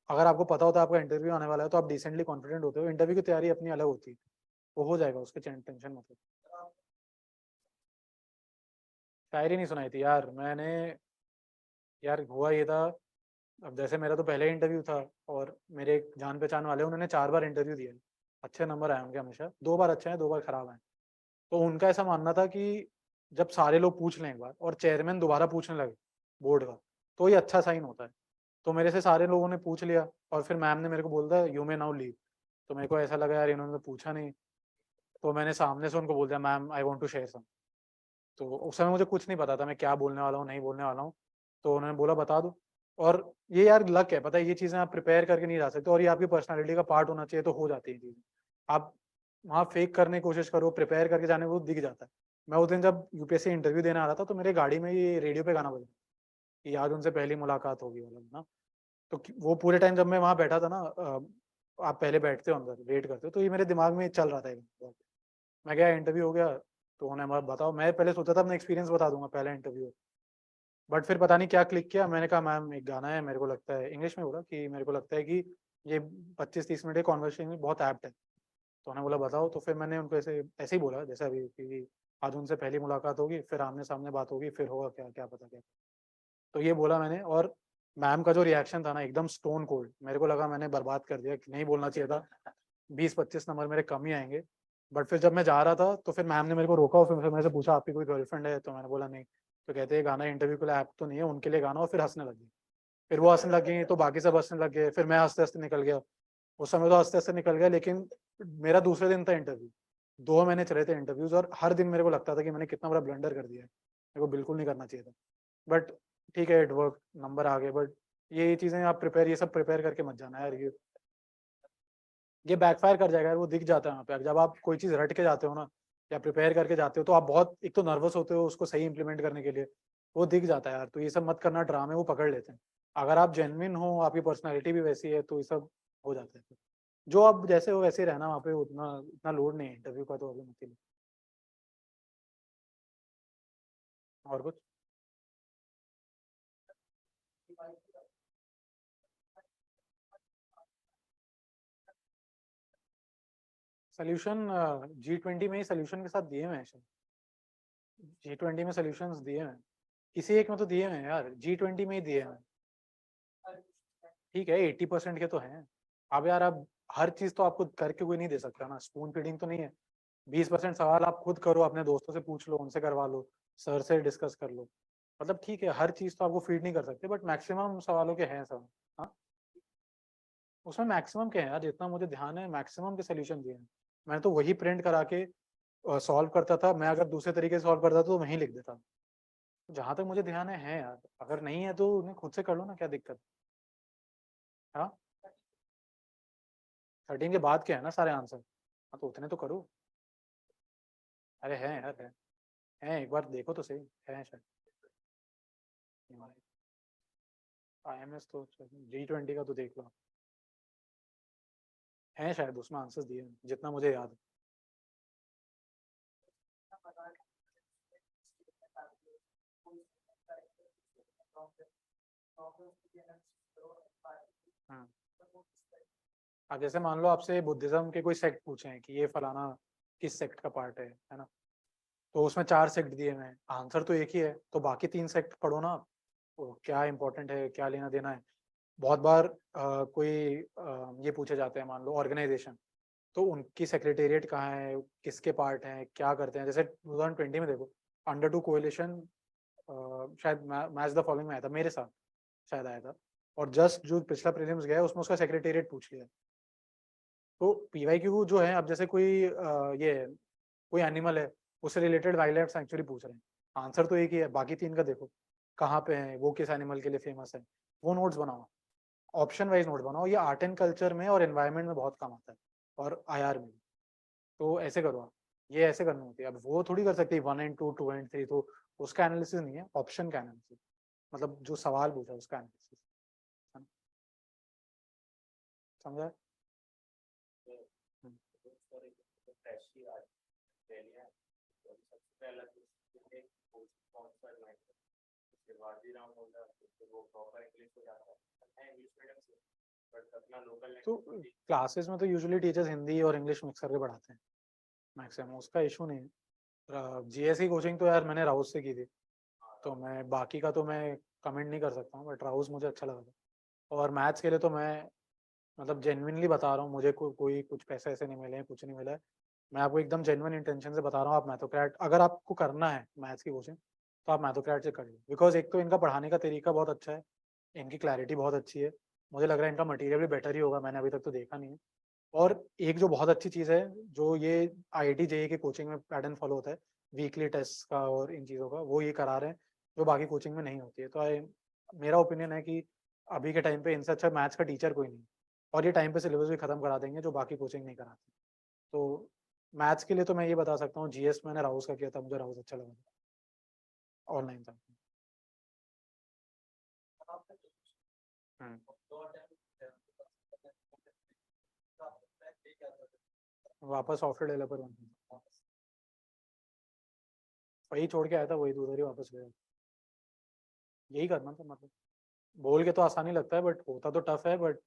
अगर आपको पता होता है आपका इंटरव्यू आने वाला है, तो आप डिसेंटली कॉन्फिडेंट होते हो। इंटरव्यू की तैयारी अपनी अलग होती है, वो हो जाएगा, उसके टेंशन मत लो। शायरी नहीं सुनाई थी यार मैंने। यार हुआ ये था, अब जैसे मेरा तो पहले इंटरव्यू था, और मेरे एक जान पहचान वाले, उन्होंने 4 बार इंटरव्यू दिया। अच्छे नंबर आए उनके हमेशा, 2 बार अच्छे हैं, 2 बार खराब आए। तो उनका ऐसा मानना था कि जब सारे लोग पूछ लें एक बार और चेयरमैन दोबारा पूछने लगे बोर्ड का, तो ये अच्छा साइन होता है। तो मेरे से सारे लोगों ने पूछ लिया, और फिर मैम ने मेरे को बोल दिया यू मे नाउ लीव। तो मेरे को ऐसा लगा यार इन्होंने तो पूछा नहीं। तो मैंने सामने से उनको बोल दिया ma'am I want to share some. तो उस समय मुझे कुछ नहीं पता था मैं क्या बोलने वाला हूँ, नहीं बोलने वाला हूँ। तो उन्होंने बोला बता दो। और ये यार लक है, पता है, ये चीज़ें आप प्रिपेयर करके नहीं जा सकते, और ये आपकी पर्सनालिटी का पार्ट होना चाहिए, तो हो जाती है चीज़ें। आप वहाँ फेक करने की कोशिश करो, प्रिपेयर करके जाने वो दिख जाता है। मैं उस दिन जब यूपीएससी इंटरव्यू देने आ रहा था, तो मेरे गाड़ी में ये रेडियो पे गाना बजा कि आज उनसे पहली मुलाकात होगी वाला ना। तो वो पूरे टाइम जब मैं वहाँ बैठा था ना, आप पहले बैठते हो अंदर वेट करते हो, तो ये मेरे दिमाग में चल रहा था एकदम। मैं गया, इंटरव्यू हो गया। तो उन्होंने बोला बताओ। मैं पहले सोचा था अपना एक्सपीरियंस बता दूंगा पहला इंटरव्यू, बट फिर पता नहीं क्या क्लिक किया। मैंने कहा मैम एक गाना है, मेरे को लगता है, इंग्लिश में बोला कि मेरे को लगता है कि ये 25-30 मिनट के कॉन्वर्सेशन में बहुत एप्ट है। तो उन्होंने बोला बताओ। तो फिर मैंने उनको ऐसे ऐसे ही बोला जैसे अभी कि आज उनसे पहली मुलाकात होगी, फिर आमने सामने बात होगी, फिर होगा क्या क्या पता क्या। तो ये बोला मैंने, और मैम का जो रिएक्शन था ना, एकदम स्टोन कोल्ड। मेरे को लगा मैंने बर्बाद कर दिया, कि नहीं बोलना चाहिए था, 20-25 नंबर मेरे कम ही आएंगे। बट फिर जब मैं जा रहा था, तो फिर मैम ने मेरे को रोका, और फिर मेरे से पूछा आपकी कोई गर्लफ्रेंड है, तो मैंने बोला नहीं। तो कहते हैं गाना इंटरव्यू के लिए ऐप तो नहीं है, उनके लिए गाना। और फिर हंसने लगी। फिर वो हंसने लगी तो बाकी सब हंसने लग गए, फिर मैं हंसते हंसते निकल गया। उस समय तो हंसते हंसते निकल गया, लेकिन मेरा दूसरे दिन था इंटरव्यू। 2 महीने चले थे इंटरव्यूज, और हर दिन मेरे को लगता था कि मैंने कितना बड़ा ब्लंडर कर दिया है, मेरे को बिल्कुल नहीं करना चाहिए था। बट ठीक है, इट वर्क, नंबर आ गए। बट ये चीजें आप प्रिपेयर, ये सब प्रिपेयर करके मत जाना यार, ये बैकफायर कर जाएगा यार। वो दिख जाता है वहाँ पे, जब आप कोई चीज रट के जाते हो ना, या प्रिपेयर करके जाते हो, तो आप बहुत एक तो नर्वस होते हो उसको सही इंप्लीमेंट करने के लिए। वो दिख जाता है यार। तो ये सब मत करना, ड्रामे वो पकड़ लेते हैं। अगर आप जेन्युइन हो, आपकी पर्सनैलिटी भी वैसी है, तो ये सब हो जाता है। जो आप जैसे हो वैसे ही रहना वहाँ पे, उतना इतना लोड नहीं है इंटरव्यू का, तो अभी मत ही लो। और कुछ सोल्यूशन, G20 में ही सोल्यूशन के साथ दिए हुए हैं शायद। G20 में सोल्यूशंस दिए हुए हैं, किसी एक में तो दिए हुए हैं यार, G20 में ही दिए हुए हैं। ठीक है, 80% के तो हैं। अब यार, अब हर चीज तो आपको करके कोई नहीं दे सकता ना, स्पून फीडिंग तो नहीं है। 20% सवाल आप खुद करो, अपने दोस्तों से पूछ लो, उनसे करवा लो, सर से डिस्कस कर लो। मतलब ठीक है, हर चीज तो आपको फीड नहीं कर सकते, बट मैक्सिमम सवालों के हैं सब। हाँ, उसमें मैक्सिमम के हैं यार, जितना मुझे ध्यान है मैक्सिमम के सोल्यूशन दिए हैं। मैंने तो वही प्रिंट करा के सॉल्व करता था। मैं अगर दूसरे तरीके से सॉल्व करता था तो वहीं लिख देता। जहां तक मुझे ध्यान है यार। अगर नहीं है तो उन्हें खुद से कर लो ना, क्या दिक्कत है। हाँ, 13 के बाद के हैं ना सारे आंसर। हाँ, तो उतने तो करो। अरे हैं यार, हैं, एक बार देखो तो सही। है शायद। IMS तो G20 का तो देख लो। हैं शायद उसमें आंसर्स दिए हैं, जितना मुझे याद है। हाँ। अब जैसे मान लो आपसे बुद्धिज्म के कोई सेक्ट पूछे हैं कि ये फलाना किस सेक्ट का पार्ट है ना, तो उसमें 4 सेक्ट दिए हुए हैं, आंसर तो एक ही है, तो बाकी 3 सेक्ट पढ़ो ना आप, तो क्या इंपॉर्टेंट है, क्या लेना देना है। बहुत बार कोई ये पूछे जाते हैं, मान लो ऑर्गेनाइजेशन, तो उनकी सेक्रेटेरिएट कहाँ है, किसके पार्ट हैं, क्या करते हैं। जैसे 2020 में देखो, अंडर टू कोएलिशन शायद मैच द फॉलोइंग में आया था, मेरे साथ शायद आया था, और जस्ट जो पिछला प्रीलिम्स गया उसमें उसका सेक्रेटेरिएट पूछ लिया। तो पीवाईक्यू जो है, अब जैसे कोई ये कोई एनिमल है, उससे रिलेटेड वाइल्ड लाइफ सेंचुरी पूछ रहे हैं, आंसर तो एक ही है, बाकी 3 का देखो कहाँ पे है, वो किस एनिमल के लिए फेमस है, वो नोट्स बनाओ, ऑप्शन वाइज नोट बनाओ। ये आर्ट एंड कल्चर में और एनवायरनमेंट में बहुत काम आता है, और आईआर में भी। तो ऐसे करो आप, ये ऐसे करनी होती है। अब वो थोड़ी कर सकती है 1 and 2, 2 and 3, तो उसका एनालिसिस नहीं है, ऑप्शन का एनालिसिस, मतलब जो सवाल पूछा उसका एनालिसिस, समझा? हम्म। तो क्लासेस में तो यूजुअली टीचर्स हिंदी और इंग्लिश मिक्स करके पढ़ाते हैं मैक्सिमम, उसका इशू नहीं है। जीएस की कोचिंग तो यार मैंने राउस से की थी, तो मैं बाकी का तो मैं कमेंट नहीं कर सकता हूँ, बट राउस मुझे अच्छा लगा था। और मैथ्स के लिए तो मैं मतलब जेन्युइनली बता रहा हूँ, मुझे कोई कुछ पैसे ऐसे नहीं मिले हैं, कुछ नहीं मिला है। मैं आपको एकदम जेन्युइन इंटेंशन से बता रहा हूँ, आप मैथोक्रैट अगर आपको करना है मैथ्स की कोचिंग, तो आप मैथोक्रैट से कर लो। बिकॉज एक तो इनका पढ़ाने का तरीका बहुत अच्छा है, इनकी क्लैरिटी बहुत अच्छी है, मुझे लग रहा है इनका मटेरियल भी बेटर ही होगा, मैंने अभी तक तो देखा नहीं है। और एक जो बहुत अच्छी चीज़ है, जो ये आईआईटी जेईई के कोचिंग में पैटर्न फॉलो होता है, वीकली टेस्ट का और इन चीज़ों का, वो ये करा रहे हैं, जो बाकी कोचिंग में नहीं होती है। तो मेरा ओपिनियन है कि अभी के टाइम पे इनसे अच्छा मैथ्स का टीचर कोई नहीं, और ये टाइम पे सिलेबस भी खत्म करा देंगे, जो बाकी कोचिंग नहीं कराती। तो मैथ्स के लिए तो मैं ये बता सकता हूँ, जीएस मैंने राउस का किया था, मुझे राउस अच्छा लगा था, ऑनलाइन था। हम्म। वापस सॉफ्टवेयर डेवलपर बन गया। वही छोड़ के आया था, वही तो उधर ही वापस गया। यही करना था, मतलब बोल के तो आसानी लगता है, बट होता तो टफ है। बट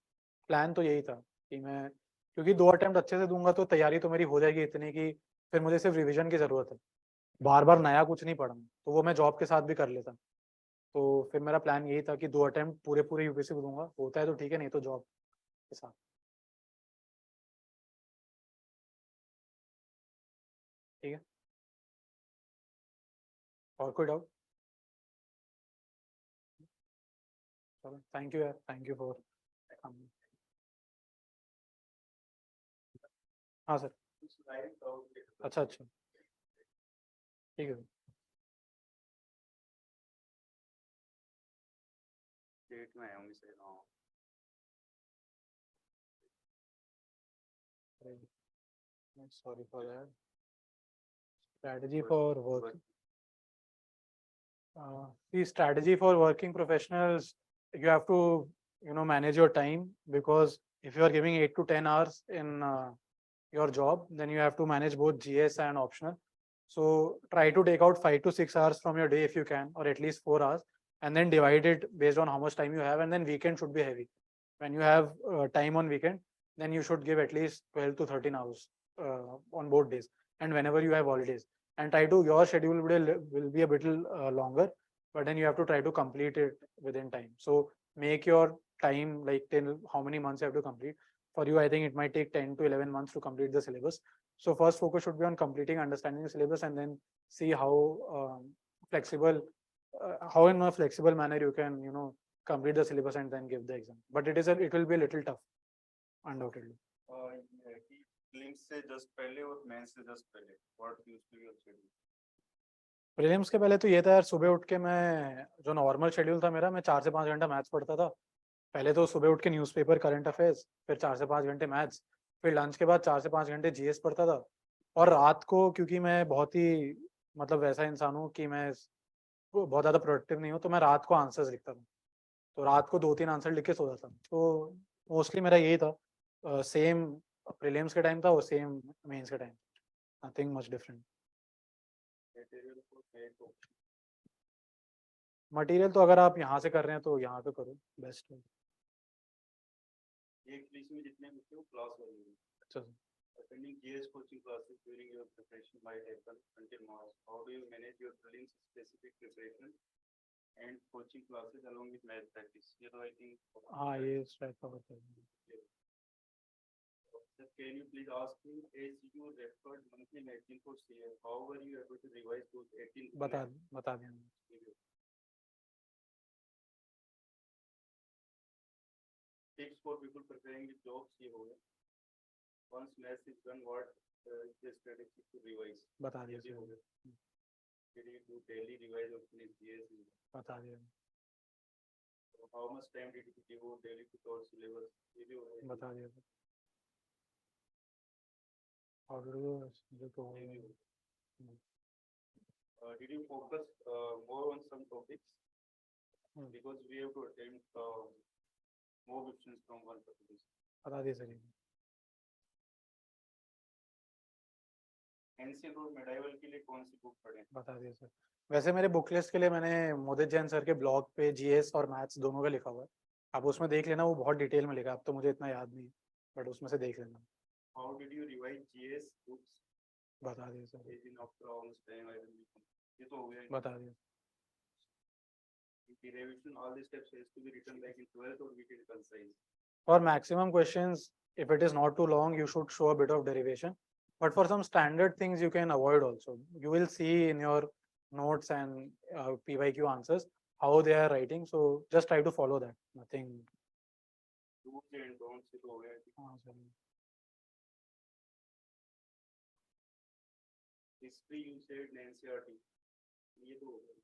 प्लान तो यही था कि मैं, क्योंकि 2 अटेम्प्ट अच्छे से दूंगा तो तैयारी तो मेरी हो जाएगी इतनी कि फिर मुझे सिर्फ रिवीजन की जरूरत है, बार बार नया कुछ नहीं पढ़ना, तो वो मैं जॉब के साथ भी कर लेता। तो फिर मेरा प्लान यही था कि 2 अटेम्प्ट पूरे पूरे यूपीएससी को दूंगा, होता है तो ठीक है, नहीं तो जॉब के साथ। ठीक है, और कोई डाउट? चलो, थैंक यू यार, थैंक यू फॉर। हाँ सर। अच्छा अच्छा, ठीक है। डेट में आए होंगे सर। हाँ, sorry for that. Strategy for work, the strategy for working professionals, you have to, manage your time, because if you are giving 8 to 10 hours in your job, then you have to manage both GS and optional. So try to take out 5 to 6 hours from your day if you can, or at least 4 hours, and then divide it based on how much time you have. And then weekend should be heavy. When you have time on weekend, then you should give at least 12 to 13 hours on both days, and whenever you have holidays. And try to, your schedule will be a bit longer, but then you have to try to complete it within time. So make your time like till how many months you have to complete. For you, I think it might take 10 to 11 months to complete the syllabus. So first focus should be on completing, understanding the syllabus, and then see how flexible, how in a flexible manner you can, complete the syllabus and then give the exam. But it will be a little tough, undoubtedly. Prelims से just पहले और mains से just पहले what used to your schedule? Prelims के पहले तो ये था यार, सुबह उठ के मैं, जो नॉर्मल शेड्यूल था मेरा, मैं 4 से 5 घंटा मैथ्स पढ़ता था। पहले तो सुबह उठ के न्यूज़पेपर, करंट अफेयर्स, फिर 4 से 5 घंटे मैथ्स, फिर लंच के बाद 4 से 5 घंटे जीएस पढ़ता था। और रात को, क्योंकि मैं बहुत ही मतलब वैसा इंसान हूँ कि मैं बहुत ज़्यादा प्रोडक्टिव नहीं हूँ, तो मैं रात को आंसर्स लिखता था। तो रात को 2-3 आंसर लिख के सो जाता था। तो मोस्टली मेरा यही था, सेम प्रीलिम्स के टाइम था वो सेम मेंस के time, nothing much different. Material for make हो मटेरियल तो अगर आप यहाँ से कर रहे हैं तो यहाँ पे करो, बेस्ट है। एक क्लास में जितने बच्चे हो क्लास वाले हो अच्छा attending GS coaching classes during your preparation might happen until March. How do you manage your prelims specific preparation and coaching classes along with math practice? ये तो I think हाँ ये स्ट्राइक का होता है। Sir, can you please ask me as you referred monthly magazine for CA, how were you able to revise those 18 बता दें। tips for people preparing the jobs ये हो गया. Once math is done, what is the strategy to revise? बता दिया ये हो sir, गया. Did you do daily revise or finish GS? बता दिया, How much time did you devote daily to those syllabus? ये भी हो गया. बता दिया सर। How to do जो तो ये भी हो गया. Did you focus more on some topics? Because we have to attempt more questions from one particular. बता दिया सर। एनसीएल और मेडाइवल के लिए कौन सी बुक पढ़ें? बता दिया सर। वैसे मेरे बुक लिस्ट के लिए मैंने मोदित जैन सर के ब्लॉग पे जीएस और मैथ्स दोनों का लिखा हुआ है, आप उसमें देख लेना, वो बहुत डिटेल में लिखा है, अब तो मुझे इतना याद नहीं, बट उसमें से देख लेना। How did you revise GS books? बता दिया sir. In after almost time I will ये तो हो गया. बता दिया। The revision all the steps has to be written like in 12th or we can concise. For maximum questions, if it is not too long, you should show a bit of derivation. But for some standard things, you can avoid also. You will see in your notes and PYQ answers how they are writing. So just try to follow that. Nothing. Do's and don'ts ये तो हो गया. हाँ sir. History you said NCERT ये तो हो गया.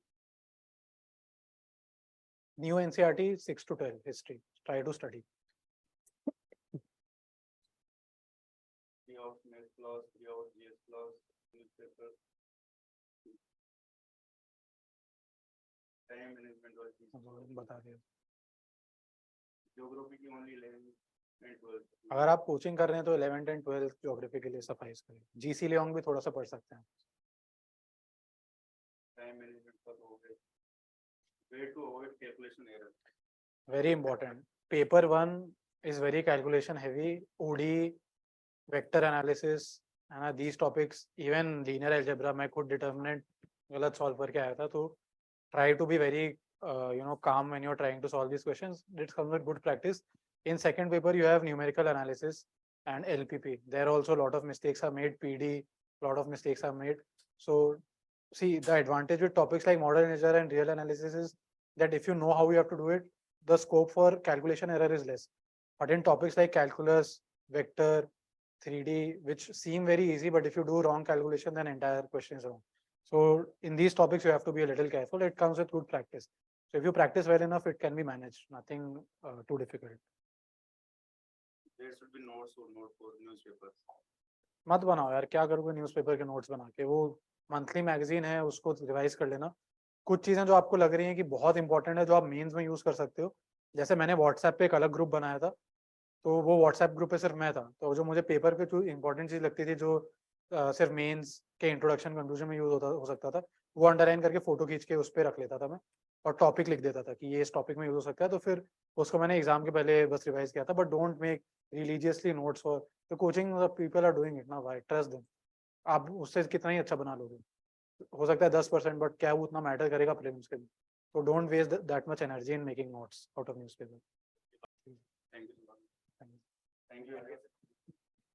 New NCERT 6 to 12 history. Try to study. 3 hours math class, 3 hours GS class, newspaper. Time management वाली चीज. बता दिया। Geography की only 11th and 12th. अगर आप कोचिंग कर रहे हैं तो 11th एंड 12th ज्योग्राफी के लिए सफाइस करें, जीसी लियोंग भी थोड़ा सा पढ़ सकते हैं। Time management का तो हो गया. Way to avoid calculation error. Very important. Paper 1 is very calculation heavy. OD, vector analysis, and these topics, even linear algebra, मैं खुद determinant गलत solve करके आया था, तो try to be very calm when you're trying to solve these questions. It comes with good practice. In second paper, you have numerical analysis and LPP. There also a lot of mistakes are made. PD, a lot of mistakes are made. So see, the advantage with topics like model algebra and real analysis is that if you know how you have to do it, the scope for calculation error is less. But in topics like calculus, vector, 3D, which seem very easy, but if you do wrong calculation, then entire question is wrong. So in these topics, you have to be a little careful. It comes with good practice. So if you practice well enough, it can be managed. Nothing too difficult. There should be notes or note for newspapers. मत बनाओ यार, क्या करोगे newspaper के notes बना के, वो monthly magazine है, उसको रिवाइज कर लेना। कुछ चीजें जो आपको लग रही हैं कि बहुत इंपॉर्टेंट है, जो आप मेंस में यूज कर सकते हो, जैसे मैंने व्हाट्सएप पे एक अलग ग्रुप बनाया था, तो वो व्हाट्सएप ग्रुप पे सिर्फ मैं था, तो जो मुझे पेपर पे जो इंपॉर्टेंट चीज लगती थी, जो सिर्फ मेंस के इंट्रोडक्शन कंक्लूजन में यूज हो सकता था, वो अंडरलाइन करके फोटो खींच के उस पर रख लेता था मैं, और टॉपिक लिख देता था कि ये इस टॉपिक में यूज हो सकता है, तो फिर उसको मैंने एग्जाम के पहले बस रिवाइज किया था। But don't make religiously notes for the coaching, people are doing it ना, भाई ट्रस्ट देम। आप उससे कितना ही अच्छा बना लोगे, हो सकता है 10%, बट क्या वो उतना मैटर करेगा प्रीलिम्स के लिए? तो don't waste that much energy in making notes out of newspaper. Thank you. Thank you.